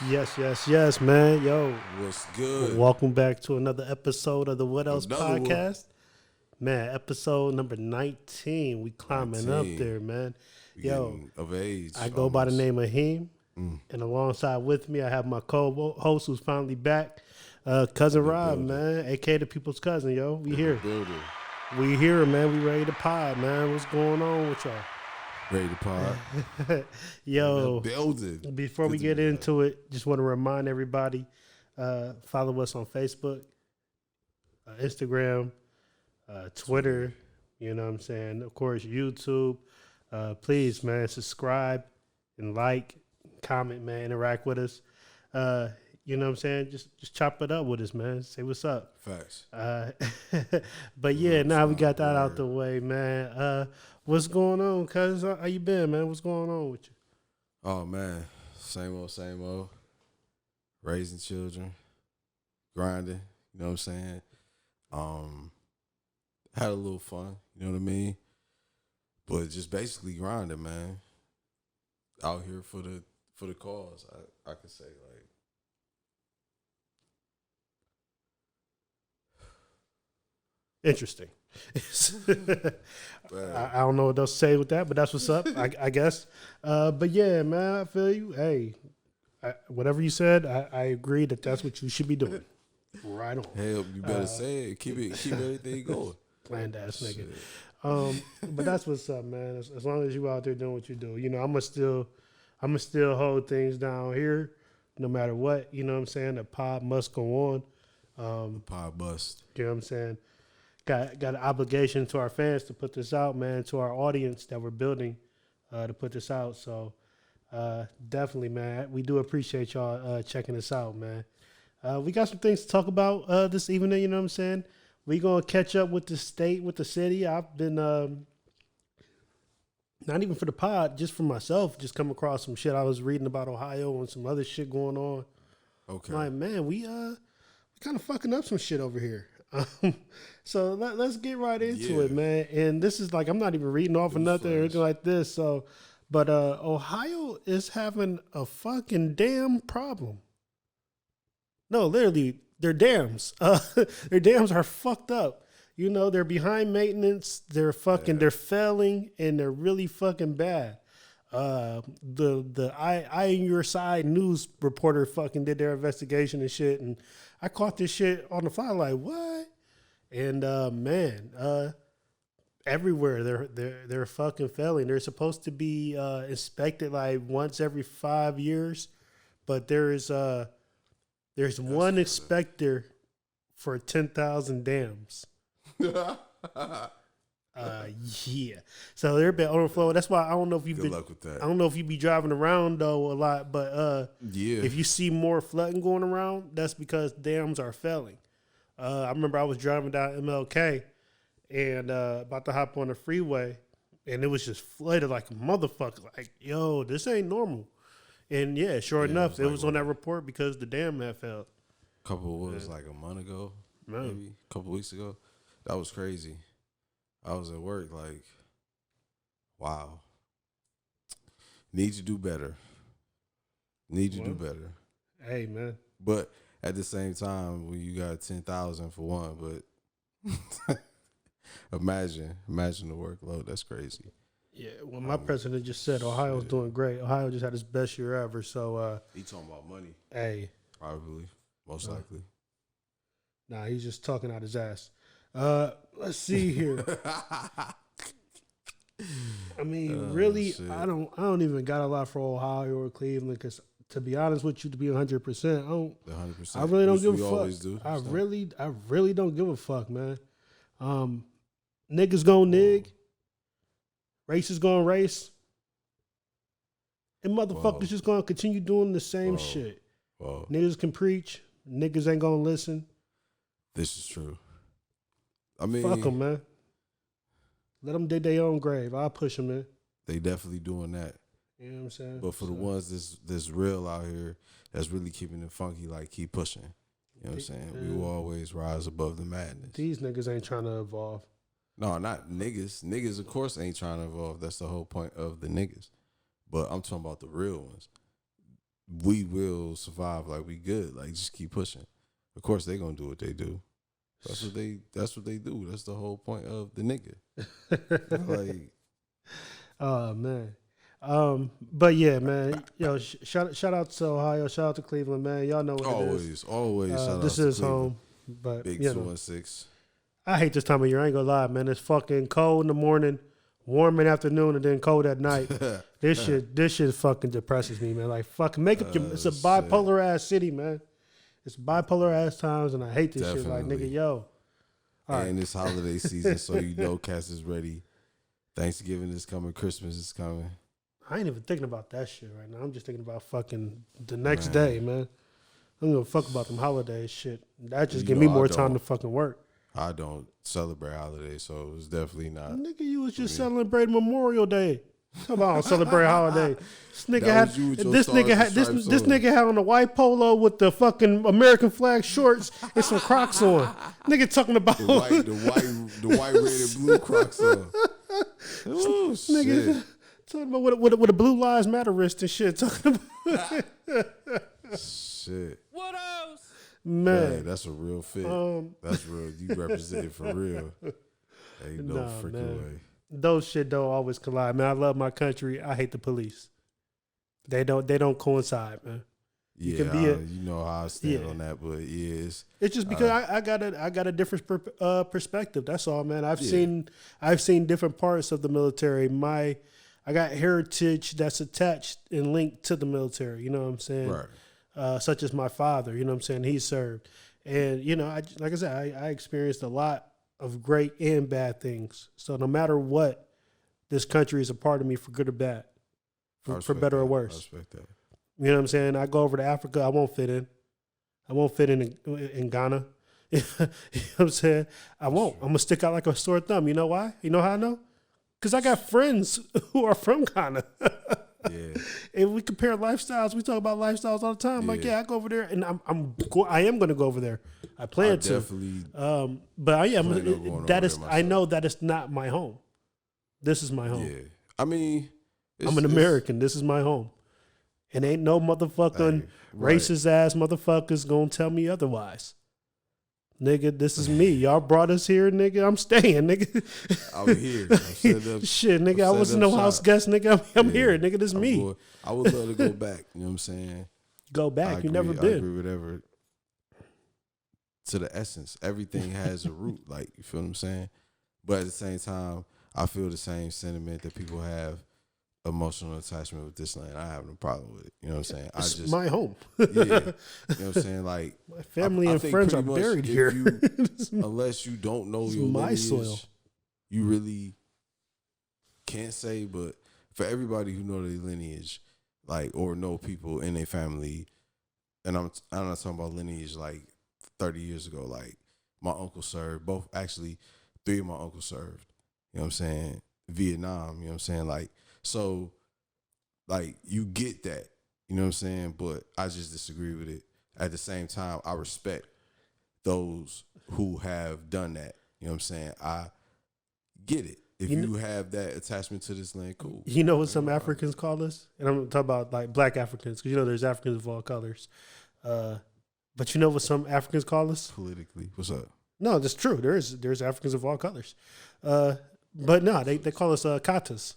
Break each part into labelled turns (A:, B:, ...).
A: yes, man. Yo,
B: What's good?
A: welcome back to another episode of the Whatelse
B: Another one.
A: Podcast. Man, episode number 19. We climbing up
B: 19.
A: there, man.
B: We
A: Yo,
B: getting of age.
A: I go by the
B: almost.
A: name of Heem.
B: Mm.
A: And alongside with me, I have my co-host who's finally back, Cousin Rob,
B: building.
A: man, a.k.a. the people's cousin, yo. We here.
B: Builder.
A: We here, man. We ready to pod, man. What's going on with y'all?
B: Ready to pod.
A: Yo,
B: Building.
A: before we
B: Good to
A: get
B: be back.
A: into it, just want to remind everybody, follow us on Facebook, Instagram, Twitter, you know what I'm saying? Of course, YouTube. Please, man, subscribe and like, comment, man, interact with us. You know what I'm saying? Just chop it up with us, man. Say what's up.
B: Facts.
A: But yeah, now we got that out
B: Word.
A: the way, man. What's going on, cuz? How you been, man? What's going on with you?
B: Oh man, same old. Raising children, grinding. You know what I'm saying? Had a little fun. You know what I mean? But just basically grinding, man. Out here for the cause. I could say like.
A: Interesting. I don't know what else to say with that, but that's what's up, I guess. But yeah, man, I feel you. Hey, whatever you said, I agree that that's what you should be doing. Right on.
B: Hell, you better say it. Keep everything going.
A: Planned ass nigga.
B: Shit.
A: But that's what's up, man. As long as you out there doing what you do, you know, I'ma still hold things down here, no matter what. You know what I'm saying? The pod must go on.
B: Pod bust.
A: You know what I'm saying? Got an obligation to our fans to put this out, man, to our audience that we're building to put this out. So definitely, man, we do appreciate y'all checking us out, man. We got some things to talk about this evening, you know what I'm saying? We going to catch up with the state, with the city. I've been, not even for the pod, just for myself, just come across some shit. I was reading about Ohio and some other shit going on.
B: Okay.
A: Like, man, we kind of fucking up some shit over here. So let's get right into it, man. And this is like, I'm not even reading off of nothing or anything like this. So, but Ohio is having a fucking damn problem. No, literally, their dams. Their dams are fucked up. You know, they're behind maintenance. They're fucking, they're failing, and they're really fucking bad. The I in Your Side news reporter fucking did their investigation and shit, and I caught this shit on the fly like, what? And man, everywhere they're fucking failing. They're supposed to be inspected like once every 5 years, but there's one inspector for 10,000 dams. Yeah. So they're been overflow. That's why I don't know if you've
B: Good luck with that.
A: I don't know if you be driving around though a lot, but
B: Yeah.
A: if you see more flooding going around, that's because dams are failing. I remember I was driving down MLK and about to hop on the freeway, and it was just flooded like a motherfucker. Like, yo, this ain't normal. And yeah, sure enough, it was on that report because the dam had failed.
B: Like a month ago,
A: Man.
B: maybe a couple weeks ago. That was crazy. I was at work like, wow. Need to do better. Do better.
A: Hey, man.
B: But at the same time, when you got 10,000 for one, but imagine the workload. That's crazy.
A: Yeah, well, my president just said Ohio's doing great. Ohio just had its best year ever. So,
B: He talking about money,
A: hey,
B: probably, most likely.
A: nah, he's just talking out his ass. Let's see here. I mean, really,
B: shit.
A: I don't even got a lot for Ohio or Cleveland because, to be honest with you, to be 100%,
B: The 100%.
A: I really don't
B: which
A: give
B: we
A: a
B: always
A: fuck.
B: do.
A: I
B: so.
A: really don't give a fuck, man. Niggas gon' nig. Race is gonna race. And motherfuckers just gonna continue doing the same shit.
B: Whoa.
A: Niggas can preach. Niggas ain't gonna listen.
B: This is true. I mean,
A: Fuck them, man. Let them dig their own grave. I'll push them in.
B: they definitely doing that.
A: You know what I'm saying?
B: But for the ones that's real out here, that's really keeping it funky, like keep pushing. You know what I'm saying? We will always rise above the madness.
A: These niggas ain't trying to evolve.
B: No, not niggas. Niggas, of course, ain't trying to evolve. That's the whole point of the niggas. But I'm talking about the real ones. We will survive. Like, we good. Like, just keep pushing. Of course, they gonna do what they do. That's what they do. That's the whole point of the nigga. Like,
A: oh man. But yeah, man. Yo, shout out to Ohio. Shout out to Cleveland, man. Y'all know what it is.
B: Always. Shout out
A: this
B: to
A: is
B: Cleveland.
A: home. But
B: Big
A: you
B: 216.
A: I hate this time of year. I ain't gonna lie, man. It's fucking cold in the morning, warm in the afternoon, and then cold at night. This shit fucking depresses me, man. Like, fucking make up your. It's a bipolar ass city, man. It's bipolar ass times, and I hate this shit. Like, nigga, yo.
B: And it's holiday season, so you know Cass is ready. Thanksgiving is coming. Christmas is coming.
A: I ain't even thinking about that shit right now. I'm just thinking about fucking the next day, man. I don't give a fuck about them holidays shit. That just give me more time to fucking work.
B: I don't celebrate holidays, so it's definitely not.
A: Nigga, you was just celebrating Memorial Day. Come on, celebrate holiday. This nigga had on a white polo with the fucking American flag shorts and some Crocs on. Nigga talking about
B: the white, red, and blue Crocs on. Oh shit! Nigga
A: talking about with a Blue Lives Matter wrist and shit. Talking about
B: shit.
C: What else?
A: Man,
B: that's a real fit. That's real. You represent it for real. Ain't no freaking way.
A: Those shit don't always collide, man. I love my country. I hate the police. They don't coincide, man.
B: You know how I stand on that, but it's
A: just because I got a different perspective. That's all, man. I've seen different parts of the military. I got heritage that's attached and linked to the military. You know what I'm saying?
B: Right.
A: Such as my father. You know what I'm saying? He served, and you know, I experienced a lot of great and bad things. So no matter what, this country is a part of me for good or bad, for better or worse.
B: I respect that.
A: You know what I'm saying? I go over to Africa, I won't fit in. I won't fit in Ghana. You know what I'm saying? I won't. I'm going to stick out like a sore thumb. You know why? You know how I know? Because I got friends who are from Ghana.
B: Yeah.
A: And we compare lifestyles. We talk about lifestyles all the time. Like, I go over there, and I am going to go over there. I plan to.
B: Definitely.
A: But I am. I know that it's not my home. This is my home.
B: Yeah. I mean,
A: I'm an American. This is my home. And ain't no motherfucking racist ass motherfuckers gonna tell me otherwise. Nigga, this is me. Y'all brought us here, nigga. I'm staying, nigga.
B: I'm here.
A: Shit, nigga. I wasn't no house guest, nigga. I'm here, nigga. This is me.
B: I would love to go back. You know what I'm saying?
A: Go back. You never been.
B: I agree with whatever. To the essence, everything has a root. Like, you feel what I'm saying? But at the same time, I feel the same sentiment that people have emotional attachment with this land. I have no problem with it. You know what I'm saying?
A: It's my home.
B: Yeah. You know what I'm saying? Like,
A: my family and friends are buried here.
B: Unless you don't know your lineage, soil, you really can't say. But for everybody who know their lineage, like, or know people in their family, and I'm not talking about lineage like 30 years ago. Like, my uncle served. Actually, 3 of my uncles served. You know what I'm saying? Vietnam. You know what I'm saying? Like, so, like, you get that, you know what I'm saying? But I just disagree with it. At the same time, I respect those who have done that. You know what I'm saying? I get it. If you have that attachment to this land, cool.
A: You know what some Africans call us? And I'm talking about, like, black Africans, because, you know, there's Africans of all colors. But you know what some Africans call us?
B: Politically. What's up?
A: No, that's true. There's Africans of all colors. But no, they call us katas.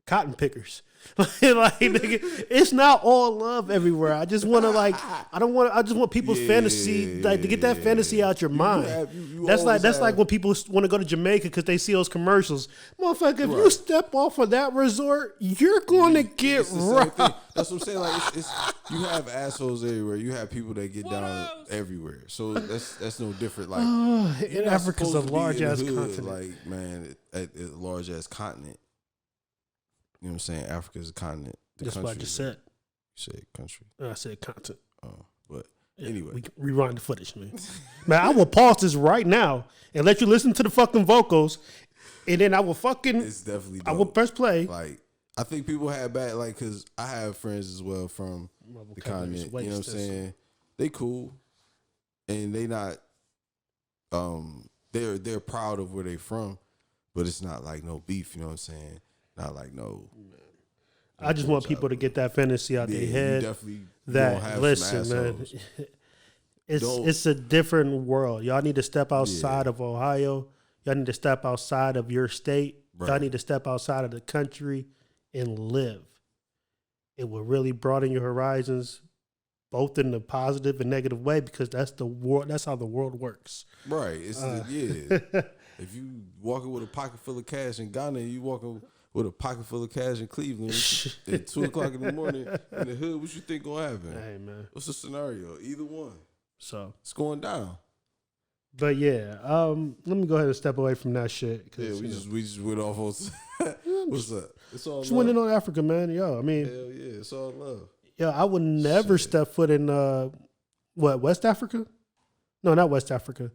A: Cotton pickers. Like, nigga, it's not all love everywhere. I just want to, like, I just want people's fantasy, like, to get that fantasy out your mind. That's like when people want to go to Jamaica because they see those commercials. Motherfucker, if you step off of that resort, you're going to get robbed.
B: That's what I'm saying. Like, it's you have assholes everywhere. You have people that get down everywhere. So that's no different. Like,
A: in Africa's a large ass continent.
B: Like, man, a large ass continent. You know what I'm saying? Africa is a continent.
A: That's what I just said.
B: You said country.
A: I said continent.
B: Oh, but anyway.
A: We can rewind the footage, man. Man, I will pause this right now and let you listen to the fucking vocals, and then I will fucking...
B: It's definitely dope.
A: I will press play.
B: Like, I think people have bad, like, because I have friends as well from the continent. You know what I'm saying? They cool, and they not... They're proud of where they from, but it's not like no beef, you know what I'm saying? Not like no.
A: I just want people to get that fantasy out their head. That listen, man, it's a different world. Y'all need to step outside of Ohio. Y'all need to step outside of your state. Right. Y'all need to step outside of the country and live. It will really broaden your horizons, both in the positive and negative way, because that's the world. That's how the world works.
B: Right. It's If you walking with a pocket full of cash in Ghana, and you walking with a pocket full of cash in Cleveland at 2:00 in the morning in the hood, what you think gonna happen?
A: Hey man,
B: what's the scenario? Either one.
A: So
B: it's going down.
A: But yeah, let me go ahead and step away from that shit.
B: Yeah, we just went off on. What's up? It's all
A: just
B: love.
A: went in on Africa, man. Yo, I mean,
B: hell yeah, it's all love.
A: Yo, I would never step foot in West Africa? No, not West Africa.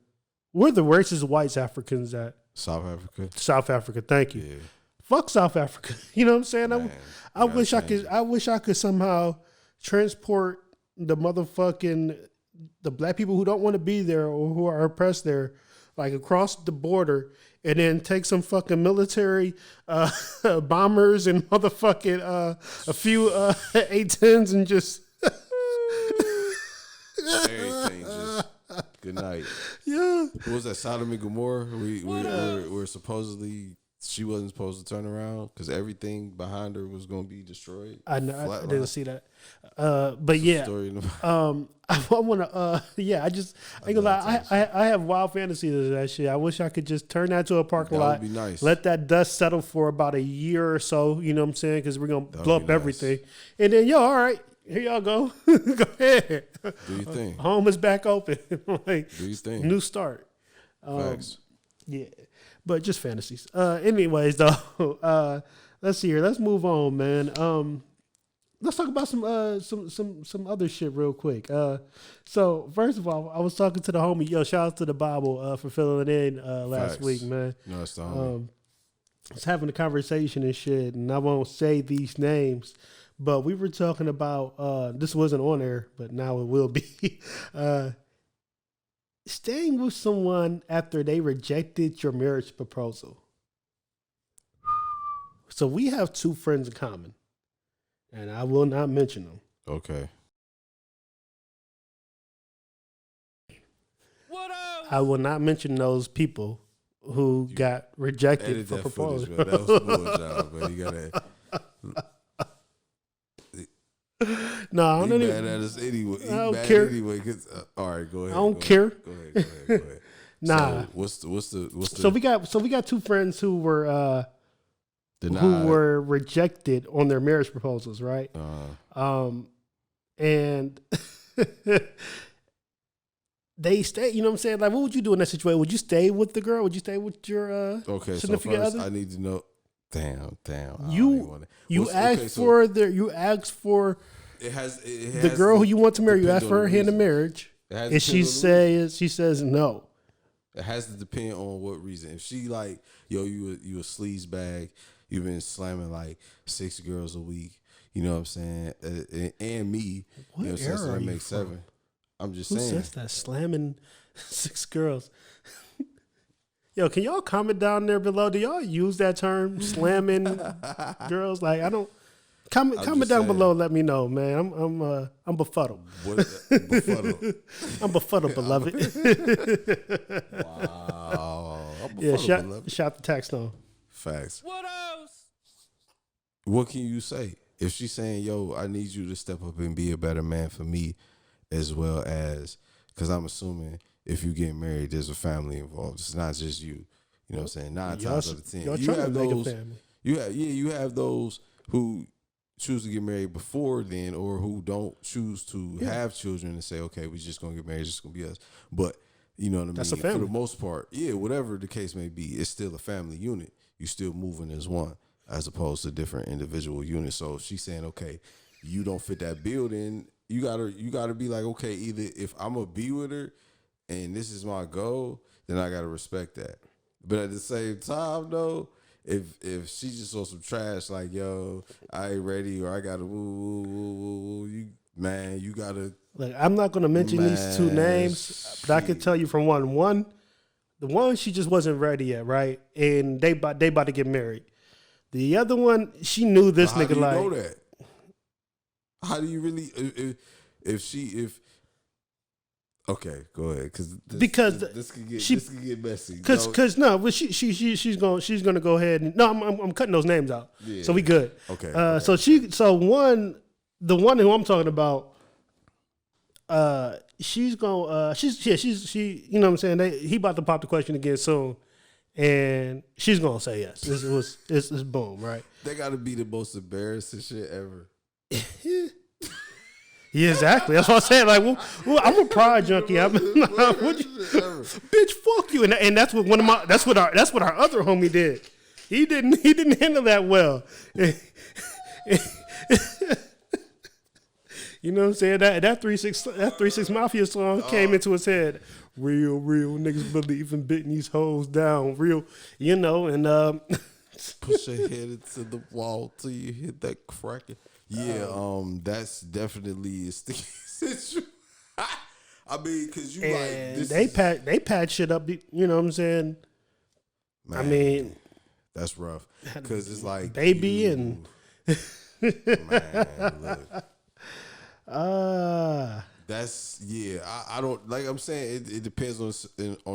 A: Where the racist whites Africans at?
B: South Africa.
A: South Africa. Thank you.
B: Yeah.
A: Fuck South Africa. You know what I'm saying?
B: Man,
A: I wish I could somehow transport the black people who don't want to be there or who are oppressed there, like across the border, and then take some fucking military bombers and motherfucking a few A-10s and just
B: everything just good night.
A: Yeah.
B: What was that, Sodom and Gomorrah? We're supposedly she wasn't supposed to turn around because everything behind her was going to be destroyed.
A: I know. I didn't see that. But yeah, I want to. Yeah, I ain't gonna lie. I have wild fantasies of that shit. I wish I could just turn that to a parking lot.
B: Would be nice.
A: Let that dust settle for about a year or so. You know what I'm saying? Because we're gonna blow up everything, and then all right. Here y'all go. Go ahead.
B: Do you think?
A: Home is back open. Like,
B: do you think?
A: New start.
B: Facts.
A: Yeah. But just fantasies. Anyways, though, let's see here. Let's move on, man. Let's talk about some other shit real quick. So first of all, I was talking to the homie. Yo, shout out to the Bible for filling in last week, man.
B: No, it's the homie.
A: I was having a conversation and shit, and I won't say these names, but we were talking about this wasn't on air, but now it will be. Staying with someone after they rejected your marriage proposal. So we have two friends in common, and I will not mention them.
B: Okay.
A: What else? I will not mention those people who got rejected for proposal.
B: That was bullshit, but you gotta.
A: No, I don't
B: mad at us anyway.
A: I don't care.
B: Anyway, all right, go ahead.
A: I don't care.
B: Go ahead.
A: Nah.
B: So what's the?
A: So we got two friends who were
B: denied.
A: Who were rejected on their marriage proposals, right? And they stay. You know what I'm saying? Like, what would you do in that situation? Would you stay with the girl? Would you stay with your significant other?
B: I need to know. Damn.
A: You asked for
B: it has
A: the girl who you want to marry. You asked for her hand in marriage, and she says no.
B: It has to depend on what reason. If she like, yo, you a sleaze bag, you've been slamming like 6 girls a week. You know what I'm saying? And me,
A: what, you know,
B: so that makes 7. I'm just saying.
A: Who says that? Slamming 6 girls. Yo, can y'all comment down there below? Do y'all use that term, slamming girls? Like, I don't. Comment down below. Let me know, man. I'm befuddled.
B: Befuddled.
A: I'm befuddled, beloved.
B: Wow.
A: Shout the tax on.
B: Facts.
C: What else?
B: What can you say if she's saying, "Yo, I need you to step up and be a better man for me," as well as because I'm assuming. If you get married, there's a family involved. It's not just you. You know what I'm saying? 9 times out of 10.
A: You have those.
B: You have those who choose to get married before then, or who don't choose to have children and say, okay, we're just gonna get married. It's just gonna be us. But you know what I mean?
A: That's a family.
B: For the most part, whatever the case may be, it's still a family unit. You're still moving as one, as opposed to different individual units. So if she's saying, okay, you don't fit that bill, then you gotta be like, okay, either if I'm gonna be with her. And this is my goal, then I gotta respect that. But at the same time, though, if she just on some trash like, yo, I ain't ready or I gotta you gotta.
A: Look, I'm not gonna mention these 2 names, but I can tell you from the one she just wasn't ready yet, right? And they about to get married. The other one, she knew this nigga like.
B: How do you know that? How do you really? Okay, go ahead. Because this could get messy.
A: Because no, she's gonna go ahead and no, I'm cutting those names out. Yeah. So we good.
B: Okay.
A: The one who I'm talking about, she's you know what I'm saying, he about to pop the question again soon, and she's gonna say yes. It's boom, right?
B: That gotta be the most embarrassing shit ever.
A: Yeah, exactly. That's what I'm saying. Like, well, I'm a pride junkie. Bitch, fuck you. And that's what that's what our other homie did. He didn't handle that well. You know what I'm saying? That 3-6 Mafia song came into his head. Real niggas believe in beating these hoes down. Real, and
B: push your head into the wall till you hit that cracker. Yeah, that's definitely a sticky situation. I mean, because you
A: they patch shit up. You know what I'm saying?
B: Man,
A: I mean,
B: that's rough because it's like
A: baby and
B: man, look. That's I don't like. I'm saying it depends on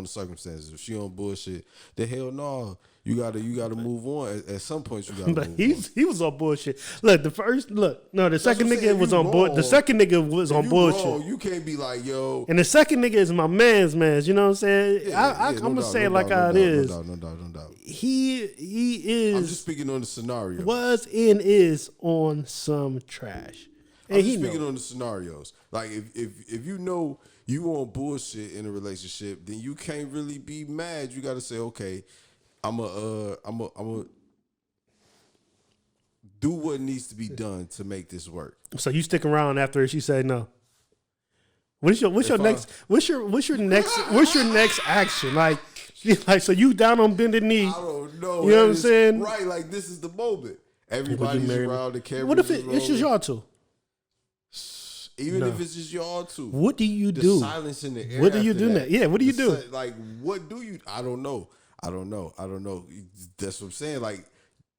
B: the circumstances. If she on bullshit, the hell no. You gotta move on. At some point, you gotta. But
A: he was on bullshit. The second nigga was on bullshit. The second nigga was on bullshit.
B: Wrong, you can't be like, yo.
A: And the second nigga is my man's. You know what I'm saying? I'm gonna say it like how it is.
B: No doubt.
A: He is.
B: I'm just speaking on the scenario.
A: Was and is on some trash. And
B: I'm just speaking on the scenarios. Like if you know you on bullshit in a relationship, then you can't really be mad. You got to say, okay, I'm a do what needs to be done to make this work.
A: So you stick around after she said no. What's your next action? Like so you down on bended knee.
B: I don't know.
A: You know what I'm saying?
B: Right, like this is the moment. Everybody's around the camera.
A: What if it's just y'all two?
B: Even if it's just y'all two.
A: What do you
B: the
A: do?
B: Silence in the air.
A: What do you do now? Yeah, what do you do?
B: Like, what do you? I don't know. That's what I'm saying. Like,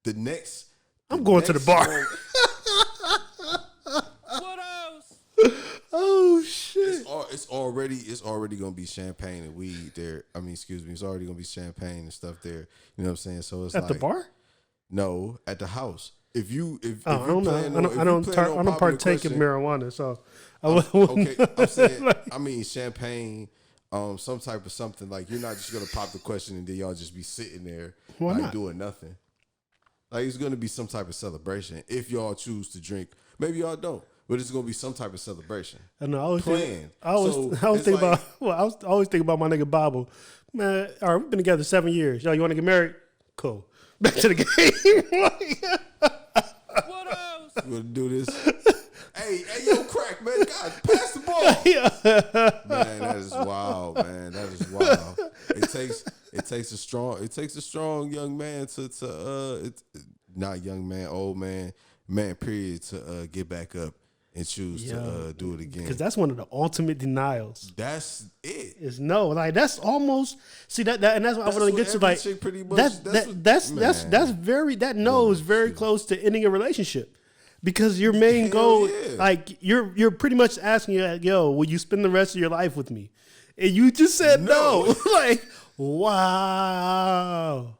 B: I'm
A: going to the bar.
C: What else?
A: Oh shit!
B: It's already gonna be champagne and weed there. I mean, excuse me. It's already gonna be champagne and stuff there. You know what I'm saying? So it's
A: at the bar.
B: No, at the house. I
A: don't partake in marijuana, so
B: okay. I'm saying, I mean champagne, some type of something. Like you're not just gonna pop the question and then y'all just be sitting there doing nothing. Like it's gonna be some type of celebration if y'all choose to drink. Maybe y'all don't, but it's gonna be some type of celebration.
A: I always think about my nigga Bible. Man, all right, we've been together 7 years. Yo, you want to get married? Cool. Back to the game.
C: What else?
B: You want to do this? hey, yo, crack, man. God, pass the ball. Man, that is wild, man. That is wild. It takes a strong young man not young man, old man, period, to get back up and choose to do it again.
A: Because that's one of the ultimate denials.
B: That's it.
A: Is no, like that's almost and that's what I want to get to. Like that no is very close to ending a relationship. Because your main goal, like you're pretty much asking, yo, will you spend the rest of your life with me? And you just said no. Like, wow.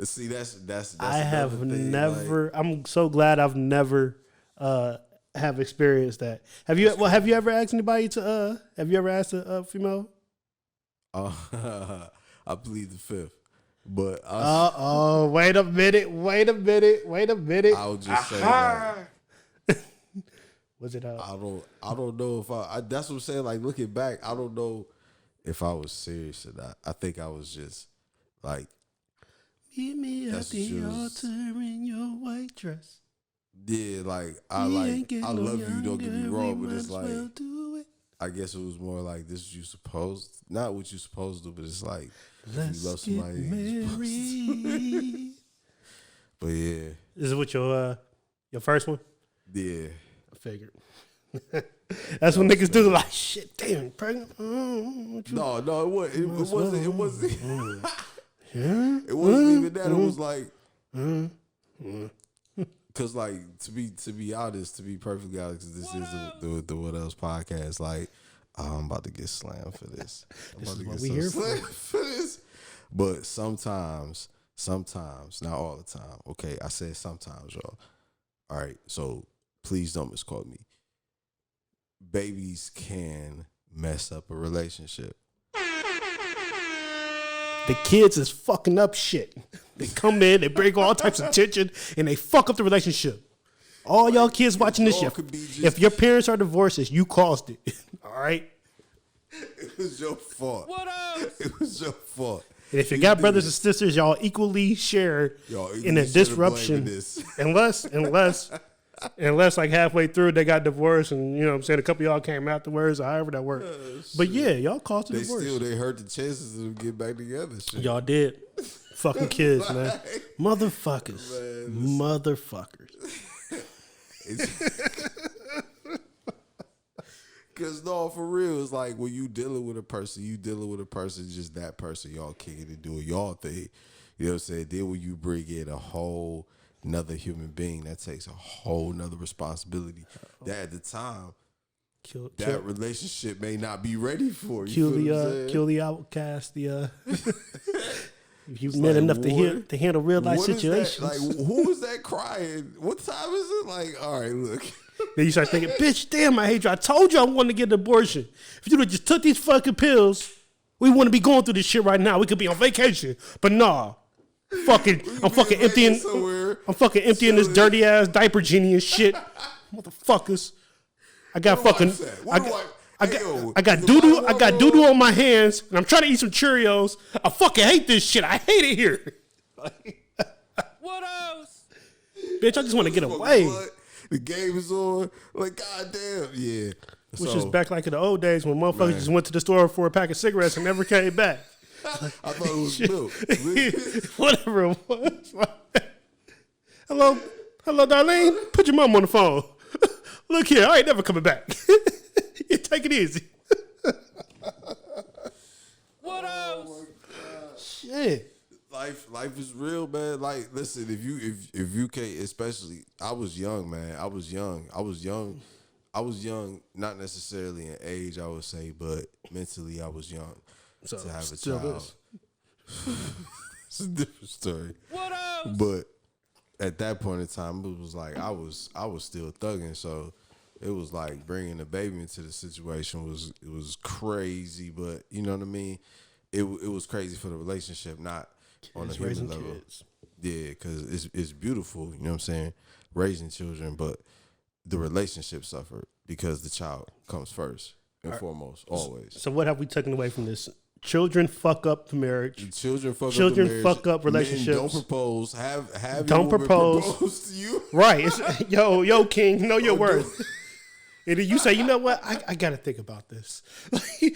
B: See, that's
A: I have never. Like, I'm so glad I've never have experienced that. Have you ever asked anybody to? Have you ever asked a female?
B: I plead the fifth. But
A: wait a minute.
B: I'll just say that.
A: Was it?
B: I don't know if I. That's what I'm saying. Like looking back, I don't know if I was serious or not. I think I was just like,
A: meet me at the altar in your white dress.
B: Yeah, like I love you. Don't get me wrong, but it's like I guess it was more like this is you supposed, not what you supposed to, but it's like if you love somebody. But yeah,
A: is it what your first one?
B: Yeah,
A: I figured. That's what niggas do. Like shit, damn, pregnant. No,
B: it wasn't. It wasn't. It wasn't even that. It was like Cause like to be honest, to be perfectly honest, 'cause this is the Whatelse podcast. Like I'm about to get slammed for this. I'm
A: This
B: about
A: is
B: to
A: what
B: get
A: we
B: so
A: here
B: slammed for this. But sometimes, not all the time. Okay, I said sometimes, y'all. All right, so please don't misquote me. Babies can mess up a relationship.
A: The kids is fucking up shit. They come in, they bring all types of tension, and they fuck up the relationship. All y'all kids watching this shit, if your parents are divorced, it's you caused it. All right?
B: It was your fault.
C: What else?
B: It was your fault.
A: And if you got brothers and sisters, y'all equally share in a disruption. Unless like halfway through they got divorced and, you know what I'm saying, a couple of y'all came afterwards or however that worked. But yeah, y'all caused the divorce.
B: They hurt the chances of them getting back together. Shit.
A: Y'all did. Fucking kids, man. Motherfuckers. Motherfuckers.
B: Because no, for real, it's like when you dealing with a person, just that person, y'all kicking and doing y'all thing. You know what I'm saying? Then when you bring in a whole another human being, that takes a whole nother responsibility that at the time that relationship may not be ready for. You
A: kill the outcast, if you've met enough to handle real life situations.
B: Like, who is that crying? What time is it? Like, all right, look.
A: Then you start thinking, bitch, damn, I hate you. I told you I wanted to get an abortion. If you would have just took these fucking pills, we wouldn't be going through this shit right now. We could be on vacation. But nah. I'm fucking emptying this dirty ass diaper genie and shit. Motherfuckers. I got doo-doo on my hands and I'm trying to eat some Cheerios. I fucking hate this shit. I hate it here.
C: What else?
A: Bitch, I just want to get away.
B: The game is on. Like, goddamn, yeah.
A: Which is back like in the old days when motherfuckers just went to the store for a pack of cigarettes and never came back.
B: I thought it was milk.
A: Whatever it was. Hello, Darlene. Put your mom on the phone. Look here, I ain't never coming back. You take it easy.
C: What else?
A: Shit.
B: Life is real, man. Like, listen, if you can't, especially, I was young, man. I was young. Not necessarily in age, I would say, but mentally, I was young.
A: So
B: to have a child. It's a different story.
C: What else?
B: But at that point in time, it was like I was still thugging, so it was like bringing the baby into the situation was crazy. But you know what I mean? It was crazy for the relationship, not on the human level. Kids. Yeah, because it's beautiful. You know what I'm saying? Raising children, but the relationship suffered because the child comes first and foremost, always.
A: So what have we taken away from this? Children fuck up the marriage.
B: Children fuck up relationships. Men don't propose. Have
A: don't propose
B: to you.
A: Right. Yo, King, know your worth. And then you say, you know what? I got to think about this.
B: You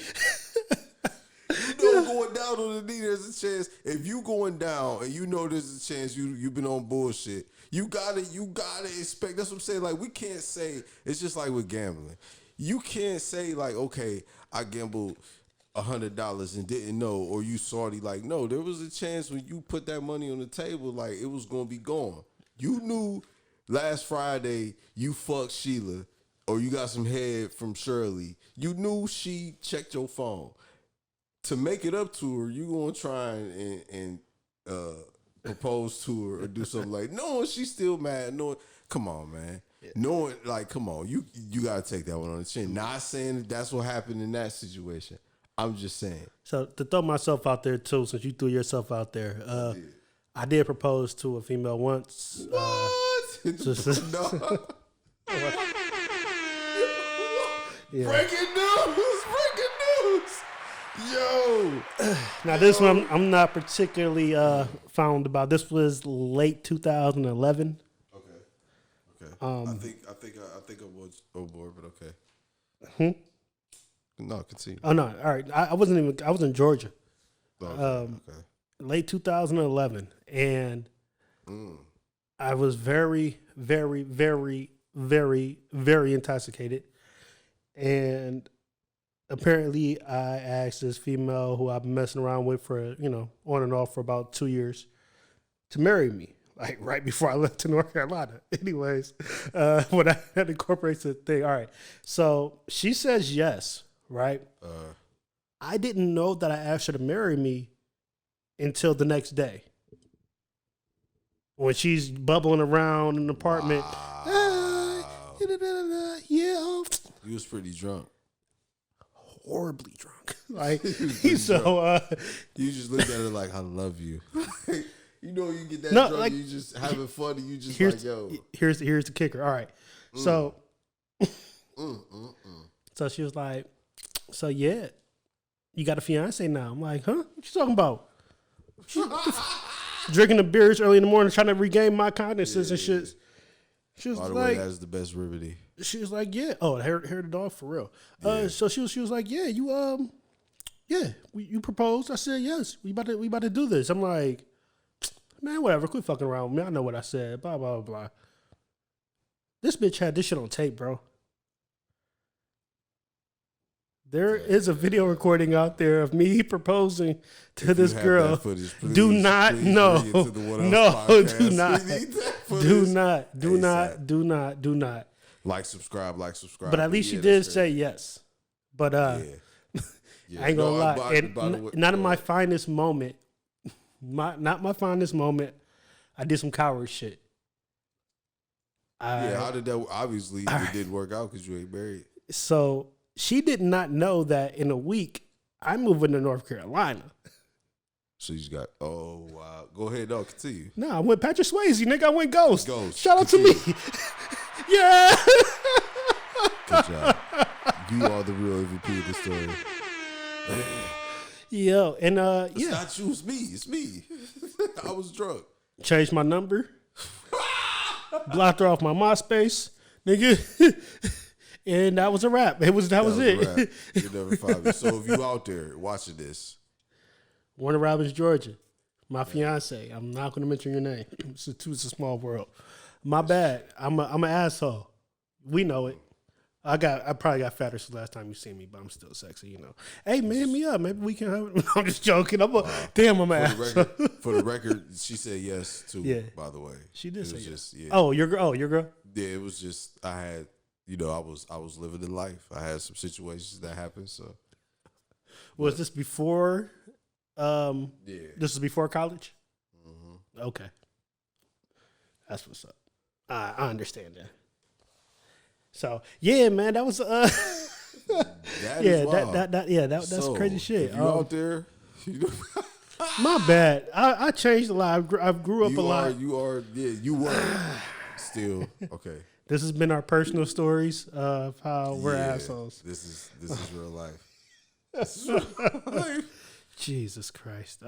B: know, going down on the knee, there's a chance. If you going down and you know there's a chance you've been on bullshit, you gotta expect. That's what I'm saying. Like, we can't say, it's just like with gambling. You can't say like, okay, I gambled $100 and didn't know, or you salty. Like, no, there was a chance when you put that money on the table, like it was gonna be gone. You knew last Friday you fucked Sheila, or you got some head from Shirley. You knew she checked your phone. To make it up to her, you gonna try and propose to her or do something like, knowing she's still mad. Knowing, come on, man. Yeah. Knowing, like, come on, you gotta take that one on the chin. Not saying that that's what happened in that situation. I'm just saying.
A: So to throw myself out there too, since you threw yourself out there, I did propose to a female once.
B: What? No.
A: Yeah.
B: Breaking news! Yo.
A: Now this one I'm not particularly fond about. This was late 2011.
B: Okay. I think I was bored, but okay. No, continue.
A: Oh no! All right, I wasn't. I was in Georgia.
B: Okay.
A: Late 2011, and I was very, very, very, very, very intoxicated, and apparently I asked this female who I've been messing around with for on and off for about 2 years to marry me. like right before I left to North Carolina. Anyways, when I had to incorporate the thing. All right. So she says yes, right? I didn't know that I asked her to marry me until the next day. When she's bubbling around in the apartment.
B: Wow.
A: Yeah.
B: You was pretty drunk.
A: Horribly drunk. Like, so
B: you just looked at her like, I love you. You know, you get that drunk, like, you just having fun, and you just like, yo.
A: Here's the kicker. All right. So, so she was like, so yeah, you got a fiance now. I'm like, huh? What you talking about? Drinking the beers early in the morning, trying to regain my cognizance and shit. She was
B: by the
A: like,
B: way, that's the best remedy.
A: She was like, yeah. Oh, hair the dog for real. So she was like, yeah, you you proposed. I said yes. We about to do this. I'm like, man, whatever. Quit fucking around with me. I know what I said. Blah blah blah. This bitch had this shit on tape, bro. There is a video recording out there of me proposing to this girl.
B: Footage, please,
A: do not, no, no, do not, do not.
B: Like, subscribe.
A: But at least she did say yes. But I ain't gonna lie. And not in my finest moment. Not my finest moment. I did some coward shit.
B: How did that? Obviously, it didn't work out because you ain't married.
A: So she did not know that in a week I'm moving to North Carolina.
B: So you got, oh wow. Go ahead, no, continue.
A: No, I went Patrick Swayze, nigga. I went Ghost. Shout out
B: continue.
A: to me. Yeah.
B: Good job. You are the real MVP of the story.
A: Yo, and
B: it's not you, it's me. It's me. I was drunk.
A: Changed my number. Blocked her off my MySpace, nigga. And that was a wrap. That was it.
B: You never find me. So if you out there watching this,
A: Warner Robins, Georgia, my fiance. I'm not going to mention your name. It's a small world. My bad. I'm an asshole. We know it. I probably got fatter since last time you seen me, but I'm still sexy, you know. Hey, man, hit me up. Maybe we can have it. I'm just joking. I'm an asshole.
B: For the record, she said yes too. Yeah. By the way,
A: she did say yes.
B: Yeah.
A: Oh, your girl.
B: Yeah, it was just I had. I was living in life. I had some situations that happened. So,
A: was this before? This was before college.
B: Mm-hmm.
A: Okay, that's what's up. I understand that. So yeah, man, that was
B: that is wild.
A: That's crazy shit.
B: If you out there,
A: my bad. I changed a lot. I grew up a lot.
B: You were still okay.
A: This has been our personal stories of how we're assholes.
B: This is real life. This is real life.
A: Jesus Christ.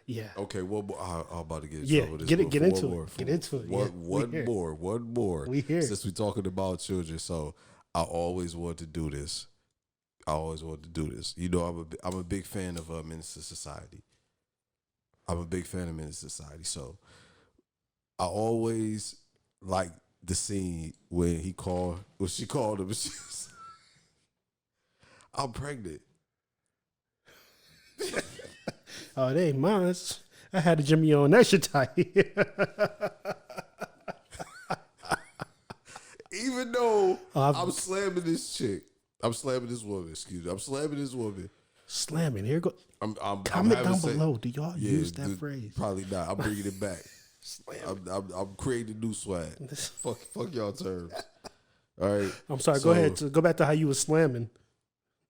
A: Yeah.
B: Okay, well, I'm about to get
A: into it. Get into it. Get into it.
B: One more.
A: We here.
B: Since we're talking about children, so I always wanted to do this. You know, I'm a big fan of Minister Society. So I always like the scene when she called him and she was, I'm pregnant.
A: Oh, it ain't mine. I had to Jimmy on that shit tight.
B: Even though I'm slamming this chick. I'm slamming this woman. I'm slamming this woman.
A: Slamming. Here go.
B: I'm
A: comment down below. Do y'all use that phrase?
B: Probably not. I'm bringing it back. I'm creating new swag. Fuck y'all terms. All right.
A: I'm sorry. Go ahead. Go back to how you was slamming.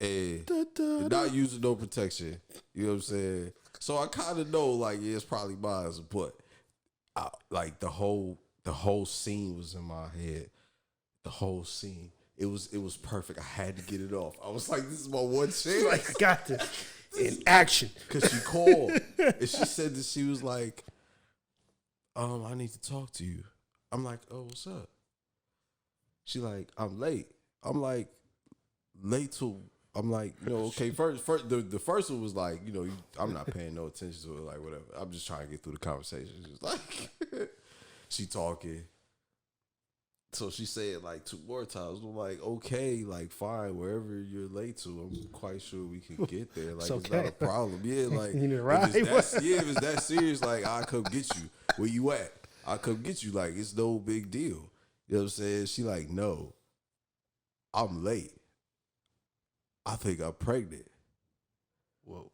B: And not using no protection. You know what I'm saying? So I kind of know, like, yeah, it's probably mine, but like the whole scene was in my head. The whole scene. It was perfect. I had to get it off. I was like, this is my one chance.
A: Like, I got this in action.
B: Because she called and she said that she was like, I need to talk to you. I'm like, oh, what's up? She like, I'm late. I'm like, late to. I'm like, okay. First, the first one was like, I'm not paying no attention to it, like whatever. I'm just trying to get through the conversation. She was like, she talking. So she said like 2 more times. I'm like, okay, like fine, wherever you're late to, I'm quite sure we can get there. Like it's not a problem. Yeah, like
A: you need a ride.
B: If it's that serious, like I'll come get you. Where you at? I come get you. Like, it's no big deal. You know what I'm saying? She like, no, I'm late. I think I'm pregnant.
A: Whoa.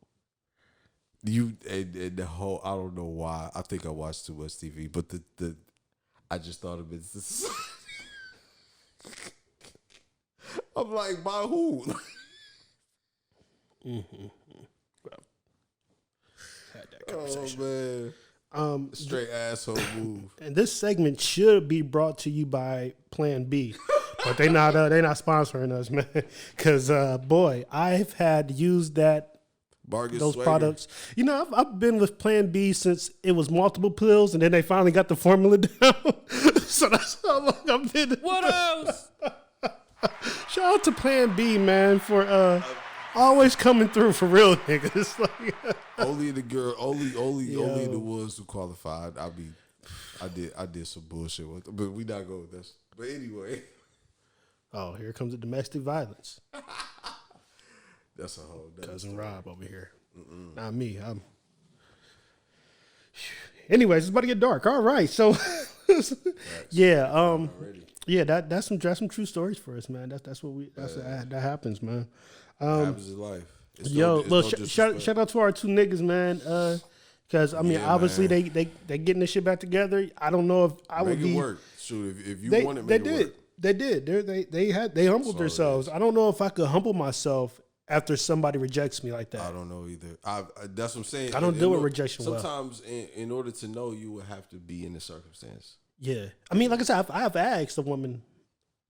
B: And the whole, I don't know why. I think I watched too much TV, but the I just thought of it. I'm like, by who?
A: Mm-hmm. Well, had that conversation.
B: Oh man. Straight asshole move.
A: And this segment should be brought to you by Plan B, but they not sponsoring us, man. Because boy, I've had used those products. You know, I've been with Plan B since it was multiple pills, and then they finally got the formula down. So that's how long I've been.
C: What else?
A: Shout out to Plan B, man, for always coming through for real niggas. Like,
B: only the girl, only the ones who qualified. I did some bullshit with them, but we not going with this. But anyway.
A: Oh, here comes the domestic violence.
B: That's a whole
A: cousin story. Rob over here. Not me. Anyways, it's about to get dark. All right, so yeah, that's some true stories for us, man. That's what that happens, man.
B: Happens in life.
A: Shout out to our two niggas, man. Because I mean, obviously man. they getting this shit back together. I don't know if I would be.
B: Work. Shoot, if you want it, make it work.
A: They did. They humbled themselves. I don't know if I could humble myself after somebody rejects me like that.
B: I don't know either. That's what I'm saying.
A: I don't deal with rejection
B: sometimes in order to know, you would have to be in the circumstance.
A: Yeah. I mean, like I said, I have asked a woman.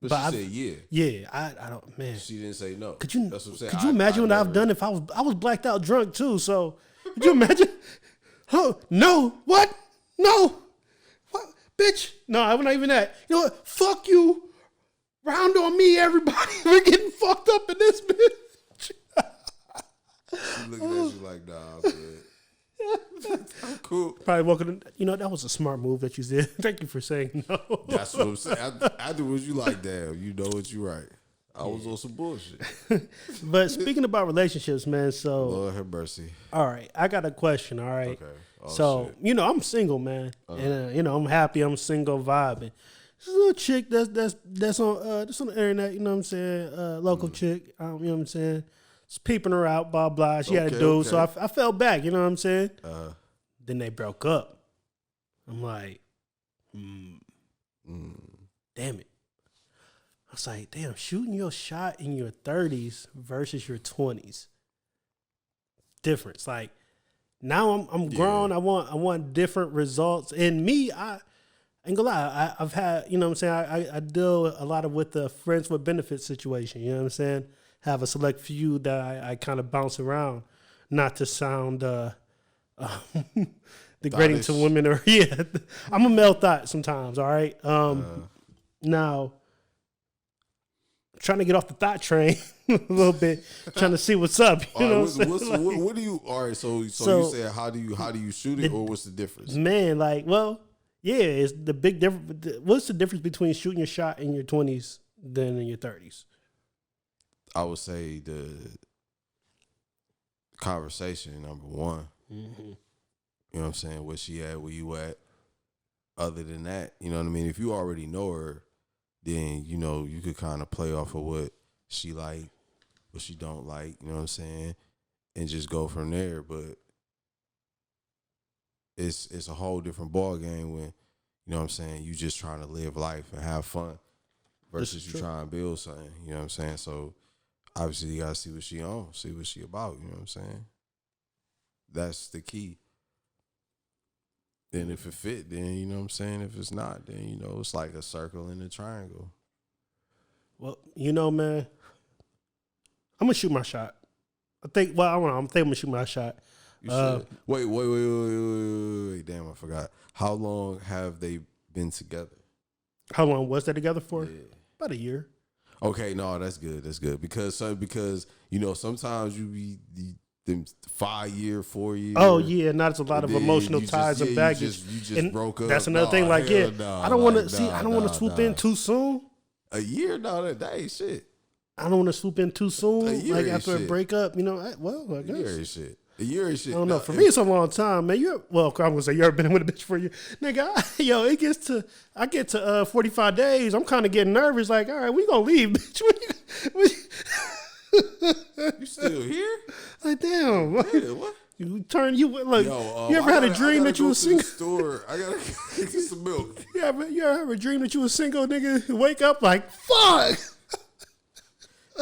B: But she said yeah.
A: Yeah, I don't, man.
B: She didn't say no.
A: That's what I'm saying. Could you imagine what I've done if I was blacked out drunk too? So could you imagine? Oh, no. What? No. What? Bitch. No, I'm not even that. You know what? Fuck you. Round on me, everybody. We're getting fucked up in this bitch.
B: She looking at you like, nah, I'm good. I'm cool.
A: Probably walking. That was a smart move that you did. Thank you for saying no.
B: That's what I'm saying. Afterwards, you like, damn, you know what you right. I was on some bullshit.
A: But speaking about relationships, man, so
B: Lord have mercy.
A: All right, I got a question. All right.
B: Okay. Oh,
A: so
B: shit.
A: I'm single, man, and I'm happy. I'm single, vibing. This little chick that's on the internet. You know what I'm saying? Local chick. You know what I'm saying? Just peeping her out, blah blah. She had a dude, okay. So I fell back. You know what I'm saying? Then they broke up. I'm like, damn it. I was like, damn, shooting your shot in your 30s versus your 20s. Difference. Like now I'm grown. I want different results. And me, I ain't gonna lie. I've had, you know what I'm saying? I deal a lot with the friends with benefits situation. You know what I'm saying? Have a select few that I kind of bounce around, not to sound degrading to women or I'm a male thought sometimes. All right. Now, trying to get off the thought train a little bit, trying to see what's up. You know
B: what do you? All right. So you say how do you shoot it, or what's the difference?
A: Man, it's the big difference. What's the difference between shooting your shot in your 20s than in your 30s?
B: I would say the conversation, number one. Mm-hmm. You know what I'm saying? Where she at? Where you at? Other than that, you know what I mean? If you already know her, then, you could kind of play off of what she like, what she don't like, you know what I'm saying? And just go from there. But it's a whole different ball game when, you know what I'm saying, you just trying to live life and have fun versus you trying to build something, you know what I'm saying? So obviously you gotta see what she on, see what she about, you know what I'm saying? That's the key. Then if it fit, then you know what I'm saying? If it's not, then it's like a circle and a triangle.
A: Well, man, I'm gonna shoot my shot. I'm think I'm gonna shoot my shot.
B: You should. Wait. Damn, I forgot. How long have they been together?
A: How long was they together for?
B: Yeah.
A: About a year.
B: Okay, no, that's good. That's good. Because sometimes you be them 5 year, 4 year.
A: Oh yeah, not a lot of emotional ties and baggage.
B: You just broke up.
A: That's another thing. Like, I don't want to I don't want to swoop in too soon.
B: A year? No, that ain't shit.
A: I don't want to swoop in too soon. Like after a breakup, I guess.
B: A year ain't shit. A year and shit.
A: I don't know. For me, it's a long time, man. I'm gonna say you ever been with a bitch for you, nigga? I get to 45 days. I'm kind of getting nervous. Like, all right, we gonna leave, bitch.
B: You still here?
A: Like, damn.
B: Yeah, what?
A: You ever had a dream that you were single?
B: Store. I gotta get some milk.
A: You ever have a dream that you were single, nigga? Wake up like, fuck.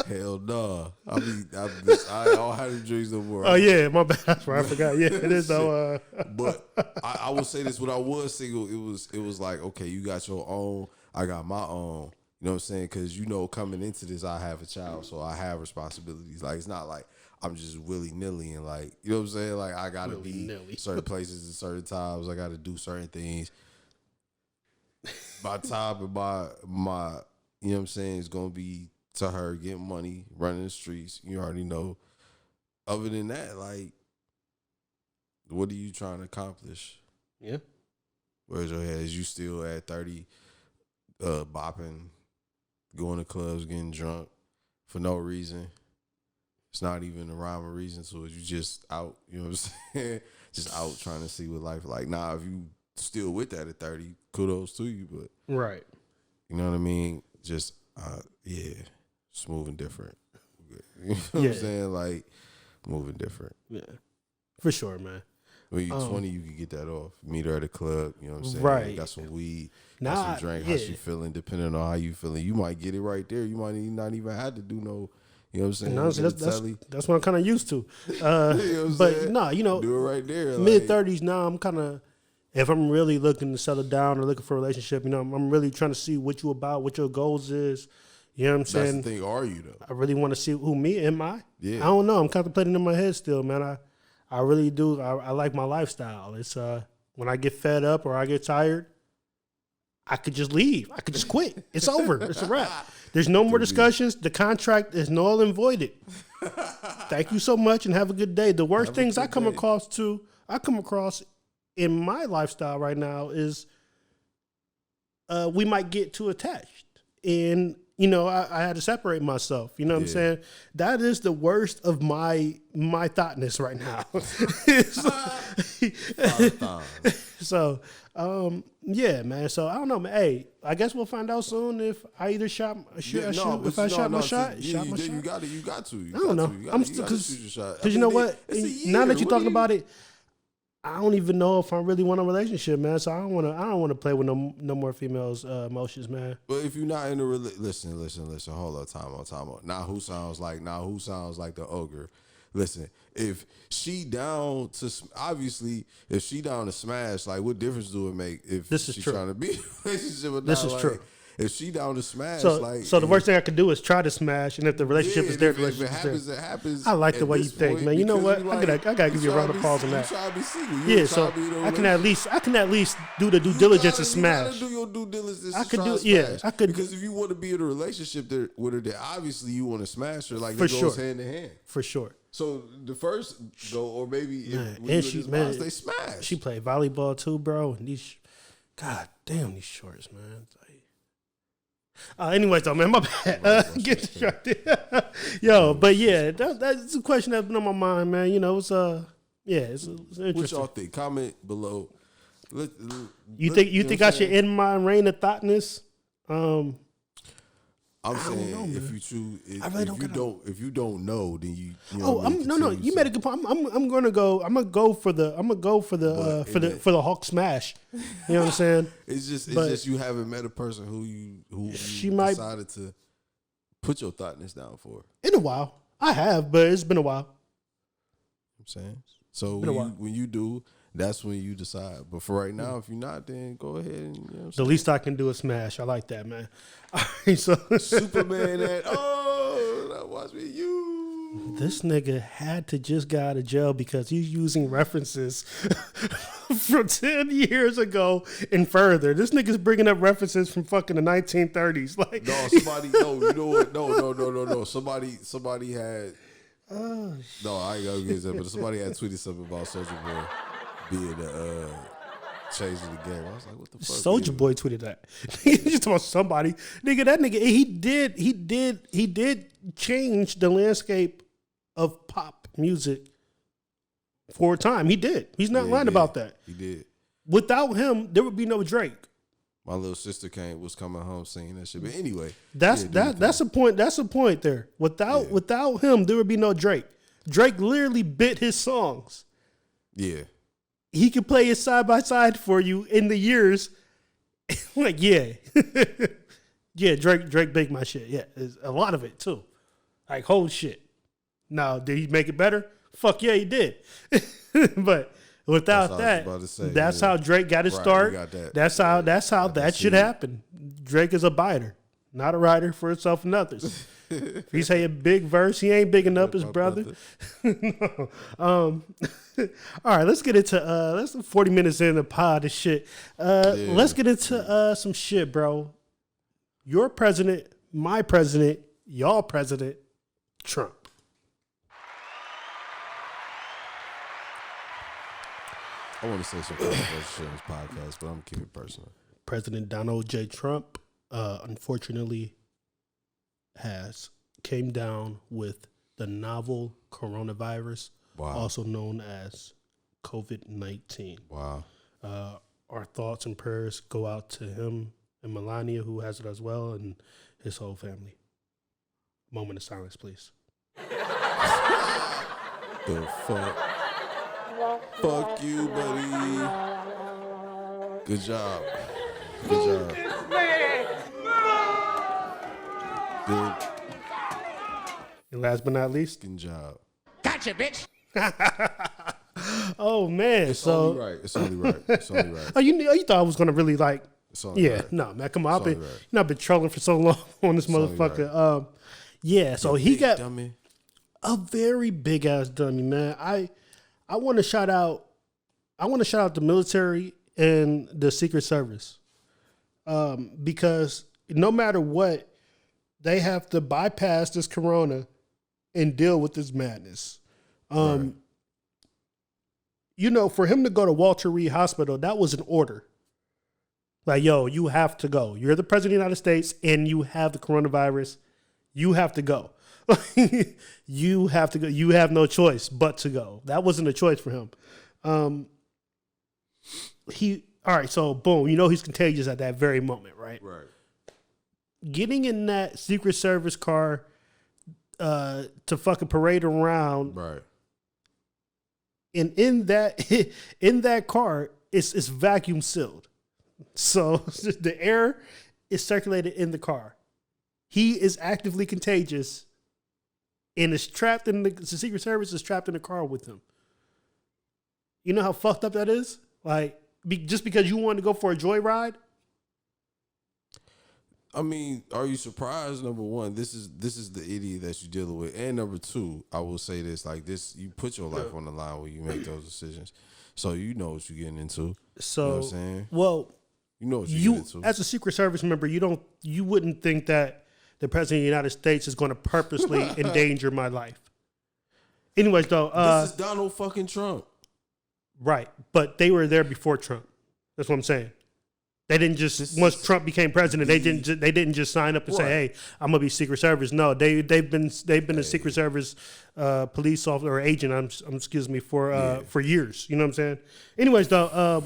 B: Hell no. I don't have the dreams no more.
A: Oh yeah, my bad. That's right. I forgot. Yeah, it is though.
B: But I will say this: when I was single, it was like, okay, you got your own, I got my own. You know what I'm saying? Because coming into this, I have a child, so I have responsibilities. Like it's not like I'm just willy nilly and like, you know what I'm saying? Like I gotta be certain places at certain times. I gotta do certain things. My time and my you know what I'm saying, is gonna be to her getting money, running the streets. You already know. Other than that, like, what are you trying to accomplish?
A: Yeah.
B: Where's your head? Is you still at 30, bopping, going to clubs, getting drunk for no reason? It's not even a rhyme or reason to it. You just out, you know what I'm saying? Just out trying to see what life like. Nah, if you still with that at 30, kudos to you, but
A: right.
B: You know what I mean? Just yeah. Just moving different. You know what I'm saying? Like, moving different.
A: Yeah. For sure, man.
B: When you're 20, you can get that off. Meet her at a club, you know what I'm saying?
A: Right.
B: Got some weed, got some drink, how she feeling, depending on how you feeling. You might get it right there. You might not even have to do no, you know what I'm saying?
A: Honestly, that's what I'm kind of used to.
B: You know
A: but no,
B: do it right there.
A: Mid-30s now, I'm kind of, if I'm really looking to settle down or looking for a relationship, I'm really trying to see what you about, what your goals is. You know what I'm saying?
B: That's the thing, are you though?
A: I really want to see who me am I?
B: Yeah.
A: I don't know. I'm contemplating in my head still, man. I really do. I like my lifestyle. It's when I get fed up or I get tired, I could just leave. I could just quit. It's over. It's a wrap. There's no more discussions. The contract is null and voided. Thank you so much and have a good day. The worst things I come across in my lifestyle right now is we might get too attached. And I had to separate myself. You know what I'm saying? That is the worst of my thoughtness right now. So, yeah, man. So I don't know, man. Hey, I guess we'll find out soon if I either shot my shot.
B: You got to.
A: I don't know. I'm still because you know what? Now that you're talking about it, I don't even know if I really want a relationship, man. So I don't want to play with no more females' emotions, man.
B: But if you're not in a listen. Hold up, time out. Now who sounds like the ogre? Listen, if she down to smash, like what difference do it make if she's trying to be in a relationship or not?
A: This is true.
B: If she down to smash,
A: so the worst thing I could do is try to smash, and if the relationship is there, the relationship is there.
B: It happens.
A: I like the way you think, man. You know what? I gotta give you a round of applause on that. Yeah, so I can at least do the due diligence and smash.
B: You gotta do your due diligence.
A: I could.
B: Because if you want to be in a relationship with her, then obviously you want to smash her. Like it goes hand in hand.
A: For sure.
B: So the first go, or maybe
A: they
B: smash.
A: She played volleyball too, bro. And God damn these shorts, man. Anyways, though, man, my bad. Get distracted. Yo, but yeah, that's a question that's been on my mind, man. It's it's interesting.
B: What y'all think? Comment below.
A: You think I should end my reign of thoughtness?
B: I'm saying if you don't know, then you.
A: You made a good point. I'm gonna go for the Hulk smash. You know what I'm saying?
B: It's just you haven't met a person who you decided to put your thoughtness down for.
A: In a while, I have, but it's been a while.
B: I'm saying so when you do. That's when you decide. But for right now, if you're not, then go ahead and
A: the least I can do is smash. I like that, man. All right, so
B: Superman watch me you.
A: This nigga had to just get out of jail because he's using references from 10 years ago and further. This nigga's bringing up references from fucking the 1930s. Like
B: you know what? No. Somebody had no, I ain't gonna get that, but somebody had tweeted something about Soulja Boy being changing the game. I was like, what the fuck?
A: Soulja Boy tweeted that. You just talking about somebody. Nigga, that nigga, he did change the landscape of pop music for a time. He did. He's not lying about that.
B: He did.
A: Without him, there would be no Drake.
B: My little sister was coming home singing that shit. But anyway,
A: that's a point. That's a point there. Without him, there would be no Drake. Drake literally bit his songs.
B: Yeah.
A: He could play it side by side for you in the years. Like, yeah. Yeah, Drake baked my shit. Yeah, a lot of it too. Like, whole shit. Now, did he make it better? Fuck yeah, he did. But without that's how Drake got his start. That's how that shit happened. Drake is a biter, not a writer for himself and others. If he say a big verse, he ain't big enough his brother. No. All right, let's get into that's 40 minutes in the pod and shit. Let's get into some shit, bro. Your president, my president, y'all president, Trump.
B: I want to say some controversial shit on this podcast, but I'm going to keep it personal.
A: President Donald J. Trump, unfortunately, came down with the novel coronavirus, also known as COVID-19.
B: Wow.
A: Our thoughts and prayers go out to him and Melania, who has it as well, and his whole family. Moment of silence, please.
B: The fuck? Fuck you, buddy. Good job. Good.
A: And last but not least,
B: good job.
C: Gotcha, bitch.
A: Oh man,
B: It's only right. It's only right.
A: Oh, you thought I was gonna really like?
B: Yeah,
A: right. No, man, come on. I've been trolling for so long on this motherfucker. Right. Yeah, so he got dummy. A very big ass dummy, man. I want to shout out the military and the Secret Service, because no matter what, they have to bypass this corona and deal with this madness. Right. You know, for him to go to Walter Reed Hospital, that was an order. Like, yo, you have to go. You're the president of the United States and you have the coronavirus. You have to go. You have to go. You have no choice but to go. That wasn't a choice for him. All right, so boom, you know he's contagious at that very moment, right?
B: Right.
A: Getting in that Secret Service car to fucking parade around.
B: Right.
A: And in that car, it's vacuum sealed. So the air is circulated in the car. He is actively contagious and is trapped in the Secret Service is trapped in the car with him. You know how fucked up that is? Like, just because you wanted to go for a joyride?
B: I mean, are you surprised? Number one, this is the idiot that you're dealing with. And number two, I will say this, like this, you put your life on the line when you make those decisions. So you know what you're getting into. So, you know what I'm saying?
A: Well,
B: you know what you're getting into.
A: As a Secret Service member, you wouldn't think that the President of the United States is going to purposely endanger my life. Anyways, though.
B: This is Donald fucking Trump.
A: Right. But they were there before Trump. That's what I'm saying. They didn't just once Trump became president, they didn't just sign up and say, "Hey, I'm gonna be Secret Service." No, they've been a Secret Service police officer or agent. For years. You know what I'm saying? Anyways, though,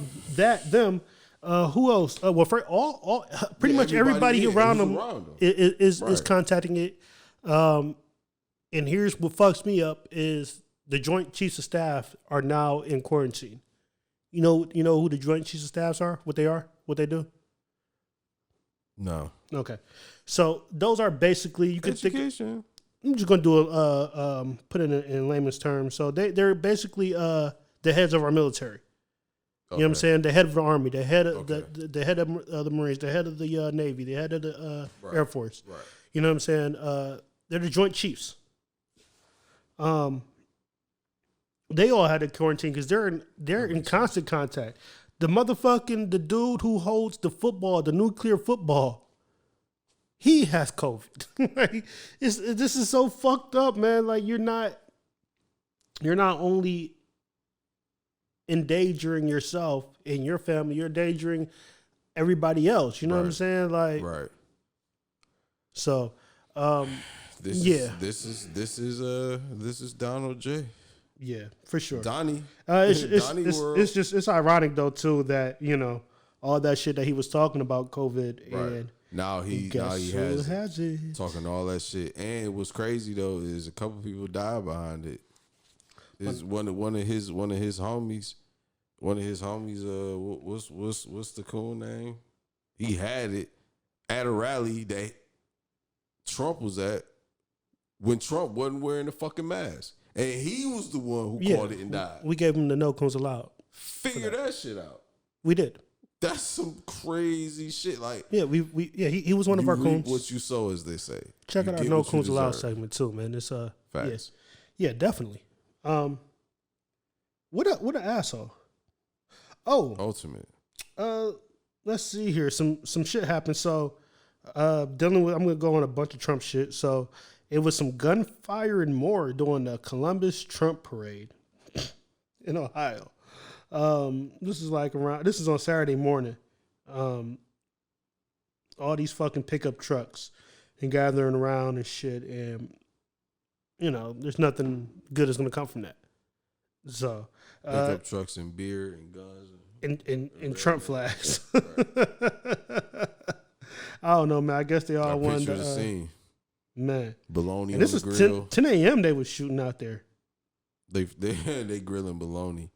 A: who else? Well, for all pretty much everybody around them is contacting it. And here's what fucks me up is the Joint Chiefs of Staff are now in quarantine. You know who the Joint Chiefs of Staffs are? What they are? What they do?
B: No.
A: Okay. So those are basically you can think.
B: I'm
A: just gonna do put it in layman's terms. So they're basically the heads of our military. You know what I'm saying? The head of the Army, the head of the head of the Marines, the head of the Navy, the head of the Air Force.
B: Right.
A: You know what I'm saying? They're the Joint Chiefs. They all had to quarantine because they're in constant contact. The dude who holds the football, the nuclear football, he has COVID. Like, this is so fucked up, man. Like you're not only endangering yourself and your family, you're endangering everybody else. You know what I'm saying? Like,
B: right.
A: So,
B: this is Donald J.
A: Yeah, for sure.
B: Donnie.
A: It's ironic though too that all that shit that he was talking about COVID and
B: now he has it. Talking all that shit. And what's crazy though is a couple people died behind it. Is one of his homies. What's the cool name? He had it at a rally that Trump was at when Trump wasn't wearing the fucking mask. And he was the one who caught it and died.
A: We gave him the No Coons Allowed.
B: Figure that shit out.
A: We did.
B: That's some crazy shit. Like,
A: yeah, he was one of our coons.
B: What you sow, as they say.
A: Check out our No Coons Allowed segment too, man. It's
B: facts.
A: Yeah, definitely. What an asshole. Oh,
B: ultimate.
A: Let's see here. Some shit happened. So, I'm gonna go on a bunch of Trump shit. So, it was some gunfire and more during the Columbus Trump parade in Ohio. This is on Saturday morning. All these fucking pickup trucks and gathering around and shit, and there's nothing good that's gonna come from that. So
B: pickup trucks and beer and guns
A: and Trump flags. I don't know, man. I guess they all wanted to.
B: Scene.
A: Man,
B: bologna.
A: And this
B: on the
A: is
B: grill.
A: 10 a.m. They was shooting out there.
B: They grilling bologna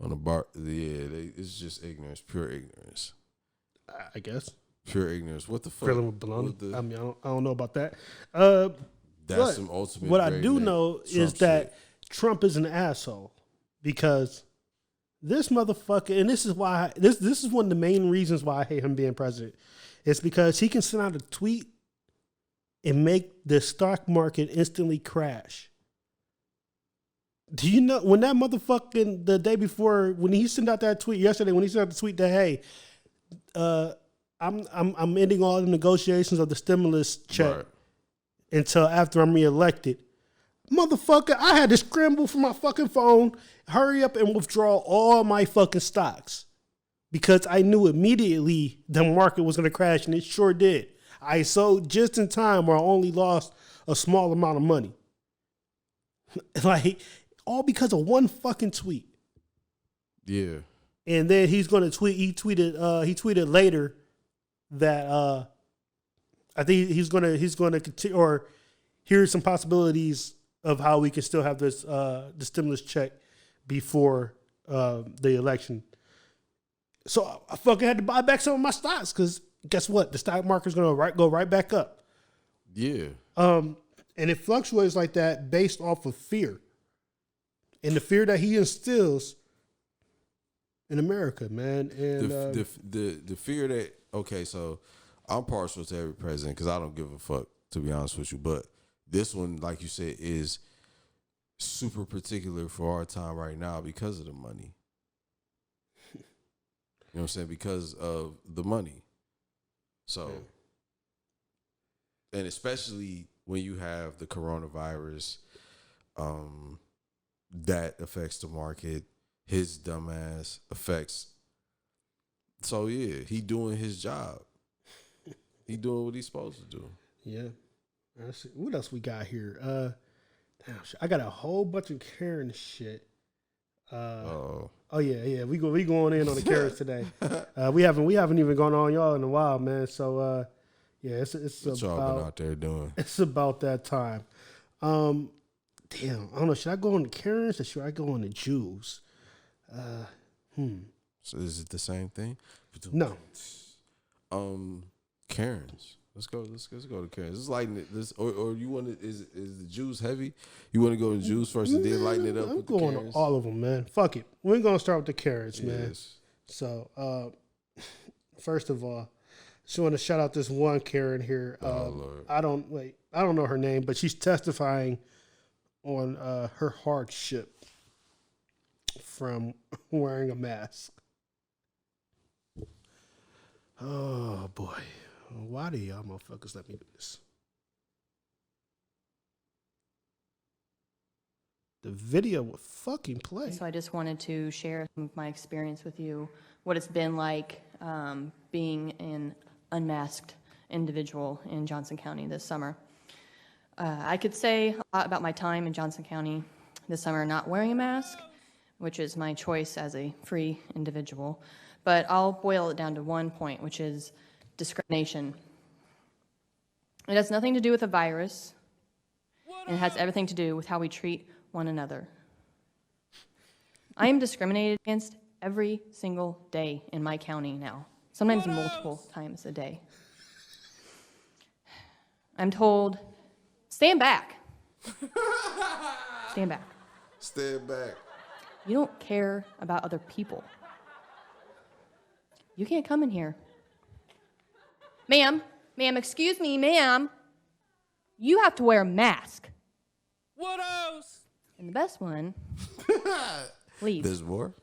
B: on the bar. Yeah, it's just ignorance, pure ignorance.
A: I guess
B: pure ignorance. What the fuck?
A: Grilling with bologna. I mean, I don't know about that.
B: That's some ultimate.
A: What I do know is that Trump is an asshole because this motherfucker, and this is why this is one of the main reasons why I hate him being president. It's because he can send out a tweet and make the stock market instantly crash. Do you know when that motherfucking the day before when he sent out that tweet yesterday when he sent out the tweet that hey, I'm ending all the negotiations of the stimulus check until after I'm reelected. Motherfucker, I had to scramble for my fucking phone, hurry up and withdraw all my fucking stocks because I knew immediately the market was going to crash, and it sure did. I sold just in time where I only lost a small amount of money. Like, all because of one fucking tweet.
B: Yeah.
A: And then he's going to tweet, he tweeted later that I think he's going to continue, or here's some possibilities of how we can still have this the stimulus check before the election. So I fucking had to buy back some of my stocks because guess what? The stock market's going to go right back up.
B: Yeah.
A: And it fluctuates like that based off of fear. And the fear that he instills in America, man. And
B: the fear that, okay, so I'm partial to every president because I don't give a fuck, to be honest with you. But this one, like you said, is super particular for our time right now because of the money. You know what I'm saying? Because of the money. So, and especially when you have the coronavirus, that affects the market. His dumbass affects. So yeah, he doing his job. He doing what he's supposed to do.
A: Yeah. What else we got here? Damn, I got a whole bunch of Karen shit. Oh yeah. We going in on the Karens today. We haven't even gone on y'all in a while, man. So yeah, it's
B: what y'all been out there doing.
A: It's about that time. Damn, I don't know. Should I go on the Karens or should I go on the Jews?
B: So is it the same thing?
A: No.
B: Karens. Let's go to Karens. It's lighten this, or you want to? Is the Jews heavy? You want to go to Jews first and then lighten it up?
A: I'm going to all of them, man. Fuck it. We're gonna start with the Karens, man.
B: Yes.
A: So, first of all, just want to shout out this one Karen here.
B: Lord.
A: I don't know her name, but she's testifying on her hardship from wearing a mask. Oh boy. Why do y'all motherfuckers let me do this? The video would fucking play.
D: So I just wanted to share some of my experience with you, what it's been like being an unmasked individual in Johnson County this summer. I could say a lot about my time in Johnson County this summer not wearing a mask, which is my choice as a free individual. But I'll boil it down to one point, which is discrimination. It has nothing to do with a virus, and it has everything to do with how we treat one another. I am discriminated against every single day in my county now, sometimes multiple times a day. I'm told, stand back. Stand back.
B: Stand back.
D: You don't care about other people. You can't come in here. Ma'am, excuse me, ma'am. You have to wear a mask.
C: What else?
D: And the best one, leave.
B: There's more?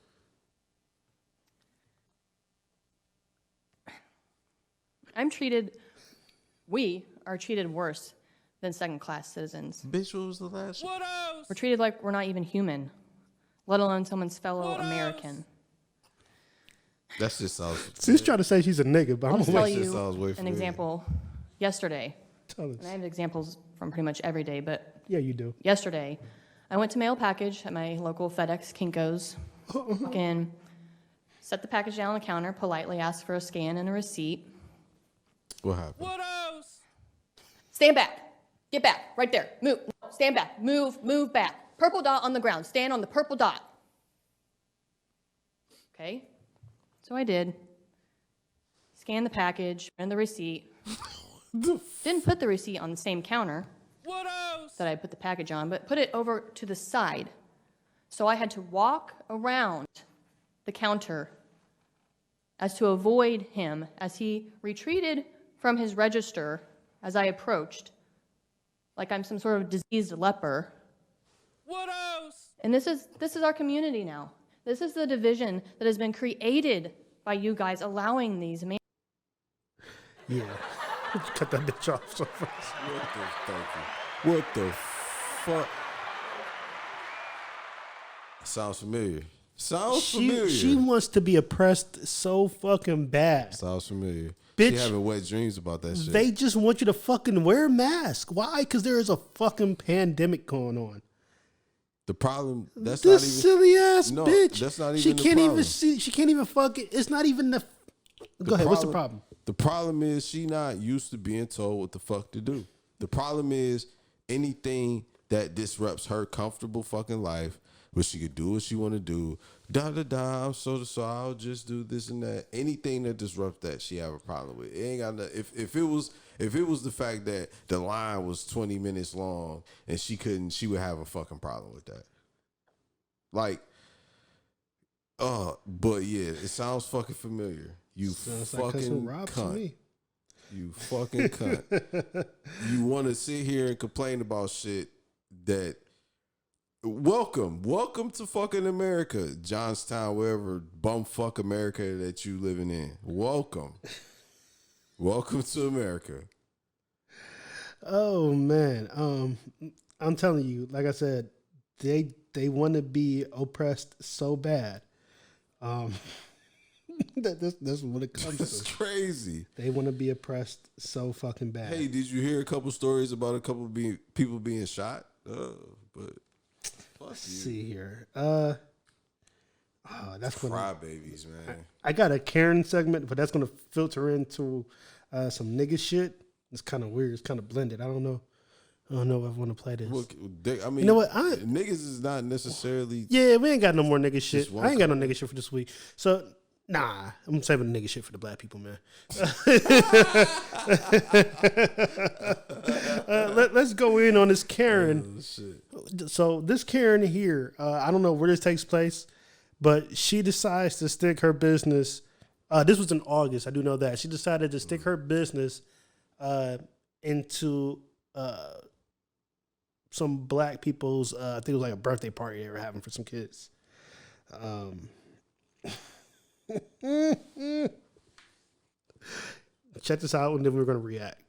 D: We are treated worse than second-class citizens.
B: Bitch, what was the last one?
C: What else?
D: We're treated like we're not even human, let alone someone's fellow American.
B: That's just sounds.
A: She's trying to say she's a nigga, but I'm
D: I'll
A: gonna
D: tell
A: wait.
D: you an example. Yesterday,
A: Tell us.
D: and I have examples from pretty much every day, but
A: Yeah, you do.
D: yesterday, I went to mail a package at my local FedEx Kinko's. Walk in, set the package down on the counter, politely ask for a scan and a receipt.
B: What happened?
C: What else?
D: Stand back. Get back. Right there. Move. No, stand back. Move back. Purple dot on the ground. Stand on the purple dot. Okay. So I did. Scanned the package and the receipt. Didn't put the receipt on the same counter
C: What else?
D: that I put the package on, but put it over to the side. So I had to walk around the counter as to avoid him as he retreated from his register as I approached, like I'm some sort of diseased leper.
C: What else?
D: And this is our community now. This is the division that has been created by you guys allowing these men.
A: Yeah. Cut that bitch off so fast.
B: What the fuck? Sounds familiar. Sounds familiar.
A: She wants to be oppressed so fucking bad.
B: Sounds familiar.
A: Bitch,
B: She having wet dreams about that shit.
A: They just want you to fucking wear a mask. Why? Because there is a fucking pandemic going on.
B: The problem, that's
A: This
B: not even
A: silly ass
B: No,
A: bitch.
B: that's not even
A: She
B: the
A: can't
B: problem.
A: even see. She can't even fucking. It's not even the. Go ahead. What's the problem?
B: The problem is she not used to being told what the fuck to do. The problem is anything that disrupts her comfortable fucking life, where she could do what she want to do, I'm so I'll just do this and that. Anything that disrupts that, she have a problem with. It ain't got nothing. If it was the fact that the line was 20 minutes long and she would have a fucking problem with that. Like, but yeah, it sounds fucking familiar. You
A: Sounds
B: fucking
A: like
B: cunt.
A: me.
B: You fucking cunt. You want to sit here and complain about shit that. Welcome to fucking America, Johnstown, wherever bumfuck America that you living in. Welcome to America.
A: Oh man, I'm telling you, like I said, they want to be oppressed so bad. That's what it comes
B: That's
A: to.
B: crazy.
A: They want to be oppressed so fucking bad.
B: Hey, did you hear a couple stories about a couple people being shot? But fuck
A: Let's
B: you.
A: see here. That's gonna.
B: Crybabies, man.
A: I got a Karen segment, but that's gonna filter into some nigga shit. It's kind of weird. It's kind of blended. I don't know if I want to play this.
B: Look, I mean,
A: You know what?
B: niggas is not necessarily.
A: Yeah, we ain't got no more nigga shit.
B: Just one
A: I ain't got no nigga shit for this week. So, nah, I'm saving the nigga shit for the black people, man. Let's go in on this Karen.
B: Oh, shit.
A: So this Karen here, I don't know where this takes place, but she decides to stick her business. This was in August. I do know that. She decided to stick her business into some black people's, I think it was like a birthday party they were having for some kids. Check this out, and then we're going to react.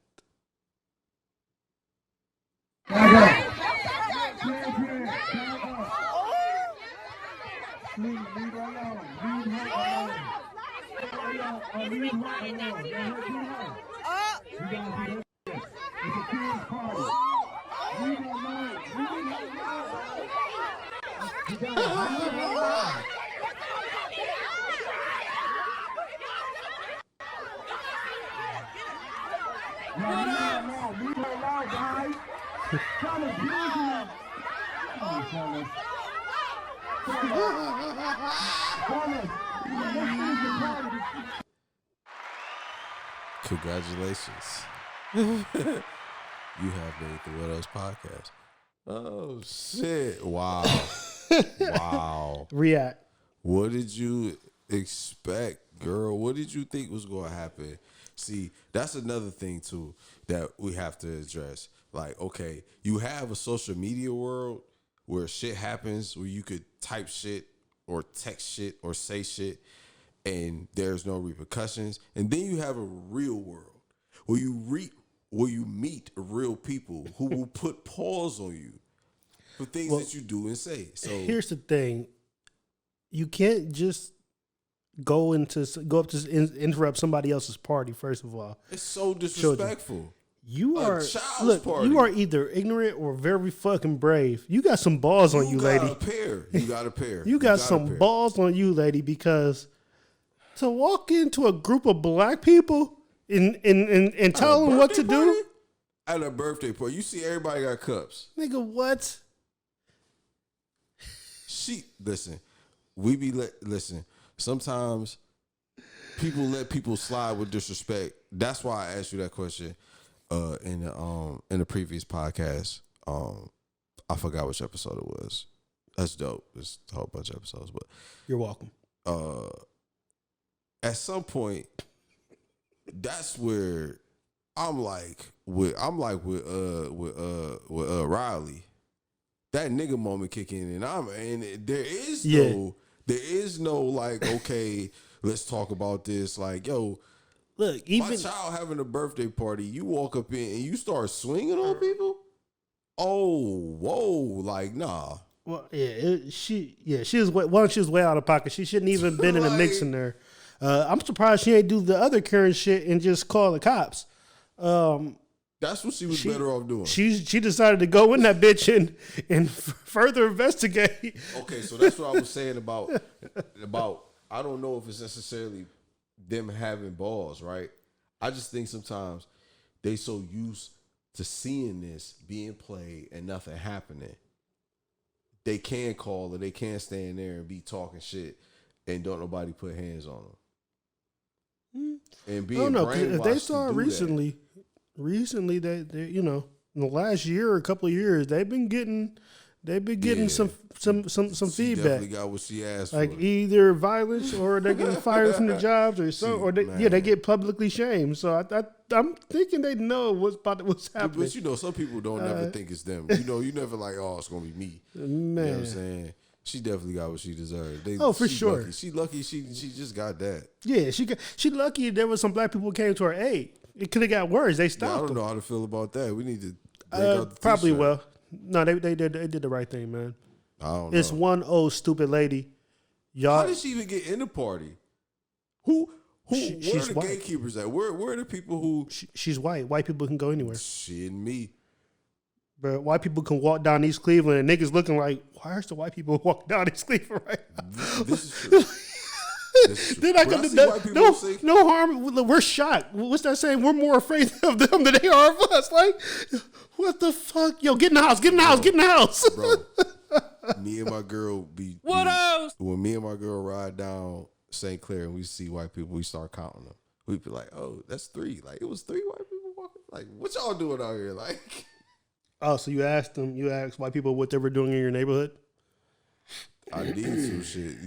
B: Congratulations. You have made the Whatelse Podcast. Oh, shit. Wow. Wow.
A: React.
B: What did you expect, girl? What did you think was going to happen? See, that's another thing, too, that we have to address. Like, okay, you have a social media world where shit happens, where you could type shit or text shit or say shit, and there's no repercussions. And then you have a real world where you meet real people who will put pause on you for things that you do and say. So
A: here's the thing: you can't just go up to interrupt somebody else's party. First of all,
B: it's so disrespectful.
A: You are either ignorant or very fucking brave. You got some balls on you, lady.
B: You got a pair.
A: You got some balls on you, lady, because to walk into a group of black people and tell them what to do
B: at a birthday party, you see everybody got cups.
A: Nigga, what?
B: Listen. Sometimes people let people slide with disrespect. That's why I asked you that question in the previous podcast. I forgot which episode it was. That's dope. There's a whole bunch of episodes, but
A: you're welcome.
B: At some point, that's where I'm like with Riley. That nigga moment kick in, and there is no like, okay, let's talk about this. Like, yo,
A: look,
B: my child having a birthday party, you walk up in and you start swinging on people. Oh, whoa, like nah.
A: Well, she was way out of pocket. She shouldn't even been in the mix in there. I'm surprised she ain't do the other Karen shit and just call the cops.
B: That's what she was better off doing.
A: She decided to go in that bitch and further investigate.
B: Okay, so that's what I was saying about I don't know if it's necessarily them having balls, right? I just think sometimes they so used to seeing this being played and nothing happening. They can call or they can stand there and be talking shit and don't nobody put hands on them. And being brainwashed. I don't know, if they saw recently they in the last year or a couple of years they've been getting some she
A: feedback.
B: Definitely got what she asked
A: like
B: for.
A: Either violence or they're getting fired from the jobs or so, or they get publicly shamed. So I'm thinking they know what's happening.
B: But some people don't never think it's them. You never like, oh, it's gonna be me.
A: Man.
B: You know what I'm saying? She definitely got what she deserved.
A: For sure.
B: Lucky. She lucky. She just got that.
A: Yeah, she lucky. There was some black people who came to her aid. It could have got worse. They stopped.
B: I don't know how to feel about that. We need to out the
A: probably
B: t-shirt.
A: well. No, they did the right thing, man.
B: I don't know.
A: It's one old stupid lady. Y'all.
B: How did she even get in the party? Who? Where are the gatekeepers at? Where are the people who?
A: She's white. White people can go anywhere.
B: Shit, me.
A: But white people can walk down East Cleveland and niggas looking like, why are the white people walking down East Cleveland right now?
B: This is true.
A: Then I could no harm. We're shocked. What's that saying? We're more afraid of them than they are of us. Like, what the fuck? Yo, get in the house. Get in the house. Get in the house.
B: Bro, me and my girl when me and my girl ride down St. Clair and we see white people, we start counting them. We be like, oh, that's 3. Like, it was 3 white people walking. Like, what y'all doing out here? Like,
A: oh, so you asked white people what they were doing in your neighborhood?
B: I did some shit.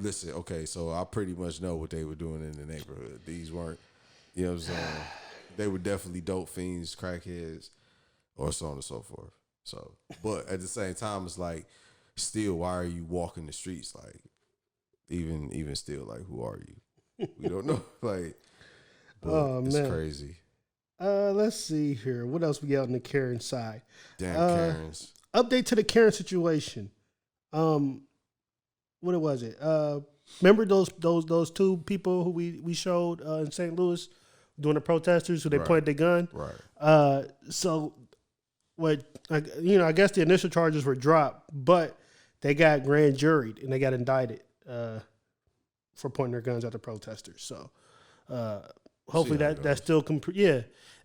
B: Listen, okay, so I pretty much know what they were doing in the neighborhood. These weren't, you know what I'm saying? They were definitely dope fiends, crackheads, or so on and so forth. So, but at the same time, it's like, still, why are you walking the streets? Like, even still, like, who are you? We don't know. Like, it's crazy.
A: Let's see here. What else we got on the Karen side?
B: Damn Karens.
A: Update to the Karen situation. What was it? Remember those 2 people who we showed in St. Louis doing the protesters who they pointed their gun?
B: Right.
A: So what? I guess the initial charges were dropped, but they got grand juried and they got indicted for pointing their guns at the protesters. So hopefully that's still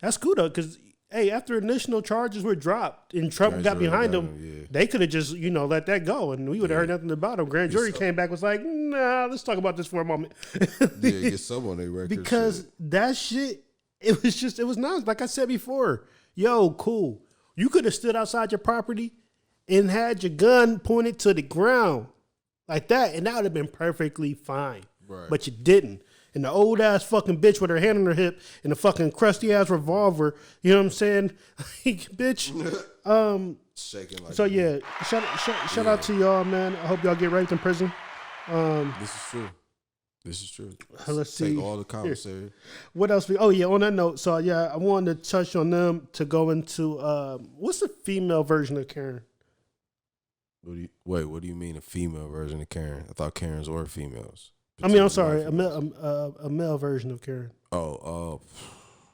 A: that's cool though, because hey, after initial charges were dropped and Trump got behind them, they could have just let that go and we would have heard nothing about them. Grand jury came back, was like, nah, let's talk about this for a moment.
B: Get some on their record
A: because that shit, it was nice. Like I said before, yo, cool. You could have stood outside your property and had your gun pointed to the ground like that, and that would have been perfectly fine.
B: Right.
A: But you didn't. And the old ass fucking bitch with her hand on her hip and a fucking crusty ass revolver, you know what I'm saying? Like, bitch.
B: Shaking like
A: so yeah, shout out to y'all, man. I hope y'all get raped in prison.
B: This is true.
A: Let's see.
B: Take all the commissary.
A: What else? On that note, so yeah, I wanted to touch on them to go into what's the female version of Karen?
B: What do you mean a female version of Karen? I thought Karens were females.
A: I'm sorry, a male version of Karen.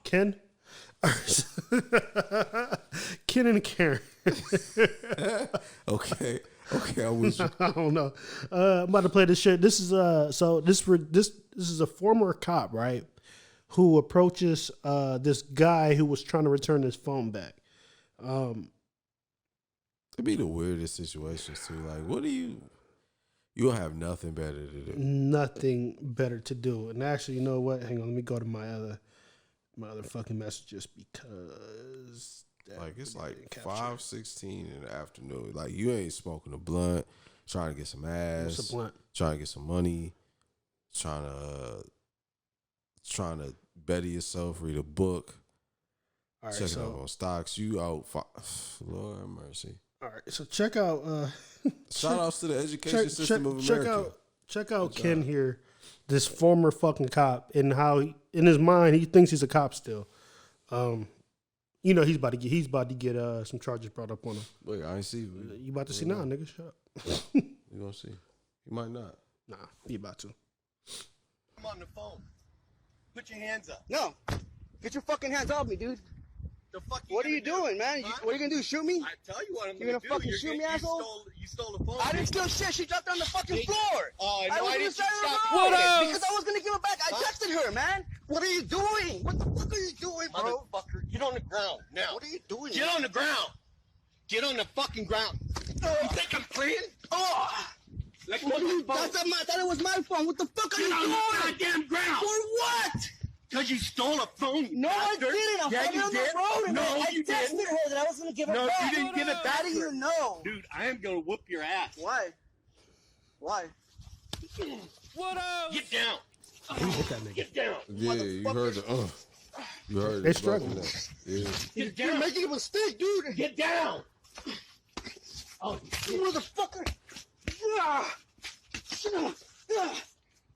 B: Ken?
A: Ken and Karen.
B: Okay, I'm with you.
A: I don't know. I'm about to play this shit. This is this is a former cop, right? Who approaches this guy who was trying to return his phone back.
B: It'd be the weirdest situations too. Like, what do you don't have nothing better to do.
A: Nothing better to do. And actually, you know what? Hang on, let me go to my other fucking messages because
B: it's like 5:16 in the afternoon. Like, you ain't smoking a blunt, trying to get some ass,
A: what's a blunt?
B: Trying to get some money, trying to better yourself, read a book, checking out on stocks. You out, Lord have mercy.
A: All right, so check out.
B: Shout outs to the education system of America.
A: Check out Ken here, this former fucking cop, and how in his mind he thinks he's a cop still. He's about to get some charges brought up on him.
B: Wait, I ain't see
A: you about to see now, nigga. Shut up.
B: You gonna see? You might not.
A: Nah, you about to.
E: I'm on the phone. Put your hands up.
F: No, get your fucking hands off me, dude. What are you doing, man?
E: Huh?
F: What are you gonna do? Shoot me?
E: I tell you what I'm
F: You're
E: gonna do.
F: gonna fucking shoot me, asshole?
E: You stole the phone.
F: I didn't steal shit. She dropped it on the fucking floor.
E: Oh, I know.
F: I
E: I
F: was
E: didn't
F: gonna
E: stop
F: road
C: Whatelse?
F: because I was gonna give it back. I texted her, man. What are you doing? What the fuck are you doing, bro?
E: Motherfucker, get on the ground now.
F: What are you doing?
E: Get on the ground. Get on the fucking ground. You think I'm playing? Oh. Let go of my phone.
F: I thought it was my phone. What the fuck are you
E: Get on
F: doing?
E: the goddamn ground.
F: For what?
E: Because you stole a phone.
F: No, I
E: bastard.
F: didn't. I'm
E: Yeah,
F: fucking
E: you
F: on
E: did.
F: the road.
E: No,
F: I
E: you
F: texted
E: didn't.
F: her that I was gonna give it
E: No,
F: back.
E: you didn't give it back.
F: How do you know?
E: Dude, I am gonna whoop your ass.
F: Why? Why?
C: What else?
E: Get down.
A: Who hit that nigga?
E: Get down.
B: Yeah, you heard the You heard
A: They
B: it.
A: struggling.
B: Yeah.
E: Get
F: You're
E: down.
F: making a mistake, dude.
E: Get down. Oh,
F: You motherfucker!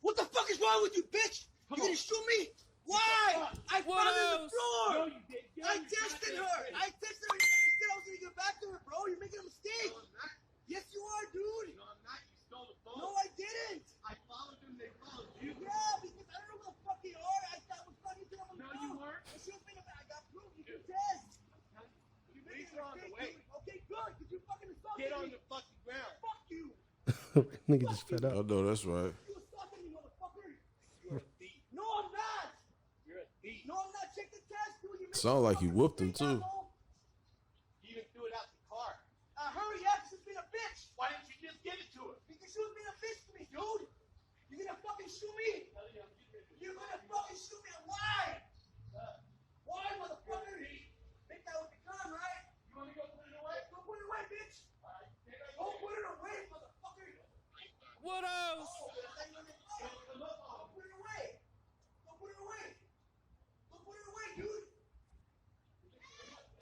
F: What the fuck is wrong with you, bitch? You gonna shoot me? Why? I
C: What
F: found her on the
C: else?
F: floor.
E: No, you didn't.
F: I texted her. I texted her. I said I was gonna get back to her, bro. You're making a mistake. Yes, you are, dude.
E: No, I'm not. You stole the phone.
F: No, I didn't.
E: I followed them. They followed you.
F: Yeah, because I don't know what the fuck they are. I thought it was fucking to them on the
E: No,
F: phone.
E: you weren't.
F: And she was being I got proof. You can test. You're
E: Police
F: making a
E: are on the
F: mistake,
E: way.
F: dude. Okay, good. Because you fucking assaulted
E: Get on
F: me.
E: the fucking ground.
F: Fuck you.
A: Nigga just fed
B: I
A: up.
B: know that's right.
F: You assaulted me, motherfucker.
E: You're a thief.
F: No, I'm not.
E: You're a thief.
F: No, I'm not. Check the test, dude. You're
B: Sound like you whooped him, too.
E: You even threw it out the car.
F: Hurry up. She's being a bitch.
E: Why didn't you just give it to her?
F: Because she was being a bitch to me, dude. You're gonna fucking shoot me. You're gonna fucking shoot me. Why? Why, motherfucker? Think that was the gun, right?
E: You want to go put it away?
F: Go put it away, bitch. Go put it away, motherfucker.
C: What else?
F: Go put it away. Go put it away. Go put it away, dude.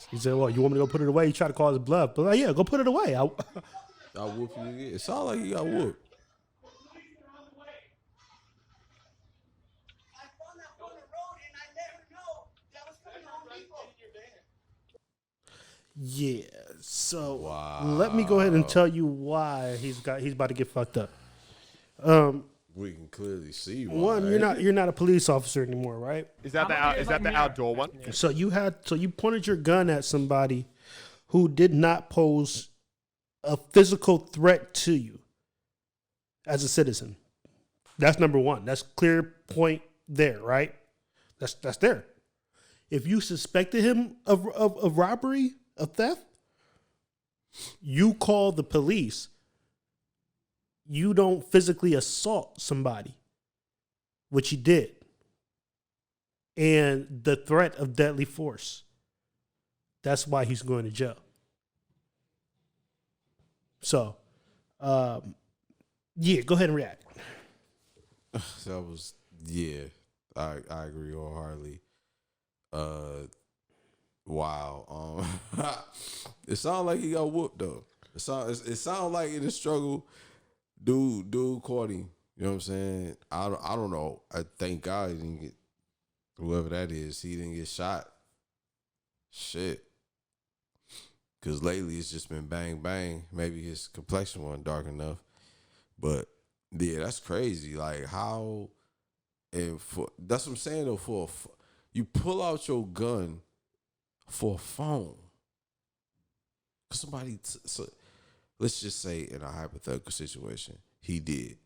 A: He said, "Well, you want me to go put it away?" He tried to call his bluff, but like, yeah, go put it away.
B: I whoop you again. It sound like you got whooped.
F: I found that on the road and I let her know that I was coming home Depot.
A: Yeah. So
B: Wow.
A: let me go ahead and tell you why he's about to get fucked up.
B: We can clearly see why.
A: One, you're not a police officer anymore, right?
G: Is that the outdoor one?
A: So you pointed your gun at somebody who did not pose a physical threat to you as a citizen. That's number one. That's clear point there, right? That's there. If you suspected him of robbery, of theft, you call the police. You don't physically assault somebody, which he did. And the threat of deadly force. That's why he's going to jail. So, yeah, go ahead and react.
B: That was, I agree wholeheartedly. Wow. It sounded like he got whooped though. It sounded like in the struggle, dude caught him. You know what I'm saying? I don't know. I thank God he didn't get, whoever that is, he didn't get shot. Shit. Because lately it's just been bang, bang. Maybe his complexion wasn't dark enough. But, yeah, that's crazy. Like, how, and that's what I'm saying, though, you pull out your gun for a phone. Somebody, so let's just say in a hypothetical situation, he did.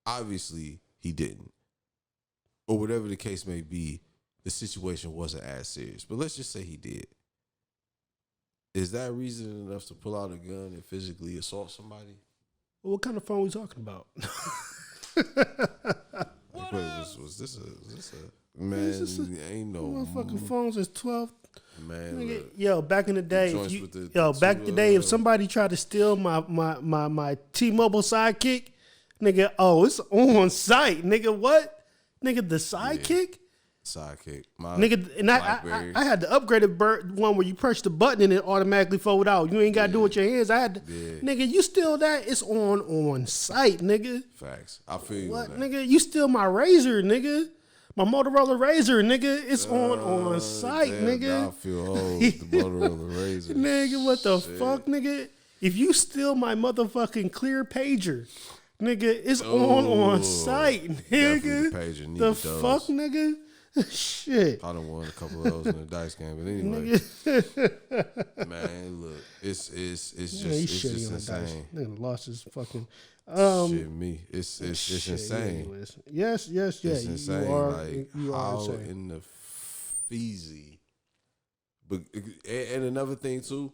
B: Obviously, he didn't. Or whatever the case may be, the situation wasn't as serious. But let's just say he did. Is that reason enough to pull out a gun and physically assault somebody?
A: Well, what kind of phone are we talking about?
B: Was this a man? Ain't no
A: motherfucking phones is 12.
B: Man,
A: Nigga,
B: look,
A: yo, back in the day, if somebody tried to steal my T-Mobile Sidekick, nigga, oh, it's on site, nigga. What, nigga, the Sidekick?
B: Sidekick,
A: nigga, and I had the upgraded one where you press the button and it automatically fold out. You ain't got to do it with your hands. I had to, nigga, you steal that? It's on site, nigga.
B: Facts. I feel you.
A: What, nigga? You steal my Razor, nigga? My Motorola Razor, nigga, it's on site, nigga.
B: I feel old. The Motorola Razor.
A: Nigga, what the fuck, nigga? If you steal my motherfucking clear pager, nigga, it's on site, nigga. The fuck, nigga? Shit.
B: I done won a couple of those in the dice game, but anyway. Man, look, it's just insane.
A: Nigga lost his fucking.
B: Shit, me. It's insane.
A: Anyways. Yes.
B: It's insane.
A: You are,
B: like,
A: you are
B: how
A: insane.
B: in the feezy. But and another thing too,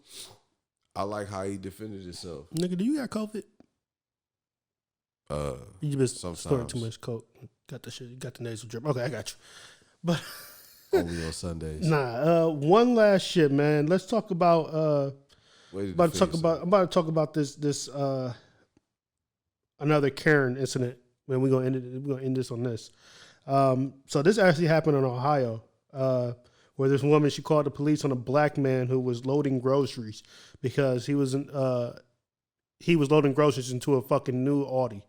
B: I like how he defended himself.
A: Nigga, do you got COVID? You just snorting too much coke. Got the shit. Got the nasal drip. Okay, I got you. But
B: only on Sundays.
A: Nah. One last shit, man. Let's talk about. I'm about to talk about this. Another Karen incident. Man, we're gonna end this on this. So this actually happened in Ohio, where this woman, she called the police on a black man who was loading groceries because he was loading groceries into a fucking new Audi.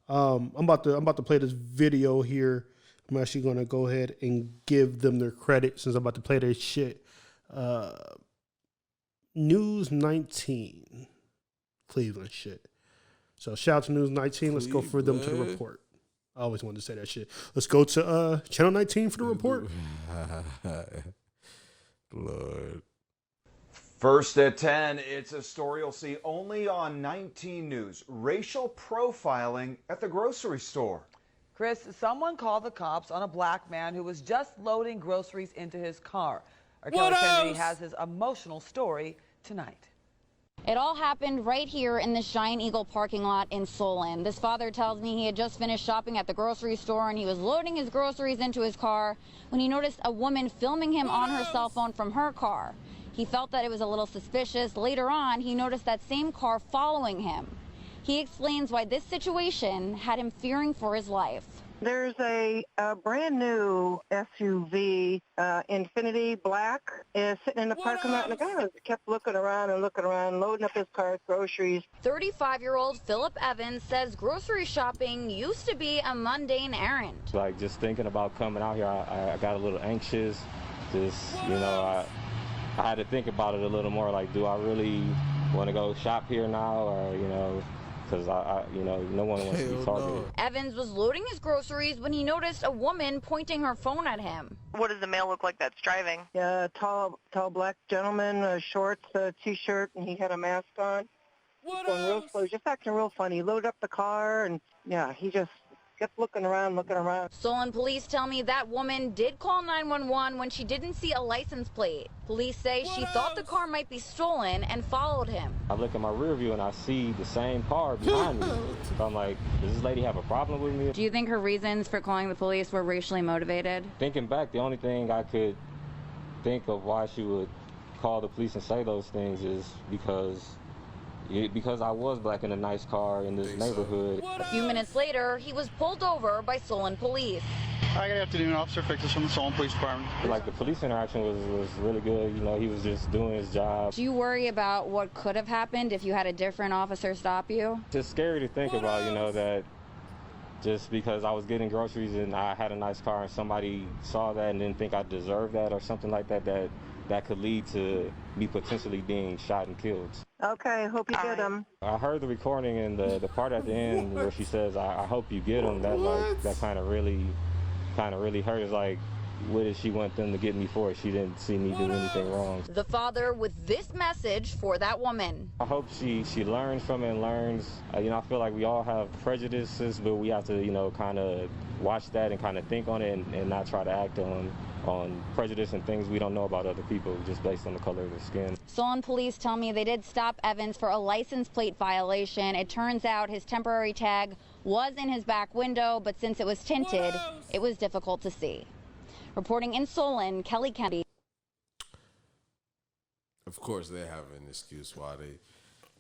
A: I'm about to play this video here. I'm actually gonna go ahead and give them their credit since I'm about to play their shit. News 19, Cleveland shit. So shout out to News 19. Let's go for them to the report. I always wanted to say that shit. Let's go to Channel 19 for the report.
B: Lord.
H: First at 10, it's a story you'll see only on 19 News. Racial profiling at the grocery store.
I: Chris, someone called the cops on a black man who was just loading groceries into his car. Our Kelly Kennedy has his emotional story tonight.
J: It all happened right here in this Giant Eagle parking lot in Solon. This father tells me he had just finished shopping at the grocery store and he was loading his groceries into his car when he noticed a woman filming him on her cell phone from her car. He felt that it was a little suspicious. Later on, he noticed that same car following him. He explains why this situation had him fearing for his life.
K: There's a brand new SUV, Infinity Black, is sitting in the parking lot, and the guy kept looking around, loading up his car's groceries.
J: 35-year-old Philip Evans says grocery shopping used to be a mundane errand.
L: Like, just thinking about coming out here, I got a little anxious. I had to think about it a little more. Like, do I really want to go shop here now, or, because no one wants to be targeted. No.
J: Evans was loading his groceries when he noticed a woman pointing her phone at him.
K: What does the male look like that's driving? Yeah, tall black gentleman, shorts, T-shirt, and he had a mask on. He's going real slow. He's just acting real funny. He loaded up the car, and yeah, he just kept looking around.
J: Solon police tell me that woman did call 911 when she didn't see a license plate. Police say she thought the car might be stolen and followed him.
L: I look at my rear view and I see the same car behind me. So I'm like, does this lady have a problem with me?
J: Do you think her reasons for calling the police were racially motivated?
L: Thinking back, the only thing I could think of why she would call the police and say those things is because I was black in a nice car in this neighborhood.
J: A few minutes later, he was pulled over by Solon police.
M: Hi, good afternoon. Officer Fixes from the Solon Police Department.
L: Like, the police interaction was really good. You know, he was just doing his job.
J: Do you worry about what could have happened if you had a different officer stop you?
L: It's scary to think about, you know, that just because I was getting groceries and I had a nice car and somebody saw that and didn't think I deserved that or something like that, that could lead to me potentially being shot and killed.
K: Okay, hope you get him.
L: I heard the recording and the part at the end where she says, I hope you get him. That kind of really hurt. It's like, what did she want them to get me for? She didn't see me do anything wrong.
J: The father with this message for that woman.
L: I hope she learns from it and learns. You know, I feel like we all have prejudices, but we have to, you know, kind of watch that and kind of think on it and not try to act on prejudice and things we don't know about other people just based on the color of their skin.
J: Solon police tell me they did stop Evans for a license plate violation. It turns out his temporary tag was in his back window, but since it was tinted, it was difficult to see. Reporting in Solon, Kelly Kennedy.
B: Of course, they have an excuse why they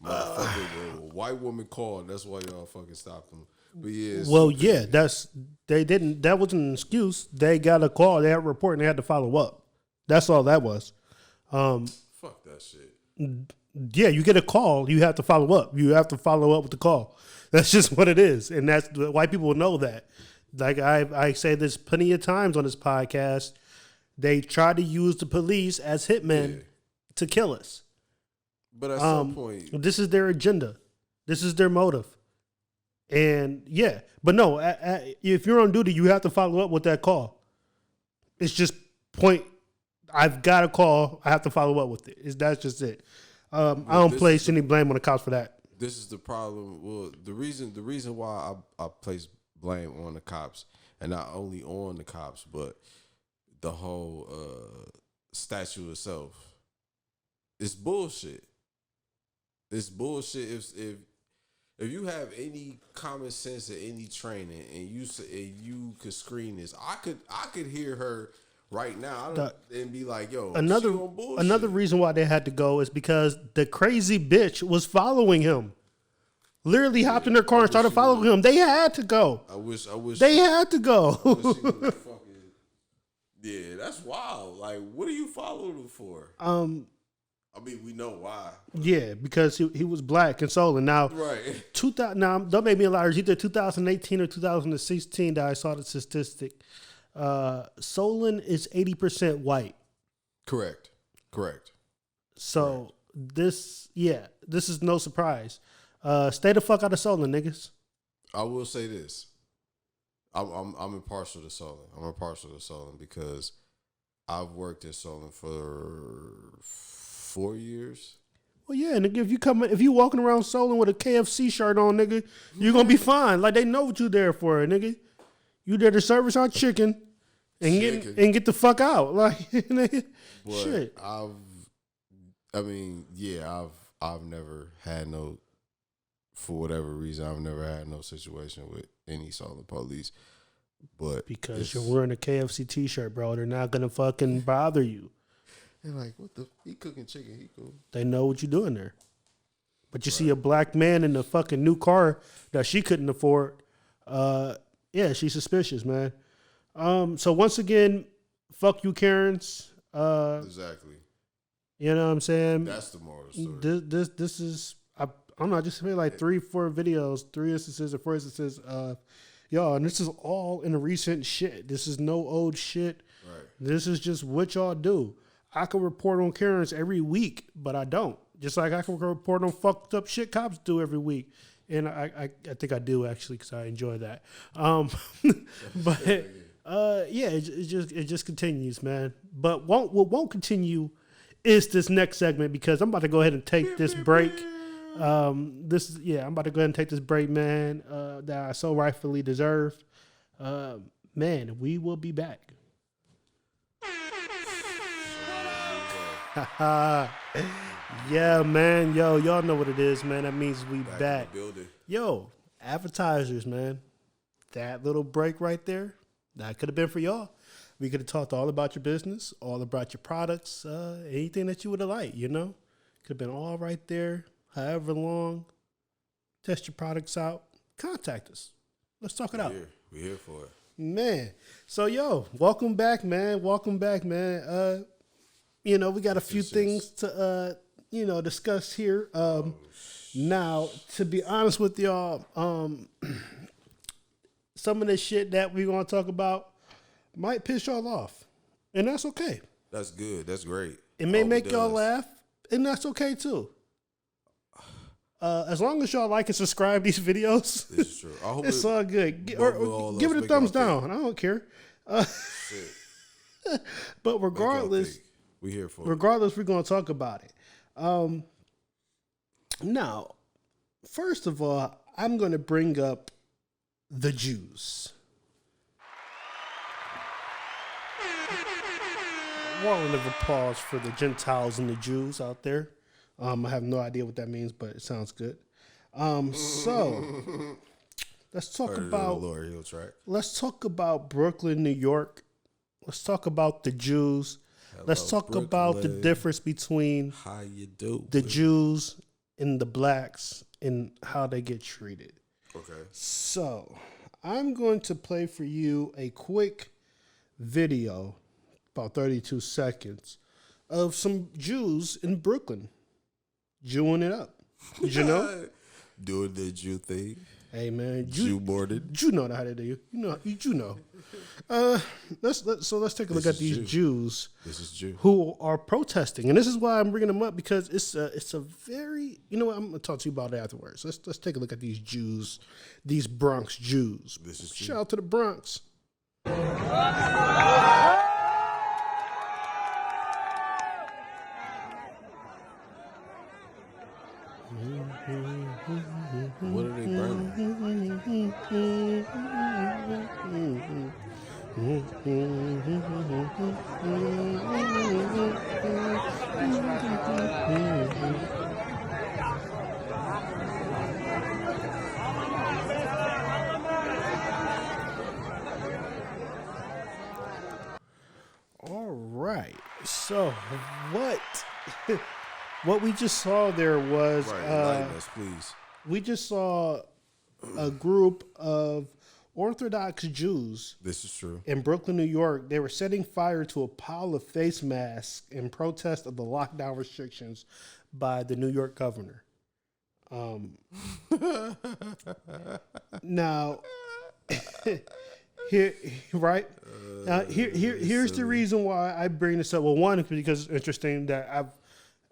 B: motherfucking the white woman called. That's why y'all fucking stopped them. But yeah,
A: well, yeah, that wasn't an excuse. They got a call, they had a report, and they had to follow up. That's all that was.
B: Fuck that shit.
A: Yeah, you get a call, you have to follow up. You have to follow up with the call. That's just what it is, and that's white people know that. Like I say this plenty of times on this podcast, they try to use the police as hitmen to kill us.
B: But at some point,
A: this is their agenda. This is their motive. And yeah, but no, if you're on duty, you have to follow up with that call. It's just point. I've got a call. I have to follow up with it. That's just it. I don't place any blame on the cops for that.
B: This is the problem. Well, the reason why I place blame on the cops, and not only on the cops, but the whole statute itself. It's bullshit. It's bullshit. If you have any common sense or any training, and you could screen this, I could hear her right now and be like, "Yo,
A: another reason why they had to go is because the crazy bitch was following him. Literally hopped in their car and started following him. They had to go.
B: I wish
A: they had to go.
B: Yeah, that's wild. Like, what are you following him for? I mean, we know why.
A: Yeah, because he was black and Solon. Now,
B: right.
A: 2000. Now, don't make me a liar. It's either 2018 or 2016 that I saw the statistic. Solon is 80% white.
B: Correct.
A: So this is no surprise. Stay the fuck out of Solon, niggas.
B: I will say this. I'm impartial to Solon. I'm impartial to Solon because I've worked in Solon for 4 years.
A: Well, yeah, nigga, if you walking around Solon with a KFC shirt on, nigga, you're gonna be fine. Like, they know what you there for, nigga. You there to service our chicken and get the fuck out. Like, shit.
B: I've never had no, for whatever reason, I've never had no situation with any Solon police. But
A: because you're wearing a KFC t-shirt, bro, they're not gonna fucking bother you.
B: They're like, what the? He cooking chicken. He cool.
A: They know what you're doing there. But you see a black man in a fucking new car that she couldn't afford. Yeah, she's suspicious, man. So once again, fuck you, Karens.
B: Exactly.
A: You know what I'm saying?
B: That's the moral of the story.
A: This is, I'm not just saying like 3-4 videos, 3 instances or 4 instances. Y'all, and this is all in the recent shit. This is no old shit.
B: Right.
A: This is just what y'all do. I can report on Karens every week, but I don't. Just like I can report on fucked up shit cops do every week. And I think I do, actually, because I enjoy that. But it just continues, man. But what won't continue is this next segment, because I'm about to go ahead and take this break. I'm about to go ahead and take this break, man, that I so rightfully deserve. Man, we will be back. Yeah, man. Yo, y'all know what it is, man. That means we back. Yo, advertisers, man. That little break right there, that could have been for y'all. We could have talked all about your business, all about your products, anything that you would have liked, you know? Could have been all right there, however long. Test your products out. Contact us. Let's talk it out.
B: We're here for it.
A: Man. So, yo, welcome back, man. We got a few things to, discuss here. Now, to be honest with y'all, some of the shit that we're going to talk about might piss y'all off, and that's okay.
B: That's good. That's great.
A: It may make y'all laugh, and that's okay, too. As long as y'all like and subscribe these videos,
B: this is true. I hope
A: it's all good. Give it a thumbs down. I don't care. But regardless,
B: we here for
A: regardless, we're going to talk about it. Now, first of all, I'm going to bring up the Jews. One of applause for the Gentiles and the Jews out there. I have no idea what that means, but it sounds good. So let's talk about Brooklyn, New York. Let's talk about the Jews. Let's talk about the difference between the Jews and the blacks and how they get treated.
B: Okay.
A: So I'm going to play for you a quick video, about 32 seconds, of some Jews in Brooklyn Jewing it up. Did you know?
B: Doing the Jew thing.
A: Hey, man.
B: Jew boarded.
A: You know how to do. You know. Let's take a look at these Jews.
B: This is Jew.
A: Who are protesting. And this is why I'm bringing them up, because it's a very, you know what, I'm going to talk to you about it afterwards. Let's take a look at these Jews, these Bronx Jews.
B: This is
A: Shout out to the Bronx.
B: What are they burning?
A: All right. So what we just saw there was
B: enlighten us, please.
A: We just saw a group of Orthodox Jews.
B: This is true.
A: In Brooklyn, New York. They were setting fire to a pile of face masks in protest of the lockdown restrictions by the New York governor. Now, here's the reason why I bring this up. Well, one, because it's interesting that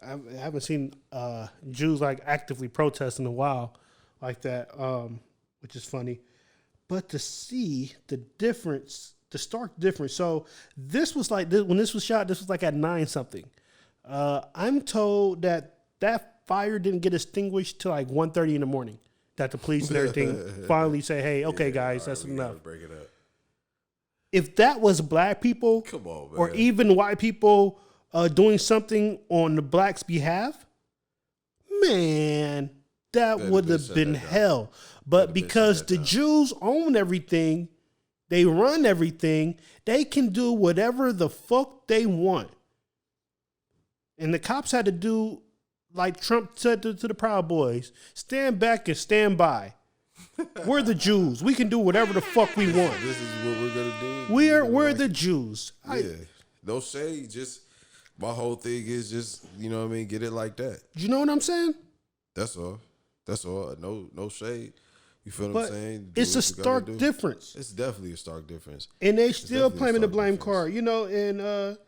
A: I haven't seen Jews like actively protest in a while like that, which is funny. But to see the difference, the stark difference. So this was like, when this was shot, this was like at 9-something. I'm told that fire didn't get extinguished till like 1:30 in the morning. That the police and everything finally say, hey, okay, guys, that's enough.
B: Break it up.
A: If that was black people,
B: come on, man,
A: or even white people doing something on the blacks' behalf, man, that would have been hell. But because the Jews own everything, they run everything, they can do whatever the fuck they want. And the cops had to do like Trump said to the Proud Boys, stand back and stand by. We're the Jews. We can do whatever the fuck we want.
B: This is what we're going to do.
A: We're the Jews.
B: Yeah. No shade. Just my whole thing is just, you know what I mean, get it like that.
A: You know what I'm saying?
B: That's all. No shade. You feel what I'm saying?
A: It's a stark difference.
B: It's definitely a stark difference.
A: And they still playing the blame card. You know, and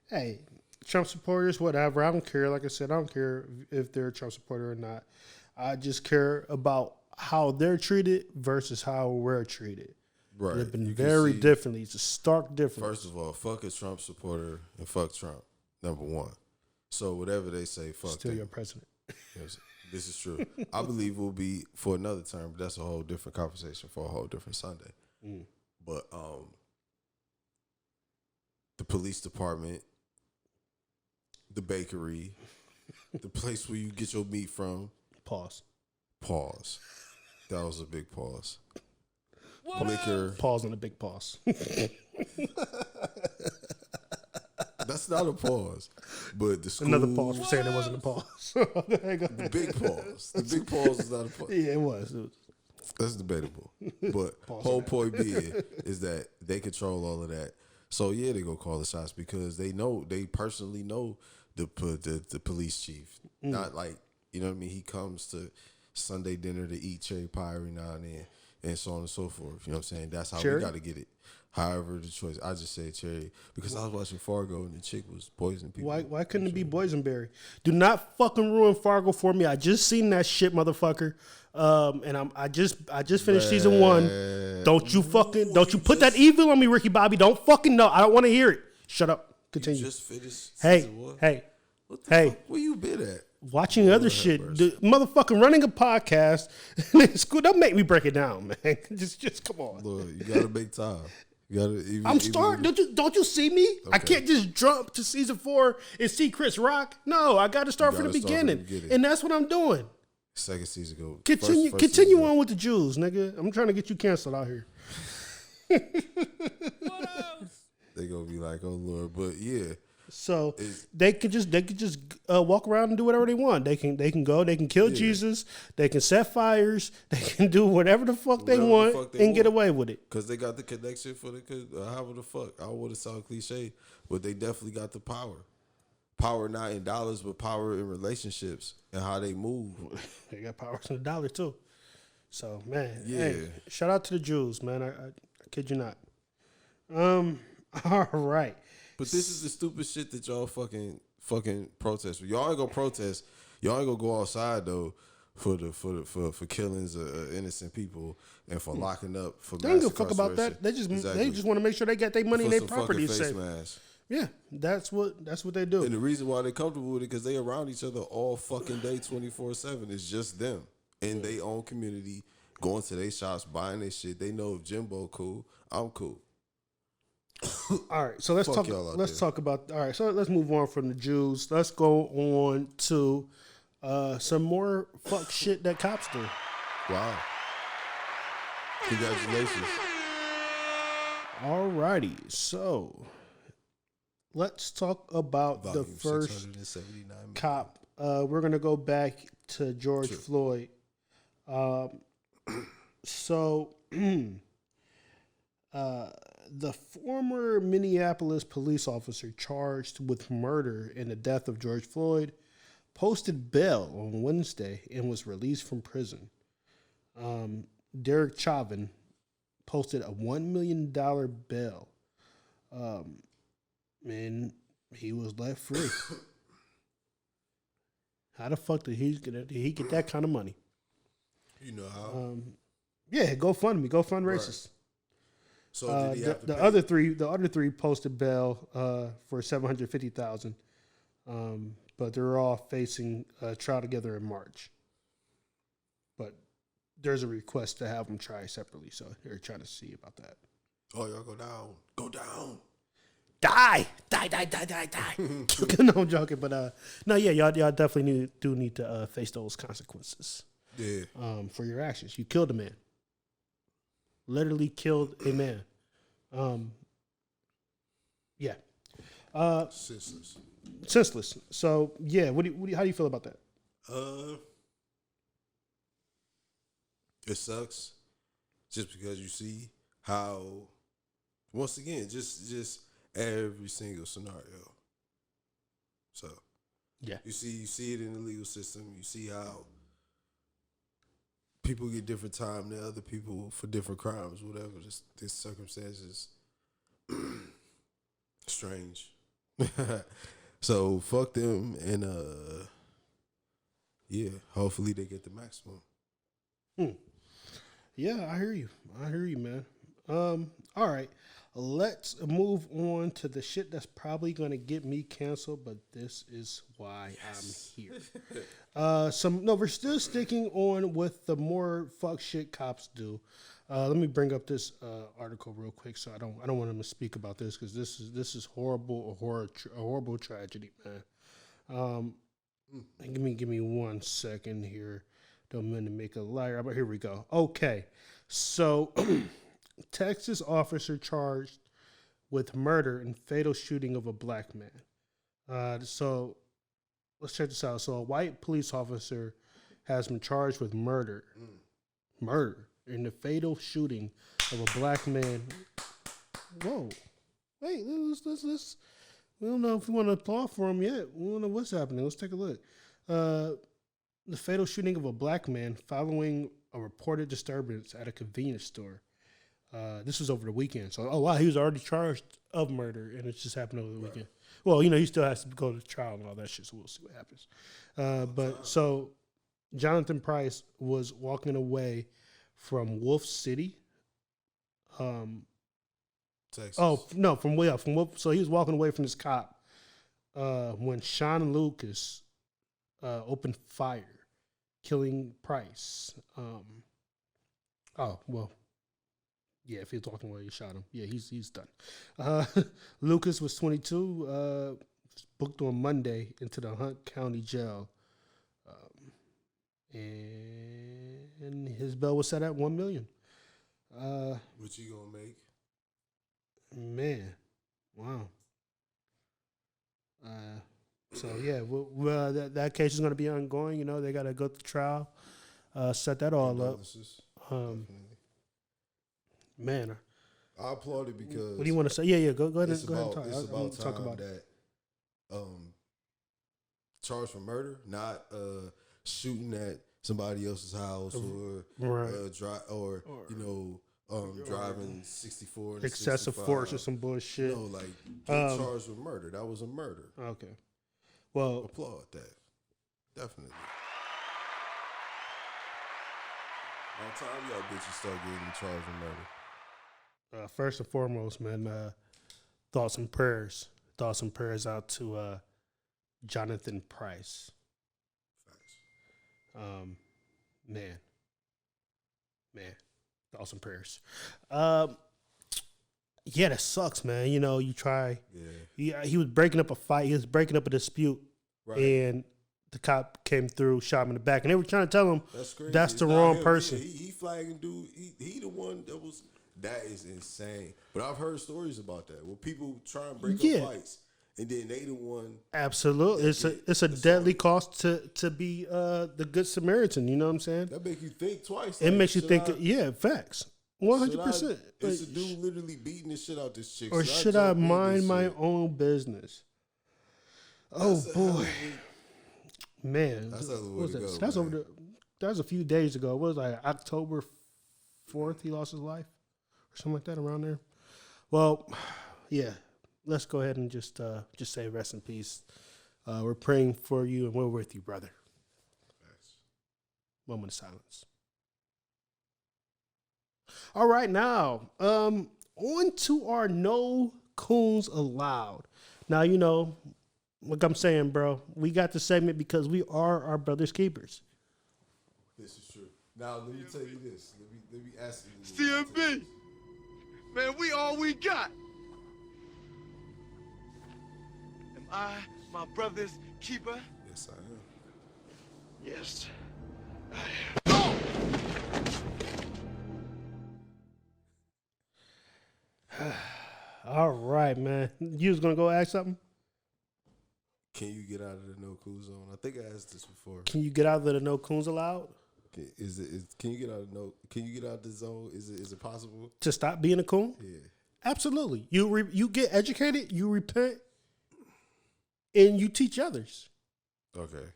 A: hey, Trump supporters, whatever. I don't care. Like I said, I don't care if they're a Trump supporter or not. I just care about how they're treated versus how we're treated.
B: Right.
A: They've been very differently. It's a stark difference.
B: First of all, fuck a Trump supporter and fuck Trump. Number one. So whatever they say, fuck
A: still
B: them.
A: Your president.
B: This is true. I believe it will be for another term, but that's a whole different conversation for a whole different Sunday. But the police department, the bakery, the place where you get your meat from.
A: Pause.
B: That was a big pause.
A: Liquor. Pause on a big pause.
B: That's not a pause. But the school.
A: Another pause for saying it wasn't a pause.
B: The big pause. The big pause is not a pause.
A: Yeah, it was.
B: That's debatable. But whole point being is that they control all of that. So yeah, they go call the shots because they personally know the police chief. Not like, you know what I mean? He comes to Sunday dinner to eat cherry pie every now and then and so on and so forth. You know what I'm saying? That's how we got to get it. However, the choice. I just say cherry because I was watching Fargo and the chick was poisoning people.
A: Why couldn't it be boysenberry? Do not fucking ruin Fargo for me. I just seen that shit, motherfucker. And I just finished season 1. Don't you put that evil on me, Ricky Bobby. Don't fucking know. I don't want to hear it. Shut up. Continue.
B: You just finished
A: season 1? Hey.
B: Where you been at?
A: Watching other shit. The motherfucking running a podcast. Don't make me break it down, man. Just come on.
B: Look, you gotta make time.
A: I'm starting. Don't you see me? Okay. I can't just jump to season 4 and see Chris Rock. No, I got to start from the beginning, and that's what I'm doing.
B: Second season go.
A: Continue on with the Jews, nigga. I'm trying to get you canceled out here.
B: They gonna be like, oh Lord, but yeah.
A: So they could just walk around and do whatever they want. They can go. They can kill Jesus. They can set fires. They can do whatever the fuck they want and get away with it.
B: Because they got the connection for however the fuck. I don't want to sound cliche, but they definitely got the power. Power not in dollars, but power in relationships and how they move.
A: They got power in the dollar too. So man, hey, shout out to the Jews, man. I kid you not. All right.
B: But this is the stupid shit that y'all fucking protest. Y'all ain't gonna protest. Y'all ain't gonna go outside though for killings of innocent people and for locking up for.
A: They don't give a fuck about that. They just want to make sure they got their money and their property safe. Yeah, that's what they do.
B: And the reason why they comfortable with it because they around each other all fucking day 24/7. It's just them in their own community going to their shops buying their shit. They know if Jimbo cool, I'm cool.
A: All right, so let's talk about. All right, so let's move on from the Jews. Let's go on to some more fuck shit that cops do.
B: Wow! Congratulations.
A: All righty, so let's talk about the first cop. We're gonna go back to George Floyd. The former Minneapolis police officer charged with murder in the death of George Floyd posted bail on Wednesday and was released from prison. Derek Chauvin posted a $1 million bail. And he was left free. How the fuck did he get that kind of money?
B: You know how?
A: Yeah, GoFundMe, GoFund racist.
B: Right. So did he have to
A: the other three posted bail for $750,000, but they're all facing a trial together in March. But there's a request to have them try separately, so they're trying to see about that.
B: Oh, y'all go down,
A: die. No, I'm joking, but no, yeah, y'all definitely do need to face those consequences.
B: Yeah.
A: For your actions, you killed a man. Literally killed a man. Yeah. Senseless. So yeah, how do you feel about that?
B: It sucks, just because you see how, once again, just every single scenario. So
A: yeah, you
B: see it in the legal system. You see how people get different time than other people for different crimes, whatever. This circumstances, strange. So fuck them, and yeah, hopefully they get the maximum.
A: Yeah, I hear you, man. All All right. Let's move on to the shit that's probably going to get me canceled, but this is why I'm here. We're still sticking on with the more fuck shit cops do. Let me bring up this article real quick, so I don't want to speak about this because this is horrible, a horrible tragedy, man. Give me 1 second here. Don't mean to make a liar, but here we go. Okay, so Texas officer charged with murder and fatal shooting of a black man. So let's check this out. So a white police officer has been charged with murder in the fatal shooting of a black man. Whoa. Wait, let's we don't know if we want to applaud for him yet. We don't know what's happening. Let's take a look. The fatal shooting of a black man following a reported disturbance at a convenience store. This was over the weekend. So, oh, wow, he was already charged of murder, and it just happened over the weekend. Well, he still has to go to trial and all that shit, so we'll see what happens. So Jonathan Price was walking away from Wolf City.
B: Texas.
A: Oh, no, from Wolf. So he was walking away from this cop when Sean Lucas opened fire, killing Price. Yeah, if he was walking away, he shot him. Yeah, he's done. Lucas was 22, booked on Monday into the Hunt County Jail, and his bail was set at $1 million.
B: What you gonna make?
A: Man, wow. So yeah, that case is going to be ongoing. They got to go to trial, set that all up. Man,
B: I applaud it because.
A: What do you want to say? Yeah, go ahead and talk.
B: It's about time
A: talk about
B: that charged for murder, not shooting at somebody else's house or driving 64 and
A: excessive
B: 65.
A: force or some bullshit.
B: No, get charged with murder. That was a murder.
A: Okay, well,
B: applaud that. Definitely. By the time y'all bitches start getting charged with murder.
A: First and foremost, man, thoughts and prayers out to Jonathan Price.
B: Facts.
A: Man, thoughts and prayers. Yeah, that sucks, man. You try. Yeah. He was breaking up a fight. He was breaking up a dispute, right. And the cop came through, shot him in the back, and they were trying to tell him that's the wrong person.
B: Yeah, he flagging dude. He the one that was. That is insane. But I've heard stories about that where people try and break up fights, and then they the one.
A: Absolutely, it's a deadly cost to be the good Samaritan. You know what I'm saying?
B: That makes you think twice.
A: It makes you think. Facts. 100%.
B: It's a dude literally beating the shit out this chick.
A: Or should I mind my own business? Oh boy, man.
B: That's the way to go.
A: That's over. That was a few days ago. What was October 4th? He lost his life. Or something like that around there. Well, yeah. Let's go ahead and just say rest in peace. We're praying for you and we're with you, brother.
B: Nice.
A: Moment of silence. All right, now on to our No Coons Allowed. Now like I'm saying, bro, we got the segment because we are our brother's keepers.
B: This is true. Now let me tell you this. Let me ask you.
E: CMB. Man, we all we got. Am I my brother's keeper?
B: Yes, I am.
E: Yes, I
A: am. All right, man. You was going to go ask something?
B: Can you get out of the no cool zone? I think I asked this before.
A: Can you get out of the No Coons Allowed?
B: Can you get out of the zone? Is it possible
A: to stop being a coon?
B: Yeah,
A: absolutely. You get educated, you repent, and you teach others.
B: Okay.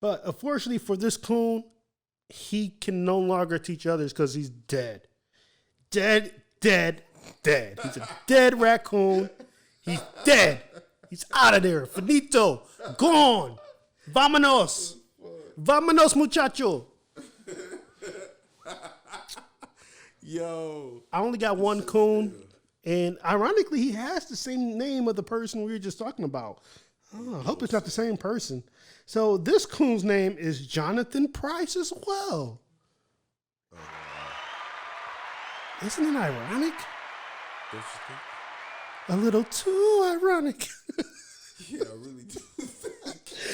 A: But unfortunately for this coon, he can no longer teach others because he's dead. Dead. He's a dead raccoon. He's dead. He's out of there. Finito. Gone.
B: Yo.
A: I only got one coon. And ironically, he has the same name of the person we were just talking about. Oh, I hope it's not the same person. So this coon's name is Jonathan Price as well. Isn't it ironic? A little too ironic.
B: Yeah, I really do.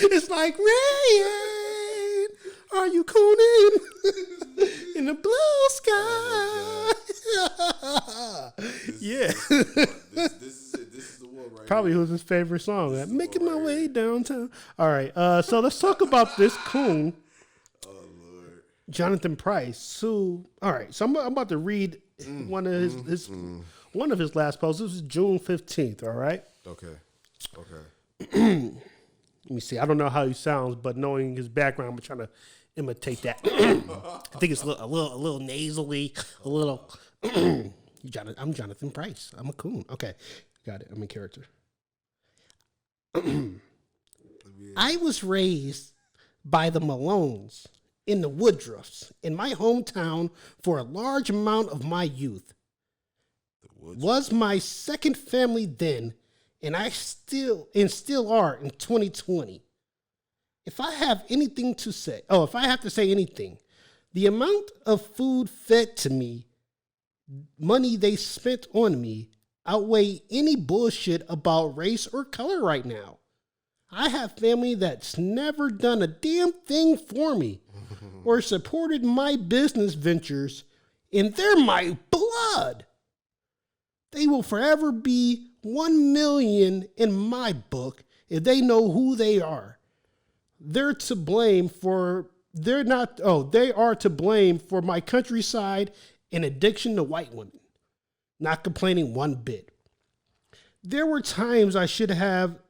A: It's like, Rain, are you cooning in the blue sky? Yeah.
B: This is the one right
A: Probably
B: here.
A: was his favorite song. I'm making my way downtown. All right, so let's talk about this coon, Jonathan Price. Who? All right, so I'm about to read one of his one of his last posts. This was June 15th. All right.
B: Okay.
A: Let me see. I don't know how he sounds, but knowing his background, I'm trying to imitate that. I think it's a little nasally, a little. I'm Jonathan Price. I'm a coon. Okay, got it. I'm in character. I was raised by the Malones in the Woodruffs in my hometown for a large amount of my youth. Was my second family then, and I still are in 2020. If I have to say anything, the amount of food fed to me, money they spent on me, outweigh any bullshit about race or color right now. I have family that's never done a damn thing for me or supported my business ventures, and they're my blood. They will forever be 1 million in my book if they know who they are. They are to blame for my countryside and addiction to white women. Not complaining one bit. There were times I should have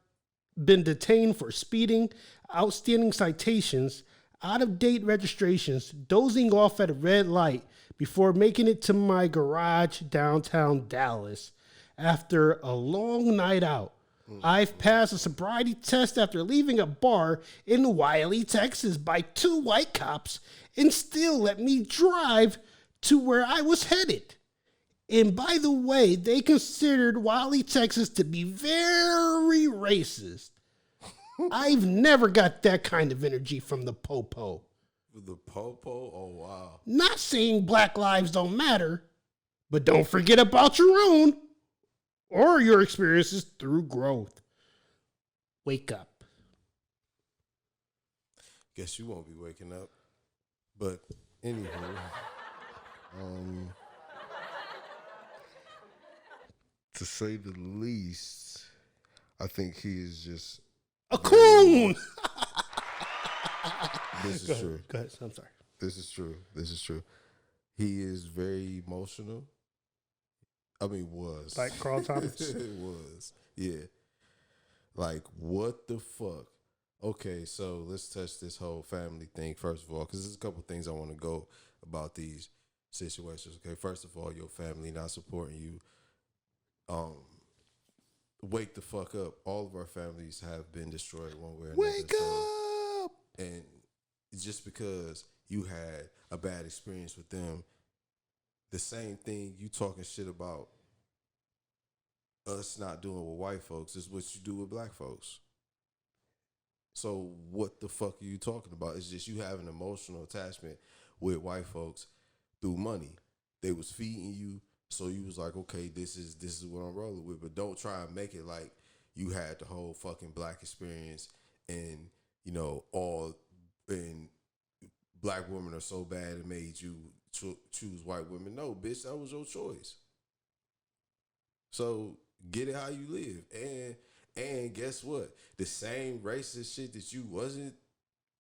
A: been detained for speeding, outstanding citations, out-of-date registrations, dozing off at a red light before making it to my garage downtown Dallas after a long night out. I've passed a sobriety test after leaving a bar in Wiley, Texas by 2 white cops and still let me drive to where I was headed. And by the way, they considered Wiley, Texas to be very racist. I've never got that kind of energy from the Popo.
B: The Popo? Oh, wow.
A: Not saying black lives don't matter, but don't forget about your own or your experiences through growth. Wake up.
B: Guess you won't be waking up. But anywho, to say the least, I think he is just
A: a coon.
B: This is true.
A: Go ahead. I'm sorry.
B: This is true. He is very emotional. I mean, was.
A: Like Carl Thomas?
B: It was. Yeah. Like, what the fuck? Okay, so let's touch this whole family thing first of all, because there's a couple things I want to go about these situations. Okay, first of all, your family not supporting you. Wake the fuck up. All of our families have been destroyed one way or another.
A: Wake up!
B: And just because you had a bad experience with them, the same thing you talking shit about us not doing with white folks is what you do with black folks. So what the fuck are you talking about? It's just you have an emotional attachment with white folks through money. They was feeding you, so you was like, okay, this is what I'm rolling with. But don't try and make it like you had the whole fucking black experience and, you know, and black women are so bad it made you choose white women. No, bitch, that was your choice. So get it how you live. And guess what? The same racist shit that you wasn't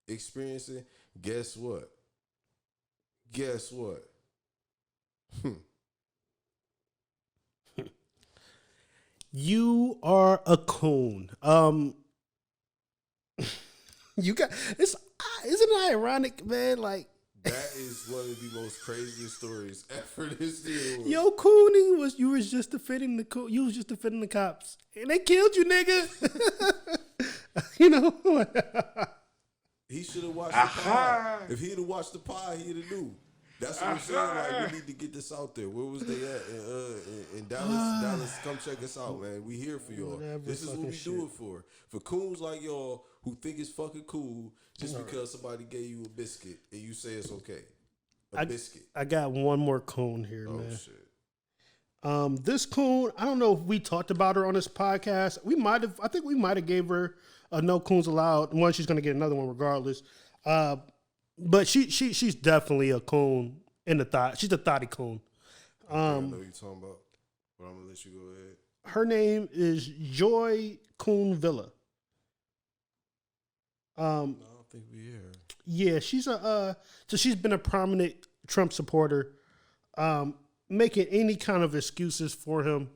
B: experiencing, guess what?
A: You are a coon. You got this. Isn't it ironic, man? Like,
B: that is one of the most craziest stories ever. This year.
A: Yo, cooning was you was just defending the cops, and they killed you, nigga. You know.
B: He should have watched the pod. If he'd have watched the pod, he'd have knew. That's what I'm saying. Like, we need to get this out there. Where was they at in Dallas? Dallas, come check us out, man. We here for y'all. This is what we do it for. For coons like y'all who think it's fucking cool just because somebody gave you a biscuit and you say it's okay. Biscuit.
A: I got one more coon here,
B: oh,
A: man.
B: Shit.
A: This coon, I don't know if we talked about her on this podcast. I think we might have gave her a No Coons Allowed. One, she's gonna get another one regardless. But she's definitely a coon in the thought. She's a thotty coon.
B: I know what you're talking about, but I'm gonna let you go ahead.
A: Her name is Joy Coon Villa.
B: I don't think we hear her.
A: Yeah, she's so she's been a prominent Trump supporter, making any kind of excuses for him,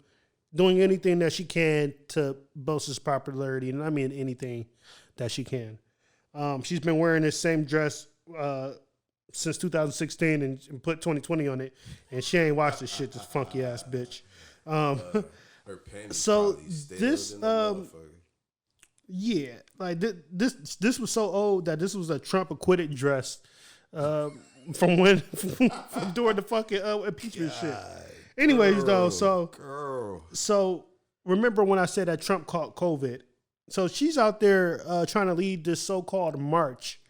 A: doing anything that she can to boast his popularity, and I mean anything that she can. She's been wearing this same dress since 2016 and put 2020 on it, and she ain't watched this shit. This funky ass bitch.
B: Her panties
A: so
B: probably
A: this yeah, like this was so old that this was a Trump acquitted dress from during the fucking impeachment shit. Anyways, so remember when I said that Trump caught COVID? So she's out there trying to lead this so-called march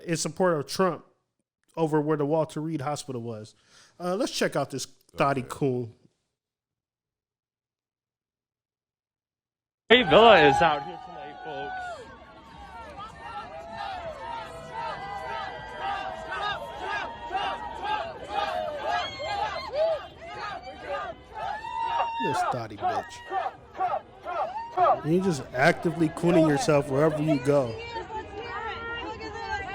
A: in support of Trump over where the Walter Reed Hospital was. Let's check out this thotty coon.
C: Hey, Villa is out here tonight, folks.
A: This thotty bitch. And you're just actively cooning yourself wherever you go.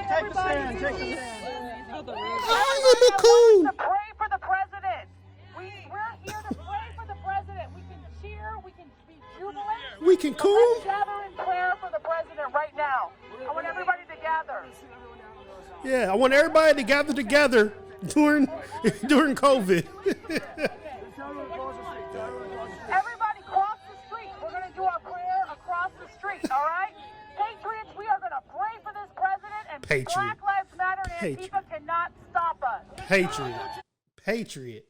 F: Take the stand. Take the stand.
A: I'm a coon.
I: To pray for the president. We're here to pray for the president. We can cheer. We can be jubilant.
A: We can coon.
I: Let's gather in prayer for the president right now. I want everybody to gather.
A: Yeah, I want everybody to gather together during COVID.
I: Everybody cross the street. We're going to do our prayer across the street, all right? Patriots, we are going to pray for this president, and Black Lives Matter and Antifa cannot stop us.
A: Patriot.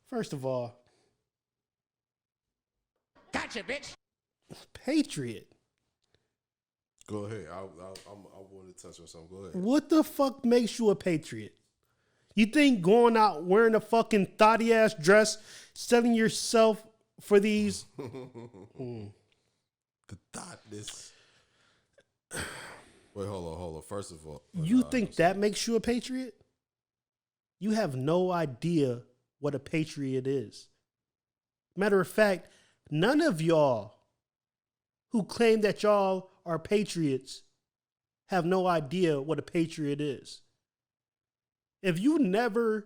A: First of all,
C: Gotcha, bitch.
A: Patriot.
B: Go ahead. I want to touch on something. Go ahead.
A: What the fuck makes you a patriot? You think going out wearing a fucking thotty ass dress, selling yourself for these?
B: The thought this. Wait, hold on. First of all,
A: you think that makes you a patriot? You have no idea what a patriot is. Matter of fact, none of y'all who claim that y'all are patriots have no idea what a patriot is. If you never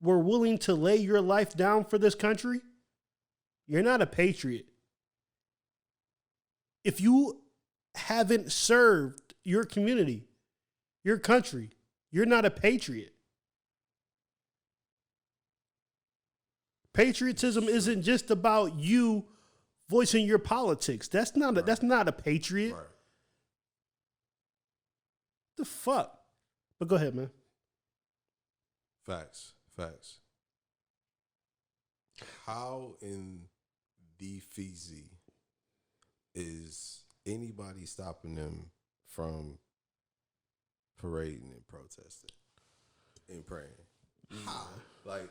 A: were willing to lay your life down for this country, you're not a patriot. If you haven't served your community, your country, you're not a patriot. Patriotism isn't just about you voicing your politics. That's not a patriot.
B: Right.
A: The fuck? But go ahead, man.
B: Facts. How in the Fiji is anybody stopping them from parading and protesting and praying? How? Like,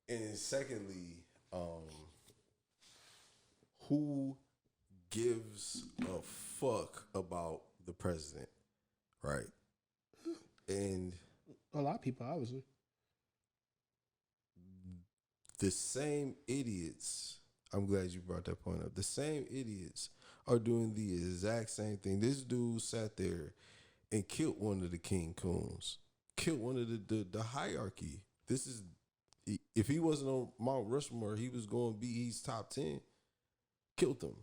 B: and secondly, who gives a fuck about the president, right? And
A: a lot of people, obviously.
B: The same idiots, I'm glad you brought that point up. The same idiots are doing the exact same thing. This dude sat there and killed one of the King Coons, killed one of the hierarchy. This is, if he wasn't on Mount Rushmore, he was going to be, he's top 10. Killed him.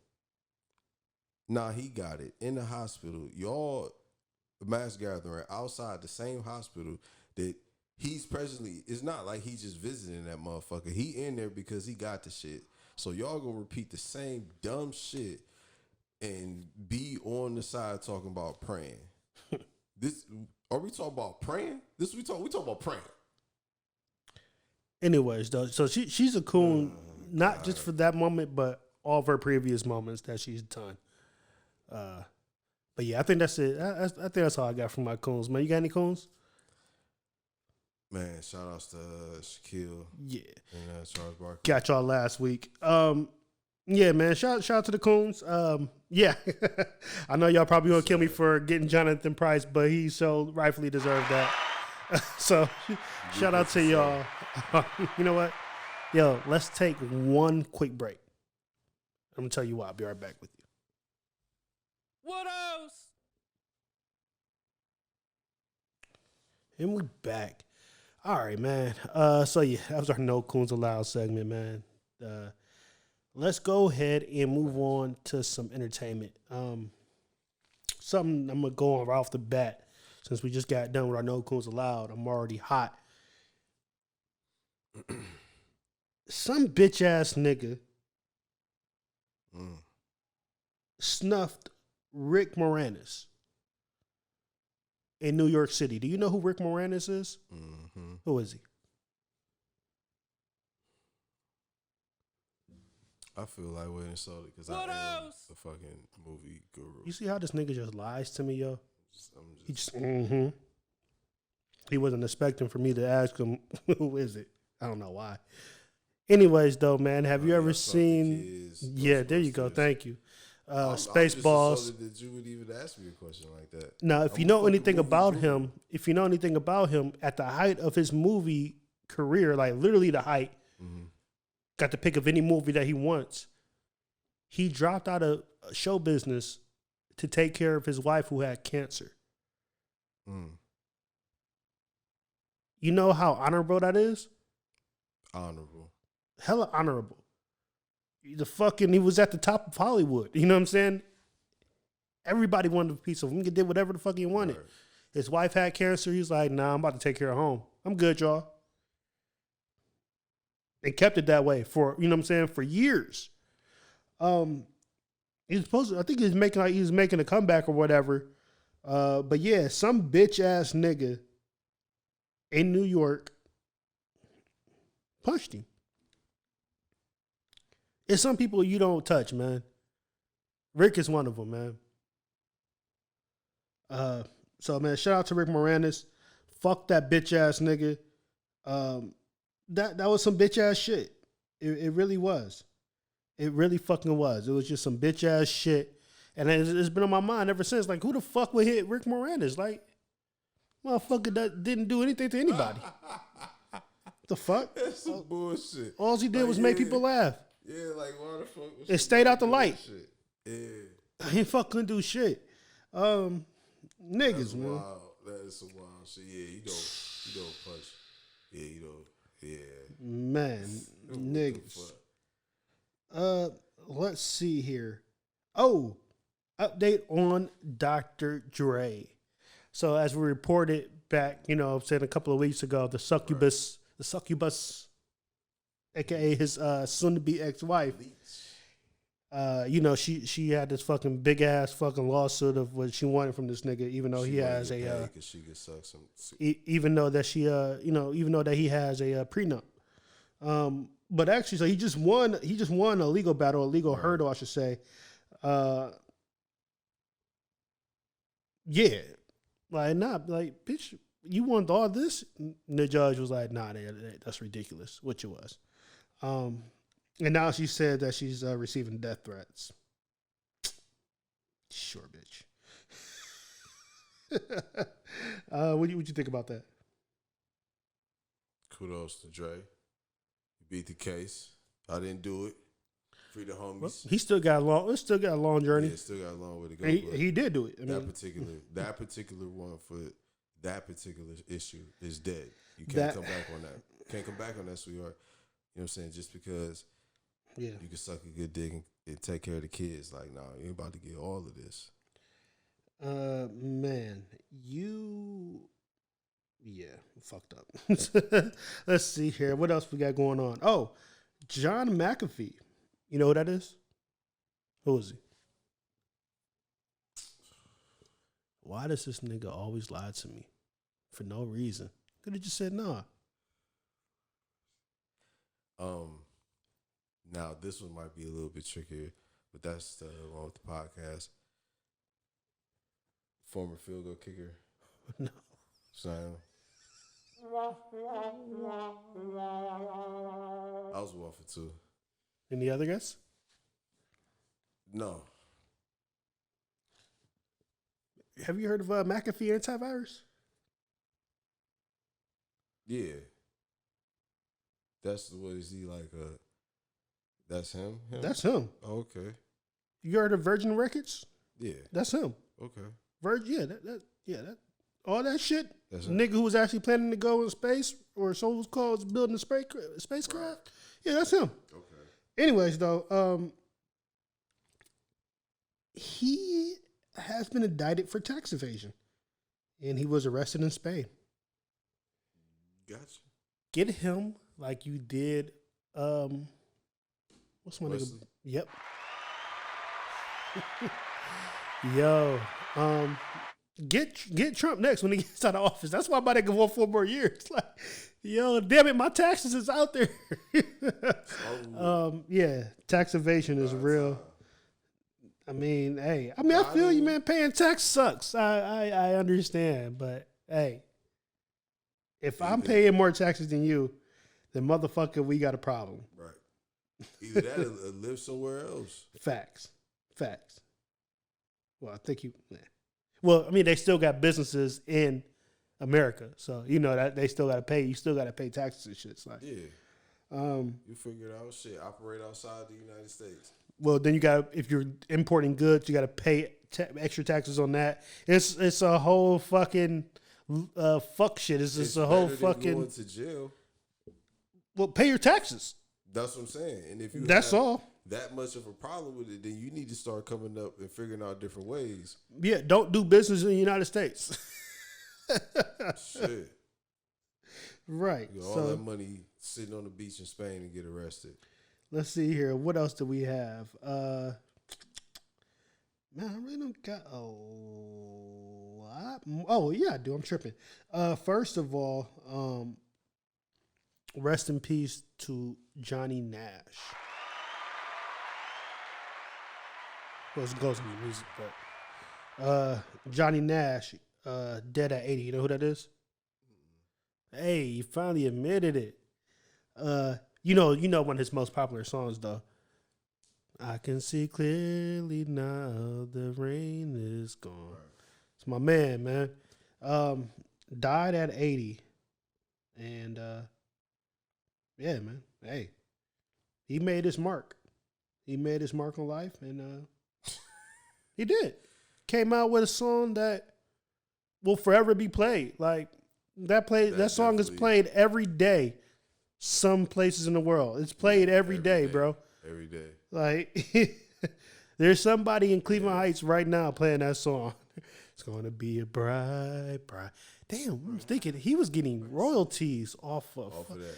B: Nah, he got it in the hospital. Y'all mass gathering outside the same hospital that he's presently, it's not like he's just visiting that motherfucker. He in there because he got the shit. So y'all gonna repeat the same dumb shit and be on the side talking about praying. This are we talking about praying? We talk about praying.
A: Anyways, though, so she's a coon, not just for that moment, but all of her previous moments that she's done. But yeah, I think that's it. I think that's all I got from my coons, man. You got any coons?
B: Man, shout outs to Shaquille.
A: Yeah.
B: And Charles Barkley.
A: Got y'all last week. Yeah, man. Shout out to the coons. Yeah. I know y'all probably gonna kill me for getting Jonathan Price, but he so rightfully deserved that. So shout out to y'all. You know what? Yo, let's take one quick break. I'm gonna tell you why. I'll be right back with you.
C: What else?
A: And we back. All right, man. So yeah, that was our No Coons Allowed segment, man. Let's go ahead and move on to some entertainment. Something I'm gonna go on right off the bat. Since we just got done with our No Coons Allowed, I'm already hot. Some bitch ass nigga snuffed Rick Moranis in New York City. Do you know who Rick Moranis is?
B: Mm-hmm.
A: Who is he?
B: I feel like we're insulted because I am a fucking movie guru.
A: You see how this nigga just lies to me, yo? He just,
B: Mm-hmm.
A: He wasn't expecting for me to ask him, who is it? I don't know why. Anyways, though, man, have you ever seen... Yeah, there you go. Thank you. Spaceballs.
B: That you would even ask me a question like that.
A: Now, if you know anything about him, at the height of his movie career, like literally the height, got to pick of any movie that he wants, he dropped out of show business to take care of his wife who had cancer. You know how honorable that is?
B: Honorable.
A: Hella honorable. He was at the top of Hollywood. You know what I'm saying? Everybody wanted a piece of him. He did whatever the fuck he wanted. Right. His wife had cancer. He's like, nah, I'm about to take care of home. I'm good, y'all. And kept it that way for, you know what I'm saying, for years. I think he's making a comeback or whatever. But yeah, some bitch ass nigga in New York punched him. It's some people you don't touch, man. Rick is one of them, man. So, man, shout out to Rick Moranis. Fuck that bitch ass nigga. That was some bitch ass shit. It really was. It really fucking was. It was just some bitch ass shit. And it's been on my mind ever since. Like, who the fuck would hit Rick Moranis? Like, motherfucker that didn't do anything to anybody. The fuck?
B: That's some bullshit.
A: All he did was make people laugh.
B: Yeah, like, why the fuck was
A: it stayed out the light.
B: Shit? Yeah.
A: He fucking do shit. Niggas,
B: that's
A: man.
B: Wild. That is some wild shit. Yeah, you don't punch. Yeah, you don't. Yeah.
A: Man, niggas. Let's see here. Oh, update on Dr. Dre. So as we reported back, said a couple of weeks ago, the succubus, aka his soon-to-be ex-wife. She had this fucking big ass fucking lawsuit of what she wanted from this nigga, even though he has a, even though that he has a prenup. But actually, so he just won a legal battle, a legal hurdle, I should say. Yeah, bitch, you want all this? And the judge was like, nah, that's ridiculous, which it was. And now she said that she's receiving death threats. Sure, bitch. What you think about that?
B: Kudos to Dre. You beat the case. I didn't do it. Free the homies.
A: Well, he still got a long journey.
B: Yeah, still got a long way to go.
A: He did do it.
B: That particular one for that particular issue is dead. You can't come back on that. Can't come back on that, sweetheart. You know what I'm saying? Just because you can suck a good dick and take care of the kids. Like, nah, you ain't about to get all of this.
A: Man, fucked up. Let's see here. What else we got going on? Oh, John McAfee. You know who that is? Who is he? why does this nigga always lie to me for no reason? Could have just said nah.
B: Now this one might be a little bit trickier, but that's the one with the podcast. Former field goal kicker.
A: No.
B: Sam. I was 1 for 2.
A: Any other guess?
B: No.
A: Have you heard of McAfee antivirus?
B: Yeah. That's what is he like? That's him.
A: That's him.
B: Oh, okay.
A: You heard of Virgin Records?
B: Yeah.
A: That's him.
B: Okay.
A: Virgin. Yeah. That all that shit.
B: That's
A: nigga who was actually planning to go in space, or so it was called, was building a spacecraft. Right. Yeah, that's him.
B: Okay.
A: Anyways, though, he has been indicted for tax evasion, and he was arrested in Spain.
B: Gotcha.
A: Get him like you did. What's my nigga? Yep. Yo, get Trump next when he gets out of office. That's why I'm about to go on 4 more years. Like, yo, damn it, my taxes is out there. Yeah, tax evasion is real. I mean, hey, I feel you, man. Paying tax sucks. I understand, but hey, if I'm paying more taxes than you, then motherfucker, we got a problem.
B: Right. Either that or live somewhere else.
A: Facts. Well, I think you. Yeah. Well, I mean, they still got businesses in America, so you know that they still got to pay. You still got to pay taxes and shit. It's like,
B: yeah. You figure it out. Shit, operate outside the United States.
A: Well, then you got, if you're importing goods, you got to pay extra taxes on that. It's a whole fucking fuck shit. It's just a whole fucking
B: going to jail.
A: Well, pay your taxes.
B: That's what I'm saying. And if you
A: that's all
B: that much of a problem with it, then you need to start coming up and figuring out different ways.
A: Yeah, don't do business in the United States.
B: Shit.
A: Right.
B: You got all that money sitting on the beach in Spain and get arrested.
A: Let's see here. What else do we have? Man, I really don't got a lot. Oh, yeah, I do. I'm tripping. First of all, rest in peace to Johnny Nash. Well, it goes in the music, but Johnny Nash, dead at 80. You know who that is? Hey, you finally admitted it. You know one of his most popular songs, though. I can see clearly now the rain is gone. It's my man. Died at 80. And, yeah, man. Hey, he made his mark. He made his mark on life, and he did. Came out with a song that will forever be played. Like, that song is played every day. Some places in the world. It's played every day, bro.
B: Every day.
A: Like, there's somebody in Cleveland Heights right now playing that song. It's going to be a bright. Damn, I was thinking he was getting royalties off of that.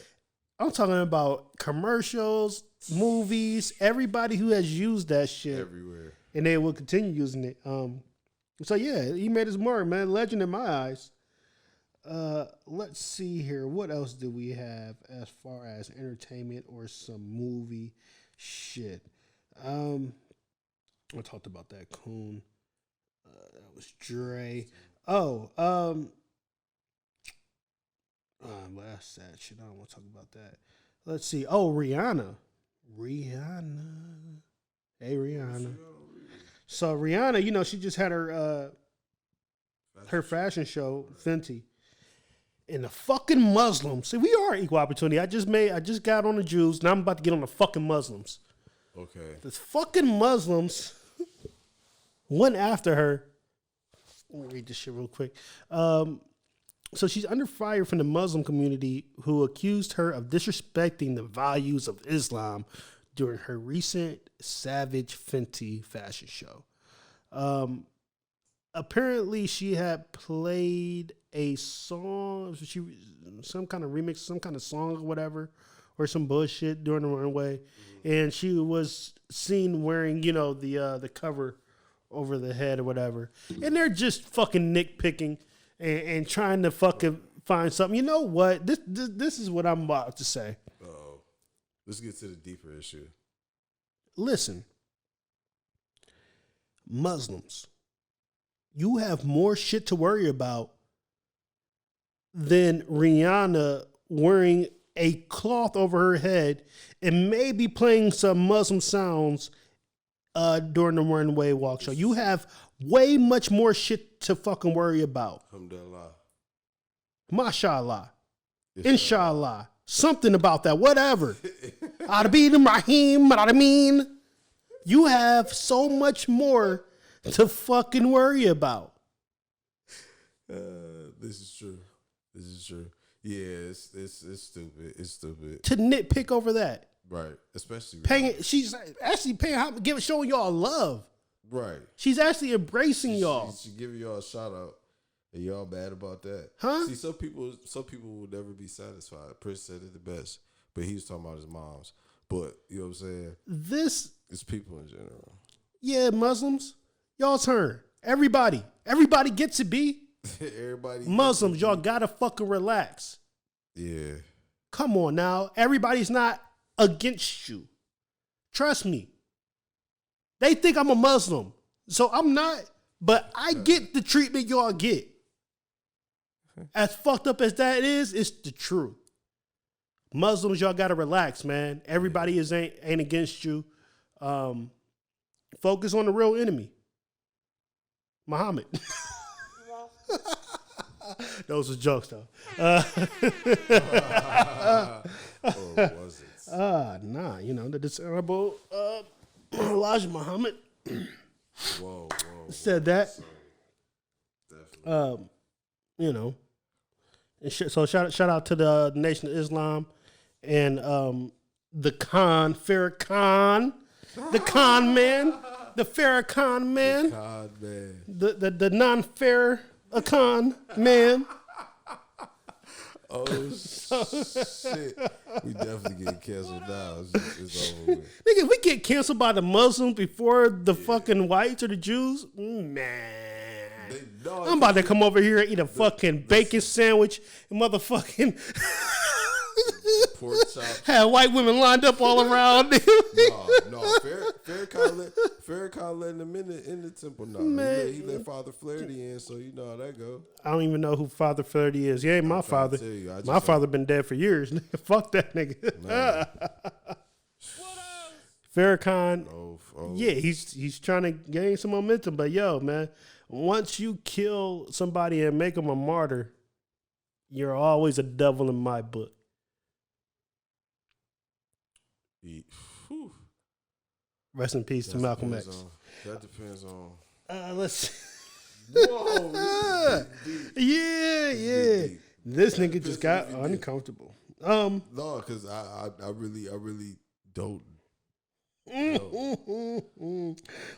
A: I'm talking about commercials, movies, everybody who has used that shit.
B: Everywhere.
A: And they will continue using it. So, yeah, he made his mark, man. Legend in my eyes. Let's see here. What else do we have as far as entertainment or some movie shit? I talked about that Coon. That was Dre. That's sad shit. I don't want to talk about that. Let's see. Oh, Rihanna. Hey, Rihanna. So Rihanna, she just had her fashion show, Fenty. And the fucking Muslims. See, we are equal opportunity. I just got on the Jews. Now I'm about to get on the fucking Muslims.
B: Okay.
A: The fucking Muslims went after her. Let me read this shit real quick. So she's under fire from the Muslim community who accused her of disrespecting the values of Islam during her recent Savage Fenty fashion show. Apparently, she had played a song, some kind of remix, some kind of song or whatever, or some bullshit during the runway, and she was seen wearing, the cover over the head or whatever. And they're just fucking nitpicking and trying to fucking find something. You know what? This is what I'm about to say.
B: Uh-oh. Let's get to the deeper issue.
A: Listen, Muslims, you have more shit to worry about than Rihanna wearing a cloth over her head and maybe playing some Muslim sounds during the Runway Walk show. You have way much more shit to fucking worry about.
B: Alhamdulillah.
A: Mashallah. Inshallah. Something about that. Whatever. Arabim Rahim. Ramin. You have so much more to fucking worry about.
B: This is true. This is true. Yeah, it's stupid. It's stupid
A: to nitpick over that.
B: Right, especially
A: paying. She's actually paying. Showing y'all love.
B: Right.
A: She's actually embracing y'all.
B: She giving y'all a shout out, and y'all mad about that?
A: Huh?
B: See, some people will never be satisfied. Prince said it the best, but he was talking about his moms. But you know what I'm saying? It's people in general.
A: Yeah, Muslims, y'all turn. Everybody gets to be.
B: Everybody
A: Muslims, y'all gotta fucking relax.
B: Yeah.
A: Come on now. Everybody's not against you. Trust me. They think I'm a Muslim. So I'm not, but I get the treatment y'all get. As fucked up as that is, it's the truth. Muslims, y'all gotta relax, man. Everybody ain't against you. Focus on the real enemy. Muhammad. Those are jokes, though.
B: Was it?
A: Nah, you know, the dishonorable Elijah Muhammad
B: whoa,
A: said that.
B: Definitely.
A: You know, and so shout out to the Nation of Islam and the Farrakhan, the con man, the Farrakhan man,
B: the con man,
A: the non-Farrakhan man.
B: Oh shit! We definitely get canceled now. It's over with.
A: Nigga, if we get canceled by the Muslims before the fucking whites or the Jews, man. I'm about to come over here and eat a fucking bacon sandwich and motherfucking
B: pork chop.
A: Had white women lined up all around.
B: No. Farrakhan letting them in the temple now.
A: Man.
B: He let Father Flaherty in, so you know how that go.
A: I don't even know who Father Flaherty is. He ain't my father. My father been dead for years. Fuck that nigga. Farrakhan, yeah, he's trying to gain some momentum. But yo, man, once you kill somebody and make them a martyr, you're always a devil in my book. Rest in peace to Malcolm X.
B: That depends on.
A: Let's.
B: Whoa.
A: Yeah. This nigga just got uncomfortable.
B: No, because I really don't.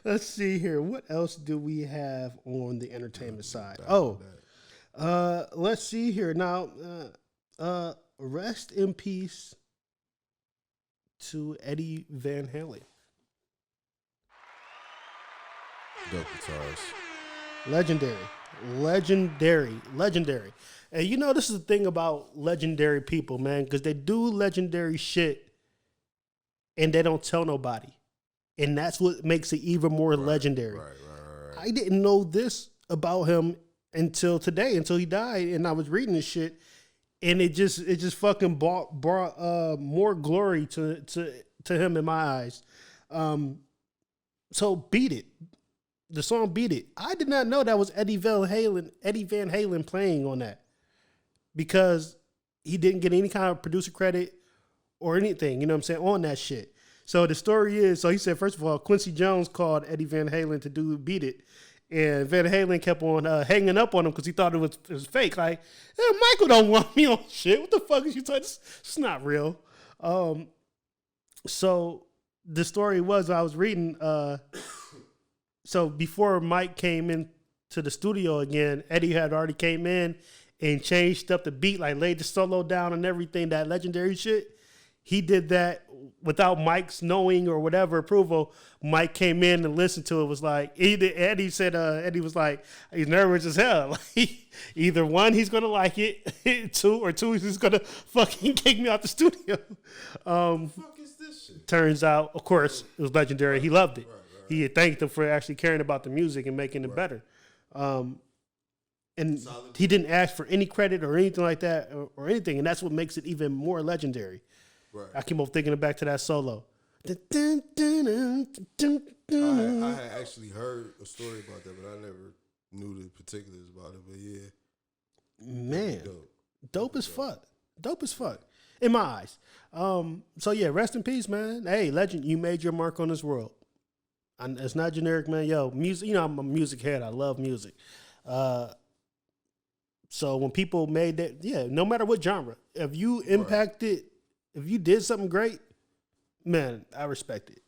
A: Let's see here. What else do we have on the entertainment side? Let's see here. Now, rest in peace to Eddie Van Halen.
B: Dope guitars.
A: Legendary. And you know, this is the thing about legendary people, man, because they do legendary shit and they don't tell nobody. And that's what makes it even more legendary.
B: Right.
A: I didn't know this about him until today, until he died, and I was reading this shit, and it just fucking brought more glory to him in my eyes. So Beat It. The song Beat It. I did not know that was Eddie Van Halen playing on that, because he didn't get any kind of producer credit or anything, you know what I'm saying, on that shit. So the story is, so he said, first of all, Quincy Jones called Eddie Van Halen to do Beat It, and Van Halen kept on hanging up on him because he thought it was fake. Like, Michael don't want me on shit. What the fuck is you talking? It's not real. So the story was, I was reading, so before Mike came into the studio again, Eddie had already came in and changed up the beat, like laid the solo down and everything, that legendary shit. He did that without Mike's knowing or whatever approval, Mike came in and listened to it. Was like Eddie said. Eddie was like, he's nervous as hell. Like, either one, he's gonna like it. two, he's gonna fucking kick me out the studio.
B: What the fuck is this shit?
A: Turns out, of course, it was legendary. He loved it. He had thanked him for actually caring about the music and making it better. And he didn't ask for any credit or anything like that or anything. And that's what makes it even more legendary.
B: Right.
A: I came up thinking back to that solo.
B: I had actually heard a story about that, but I never knew the particulars about it. But yeah.
A: Man. Dope as fuck. Dope as fuck. In my eyes. So yeah, rest in peace, man. Hey, legend, you made your mark on this world. It's not generic, man. Yo, music, you know, I'm a music head. I love music. So when people made that, yeah, no matter what genre, if you impacted, if you did something great, man, I respect it.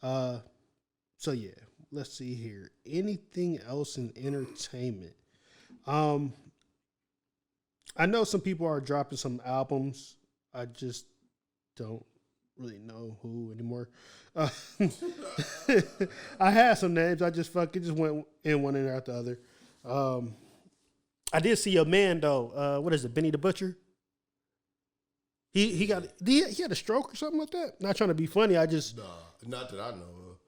A: So yeah, let's see here. Anything else in entertainment? I know some people are dropping some albums. I just don't really know who anymore. I had some names. I just went in one and out the other. I did see a man though. What is it? Benny the Butcher. He had a stroke or something like that. Not trying to be funny. I just
B: not that I know of.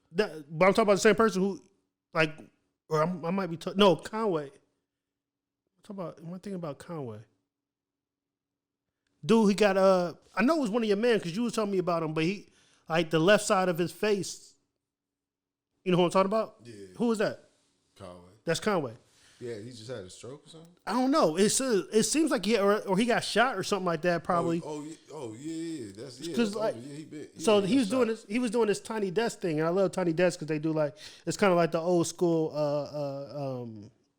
A: But I'm talking about the same person who, like, or I might be no Conway. Am I thinking about Conway? Dude, he got I know it was one of your men because you was telling me about him, but he like the left side of his face. You know who I'm talking about?
B: Yeah.
A: Who was that?
B: Conway.
A: That's Conway.
B: Yeah, he just had a stroke or something.
A: I don't know. It seems like or he got shot or something like that. Probably.
B: Yeah. That's
A: like he was doing this. He was doing this Tiny Desk thing, and I love Tiny Desk because they do like it's kind of like the old school,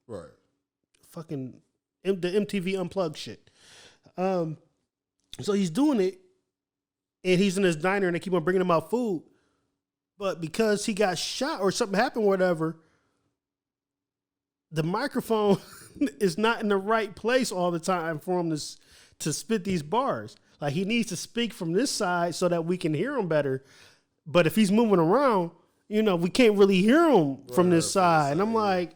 B: right?
A: Fucking the MTV Unplugged shit. So he's doing it, and he's in his diner, and they keep on bringing him out food, but because he got shot or something happened, whatever. The microphone is not in the right place all the time for him to spit these bars. Like he needs to speak from this side so that we can hear him better. But if he's moving around, you know, we can't really hear him from this side. And I'm like,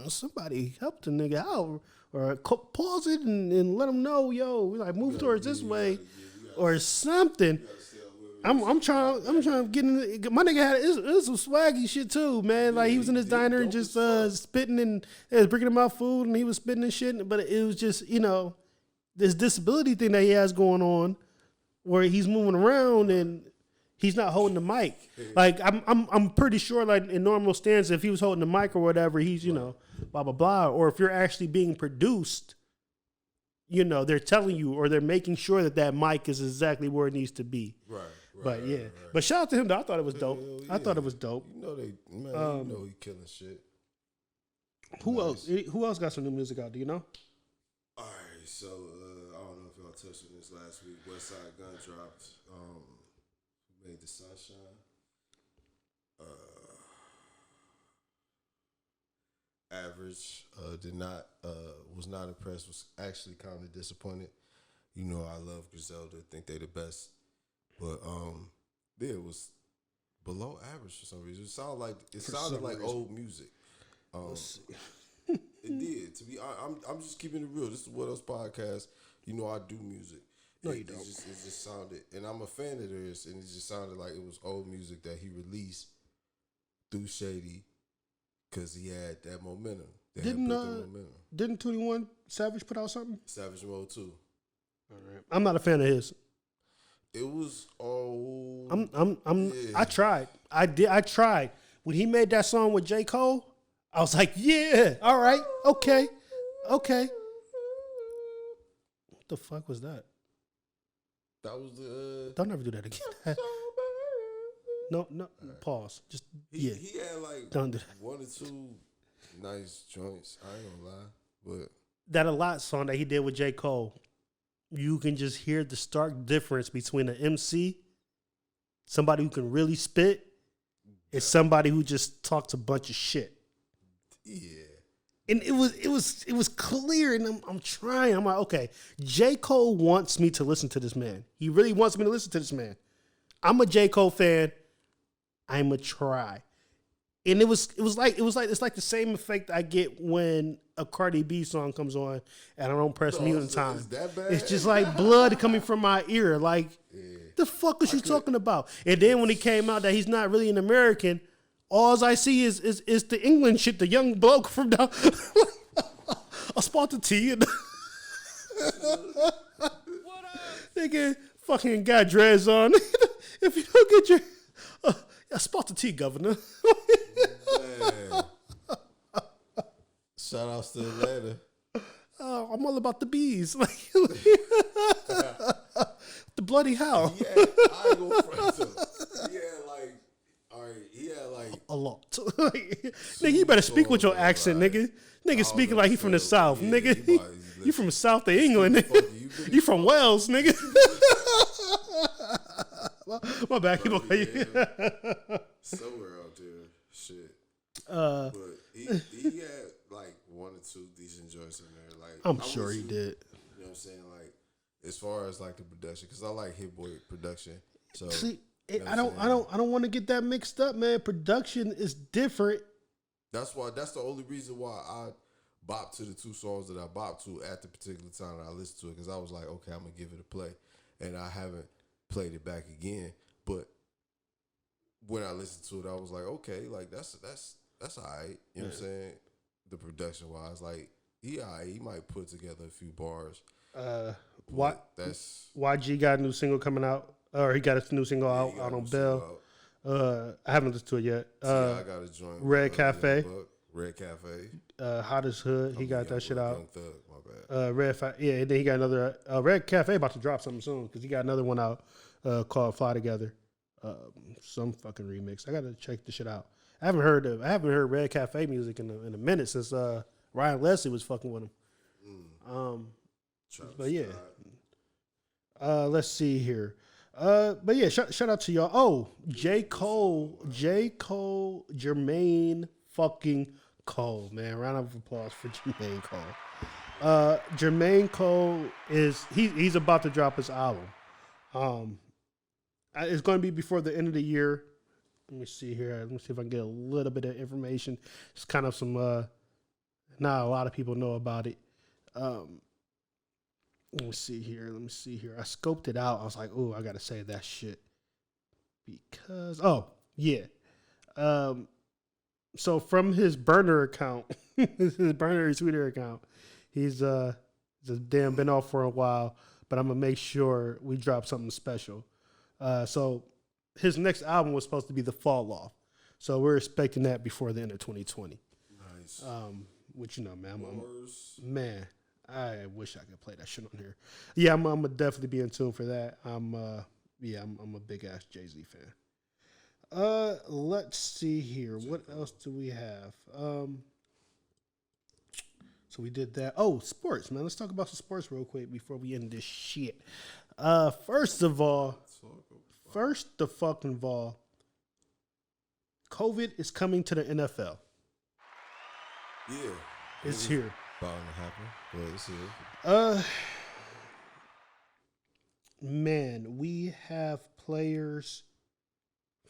A: somebody help the nigga out or pause it and let him know, yo, like move towards this way or something. I'm trying to get in. My nigga had it was some swaggy shit too, man. Like he was in his diner and just spitting and bringing him out food and he was spitting and shit. But it was just, you know, this disability thing that he has going on, where he's moving around and he's not holding the mic. Like I'm pretty sure, like in normal stance, if he was holding the mic or whatever, he's know blah blah blah. Or if you're actually being produced, you know, they're telling you or they're making sure that mic is exactly where it needs to be.
B: Right.
A: But yeah, but shout out to him though. I thought it was dope.
B: Yeah.
A: I thought it was dope.
B: You know you know he killing shit.
A: Who else? Who else got some new music out? Do you know?
B: All right, so I don't know if y'all touched on this last week. Westside Gun dropped. Made the Sunshine. Average was not impressed. Was actually kind of disappointed. You know I love Griselda. Think they the best. But it was below average for some reason. It sounded like old music. It did. To be I'm just keeping it real. This is Whatelse Podcast. You know I do music.
A: No, you don't.
B: It just sounded, and I'm a fan of theirs, and it just sounded like it was old music that he released through Shady because he had that momentum.
A: Didn't 21 Savage put out something?
B: Savage Mode 2.
A: All right. I'm not a fan of his.
B: It was old.
A: I tried. I tried. When he made that song with J. Cole, I was like, yeah, all right, okay. What the fuck was that?
B: That was the
A: Don't ever do that again. No, right. Pause. Just
B: he had like
A: don't do that.
B: One or two nice joints. I ain't gonna lie. But
A: that A Lot song that he did with J. Cole, you can just hear the stark difference between an MC, somebody who can really spit, and somebody who just talks a bunch of shit.
B: Yeah.
A: And it was clear, and I'm trying. I'm like, okay, J. Cole wants me to listen to this man. He really wants me to listen to this man. I'm a J. Cole fan. I'm a try. And it's like the same effect I get when a Cardi B song comes on and I don't press mute in time.
B: Is that bad?
A: It's just like blood coming from my ear. Like, the fuck is you talking about? And then when he came out that he's not really an American, all I see is the England shit, the young bloke from down a spot of tea and nigga fucking got dreads on. If you don't get your a spot of tea, governor.
B: Shout outs to Atlanta.
A: I'm all about the bees. The bloody hell.
B: Yeah, I ain't gonna front to him. He had like
A: a lot. Nigga, you better speak with your accent, nigga. Nigga speaking like he from the South, nigga. You from the South of England, nigga. You from Wales, nigga. My bad. Keep on.
B: Somewhere out there, shit. But he had like one or two decent joints in there. Like
A: I'm sure he did.
B: You know what I'm saying? Like as far as like the production, because I like Hit Boy production. So
A: see, I don't want to get that mixed up, man. Production is different.
B: That's the only reason why I bopped to the two songs that I bopped to at the particular time that I listened to it, because I was like, okay, I'm gonna give it a play, and I haven't played it back again. But when I listened to it, I was like, okay, like that's all right. You know what I'm saying? The production wise, like he might put together a few bars.
A: YG got a new single coming out, or he got a new single out on Bell. I haven't listened to it yet.
B: I got a joint.
A: Red Cafe.
B: Red Cafe.
A: Hottest Hood. He got that shit out.
B: Young Thug, my bad.
A: And then he got another. Red Cafe about to drop something soon because he got another one out called Fly Together. Some fucking remix. I gotta check the shit out. I haven't heard Red Cafe music in a minute since Ryan Leslie was fucking with him. But yeah. Let's see here. But yeah, shout out to y'all. Oh, J. Cole, Jermaine fucking Cole, man. Round of applause for Jermaine Cole. Jermaine Cole he's about to drop his album. It's going to be before the end of the year. Let me see here. Let me see if I can get a little bit of information. It's kind of some, not a lot of people know about it. Let me see here. I scoped it out. I was like, oh, I got to say that shit. Because, so from his burner account, his burner Twitter account, he's damn been off for a while, but I'm going to make sure we drop something special. So his next album was supposed to be The Fall Off. So we're expecting that before the end of 2020.
B: Nice.
A: Which, you know, man, I wish I could play that shit on here. Yeah, I'm gonna definitely be in tune for that. I'm a big ass Jay-Z fan. Let's see here. What else do we have? So we did that. Oh, sports, man. Let's talk about some sports real quick before we end this shit. First of all, COVID is coming to the NFL.
B: Yeah.
A: It's here.
B: About to happen. Well, it's here.
A: Man, we have players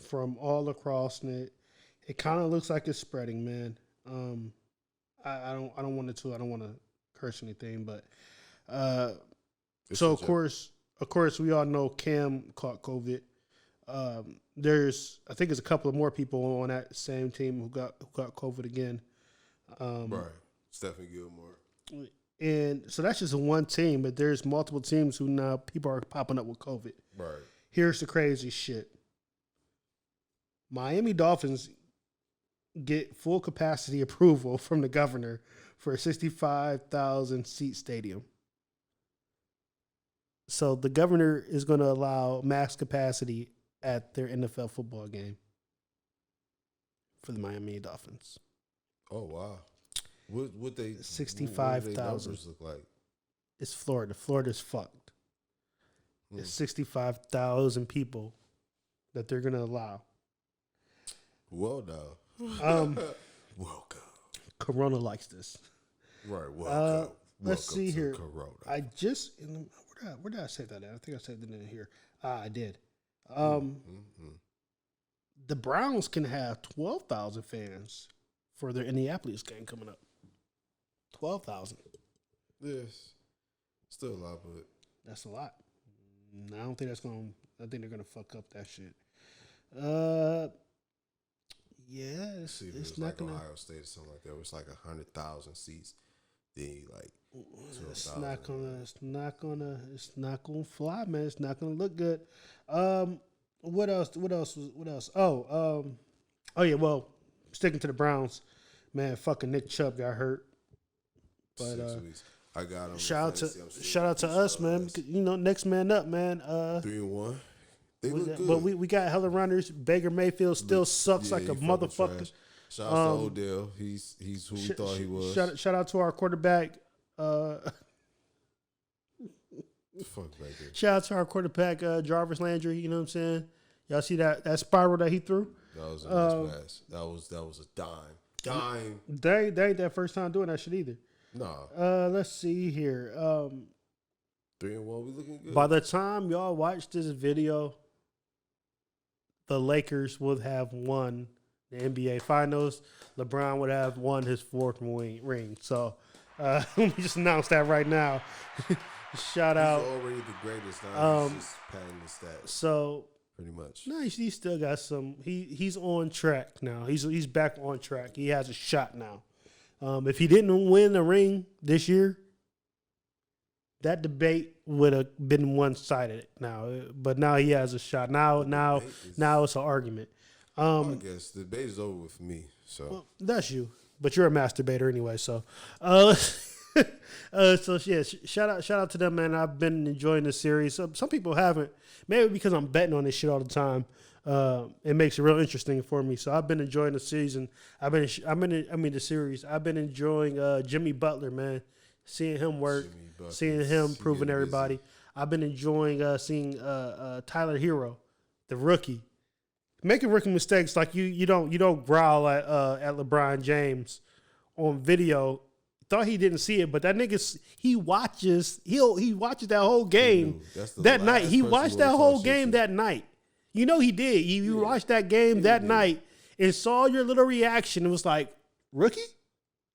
A: from all across it. It kind of looks like it's spreading, man. I don't want to curse anything, but so of course we all know Cam caught COVID. I think there's a couple of more people on that same team who got COVID again.
B: Right. Stephen Gilmore.
A: And so that's just one team, but there's multiple teams who now people are popping up with COVID.
B: Right.
A: Here's the crazy shit. Miami Dolphins get full capacity approval from the governor for a 65,000 seat stadium. So the governor is going to allow max capacity at their NFL football game for the Miami Dolphins.
B: Oh, wow. What they
A: 65,000
B: look like?
A: It's Florida. Florida's fucked. It's 65,000 people that they're gonna allow.
B: Well, now, welcome.
A: Corona likes this.
B: Right. Welcome.
A: Let's see here.
B: Corona.
A: I just where did I say that at? I think I said that in here. I did. The Browns can have 12,000 fans for their Indianapolis game coming up. 12,000.
B: Yes. Still a lot, but
A: that's a lot. I don't think that's going to, I think they're going to fuck up that shit. Yeah, it's not
B: like
A: going to.
B: Ohio State or something like that. It was like 100,000 seats. Then like
A: it's not gonna fly, man. It's not gonna look good. What else? Oh yeah. Well, sticking to the Browns, man. Fucking Nick Chubb got hurt, but
B: 6 weeks. I got him.
A: Shout out to us, man. You know, next man up, man.
B: 3-1. They look good.
A: But we got hella runners. Baker Mayfield still sucks like a motherfucker.
B: Trash. Shout out to Odell. He's who we thought he was.
A: Shout out to our quarterback.
B: Fuck back there.
A: Shout out to our quarterback, Jarvis Landry. You know what I'm saying? Y'all see that spiral that he threw?
B: That was a nice pass. That was a dime.
A: They ain't that first time doing that shit either.
B: No.
A: Let's see here.
B: 3-1. We looking good.
A: By the time y'all watch this video, the Lakers would have won the NBA Finals. LeBron would have won his 4th ring. So let me just announce that right now. Shout out.
B: He's already the greatest. Now he's just padding the stats.
A: So
B: pretty much.
A: No, he still got some. He's on track now. He's back on track. He has a shot now. If he didn't win a ring this year, that debate would have been one-sided now. But now he has a shot. Now it's an argument.
B: I guess the debate is over with me. So
A: well, that's you. But you're a masturbator anyway. So, so yeah. Shout out to them, man. I've been enjoying this series. Some people haven't. Maybe because I'm betting on this shit all the time. It makes it real interesting for me. So I've been enjoying the season. The series. I've been enjoying Jimmy Butler, man. Seeing him work, seeing him proving everybody. I've been enjoying seeing Tyler Hero, the rookie, making rookie mistakes like you don't growl at LeBron James on video. Thought he didn't see it, but that nigga he watches that whole game that night. He watched that whole game that night. You know he did. He watched that game that night and saw your little reaction. It was like, rookie?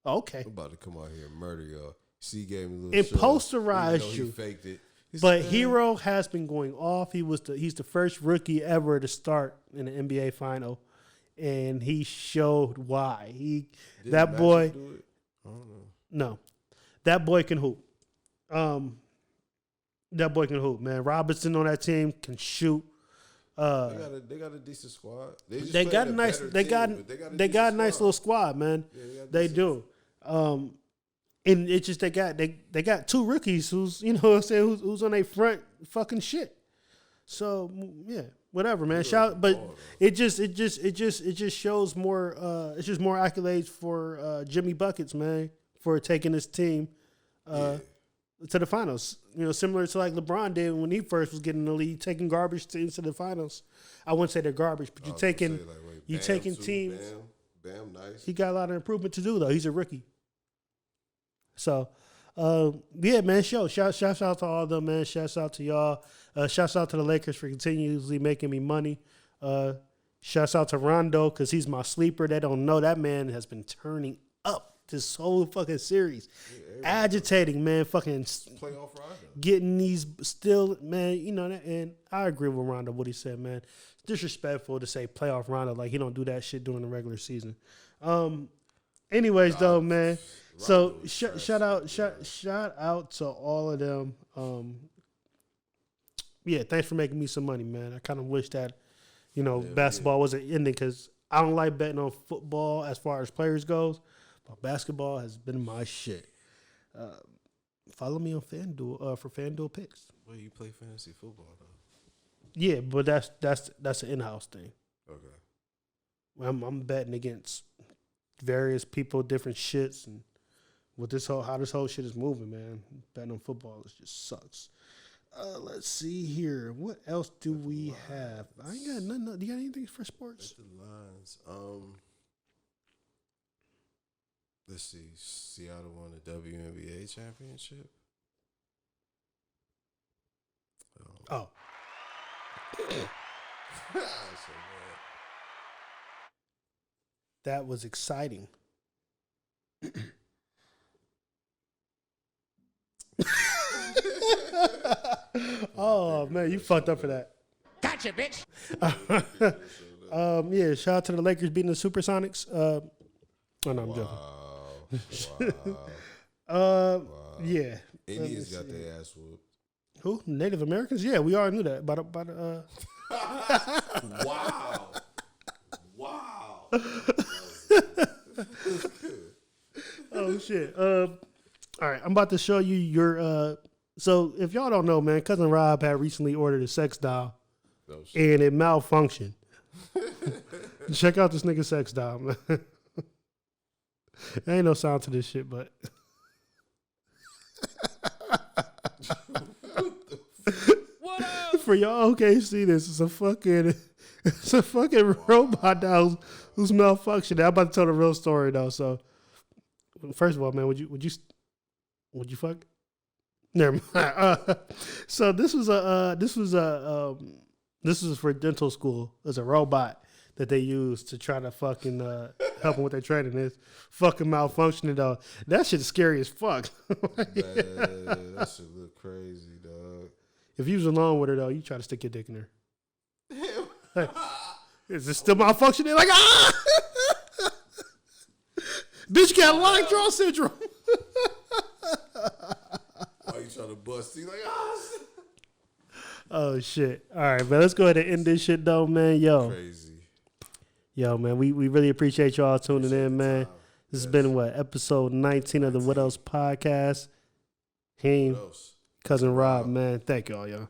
A: Okay.
B: I'm about to come out here and murder y'all. See, he gave me a little
A: and posterized you.
B: He faked it.
A: But Hero has been going off. He's the first rookie ever to start in the NBA final, and he showed why. That boy.
B: Do it? I don't know.
A: No, that boy can hoop. That boy can hoop, man. Robinson on that team can shoot.
B: They got a decent squad.
A: They got a nice little squad, man.
B: Yeah,
A: they do. And it's just they got 2 rookies who's what I'm saying who's on their front fucking shit. So yeah, whatever, man. It just shows more. It's just more accolades for Jimmy Buckets, man, for taking his team to the finals. Similar to like LeBron did when he first was getting in the league, taking garbage teams to the finals. I wouldn't say they're garbage, but you're taking teams.
B: Bam, nice.
A: He got a lot of improvement to do though. He's a rookie. So, yeah, man, shout out to all of them, man. Shouts out to y'all. Shouts out to the Lakers for continuously making me money. Shouts out to Rondo because he's my sleeper. They don't know that man has been turning up this whole fucking series. Agitating, man, fucking
B: playoff Rondo.
A: Getting these still, man, and I agree with Rondo, what he said, man. It's disrespectful to say playoff Rondo like he don't do that shit during the regular season. Anyways, though, man. So shout out to all of them. Yeah, thanks for making me some money, man. I kind of wish that, basketball wasn't ending because I don't like betting on football as far as players goes, but basketball has been my shit. Follow me on FanDuel for FanDuel picks.
B: Well, you play fantasy football though.
A: Yeah, but that's an in-house thing.
B: Okay.
A: I'm betting against various people, different shits, and with how this whole shit is moving, man. Betting on football just sucks. Let's see here. What else do we have? I ain't got nothing. Do you got anything for sports?
B: The lines. Let's see. Seattle won the WNBA championship.
A: That was exciting. Oh man, you fucked up for that.
E: Gotcha, bitch.
A: Yeah, shout out to the Lakers beating the Supersonics. Oh no, I'm joking.
B: Wow.
A: Yeah.
B: Indians got their ass whooped.
A: Who? Native Americans? Yeah, we already knew that.
B: Wow. Wow.
A: Oh shit. All right, I'm about to show you your so if y'all don't know, man, Cousin Rob had recently ordered a sex doll and it malfunctioned. Check out this nigga sex doll, man. There ain't no sound to this shit, but for y'all okay, see this. It's a fucking robot doll who's malfunctioning. I'm about to tell the real story though. So first of all, man, would you fuck? Never mind. So this was for dental school. It's a robot that they use to try to fucking help them with their training. It's fucking malfunctioning though. That shit's scary as fuck.
B: That shit look crazy, dog.
A: If you was alone with her though, you try to stick your dick in her. Like, is it still malfunctioning? Like bitch got line draw syndrome.
B: Why you trying to bust? He's like,
A: oh shit! All right, man. Let's go ahead and end this shit though, man. Yo, man. We really appreciate y'all tuning in, man. This has been episode 19 of the Whatelse Podcast. Him, Cousin Rob, man. Thank y'all, y'all.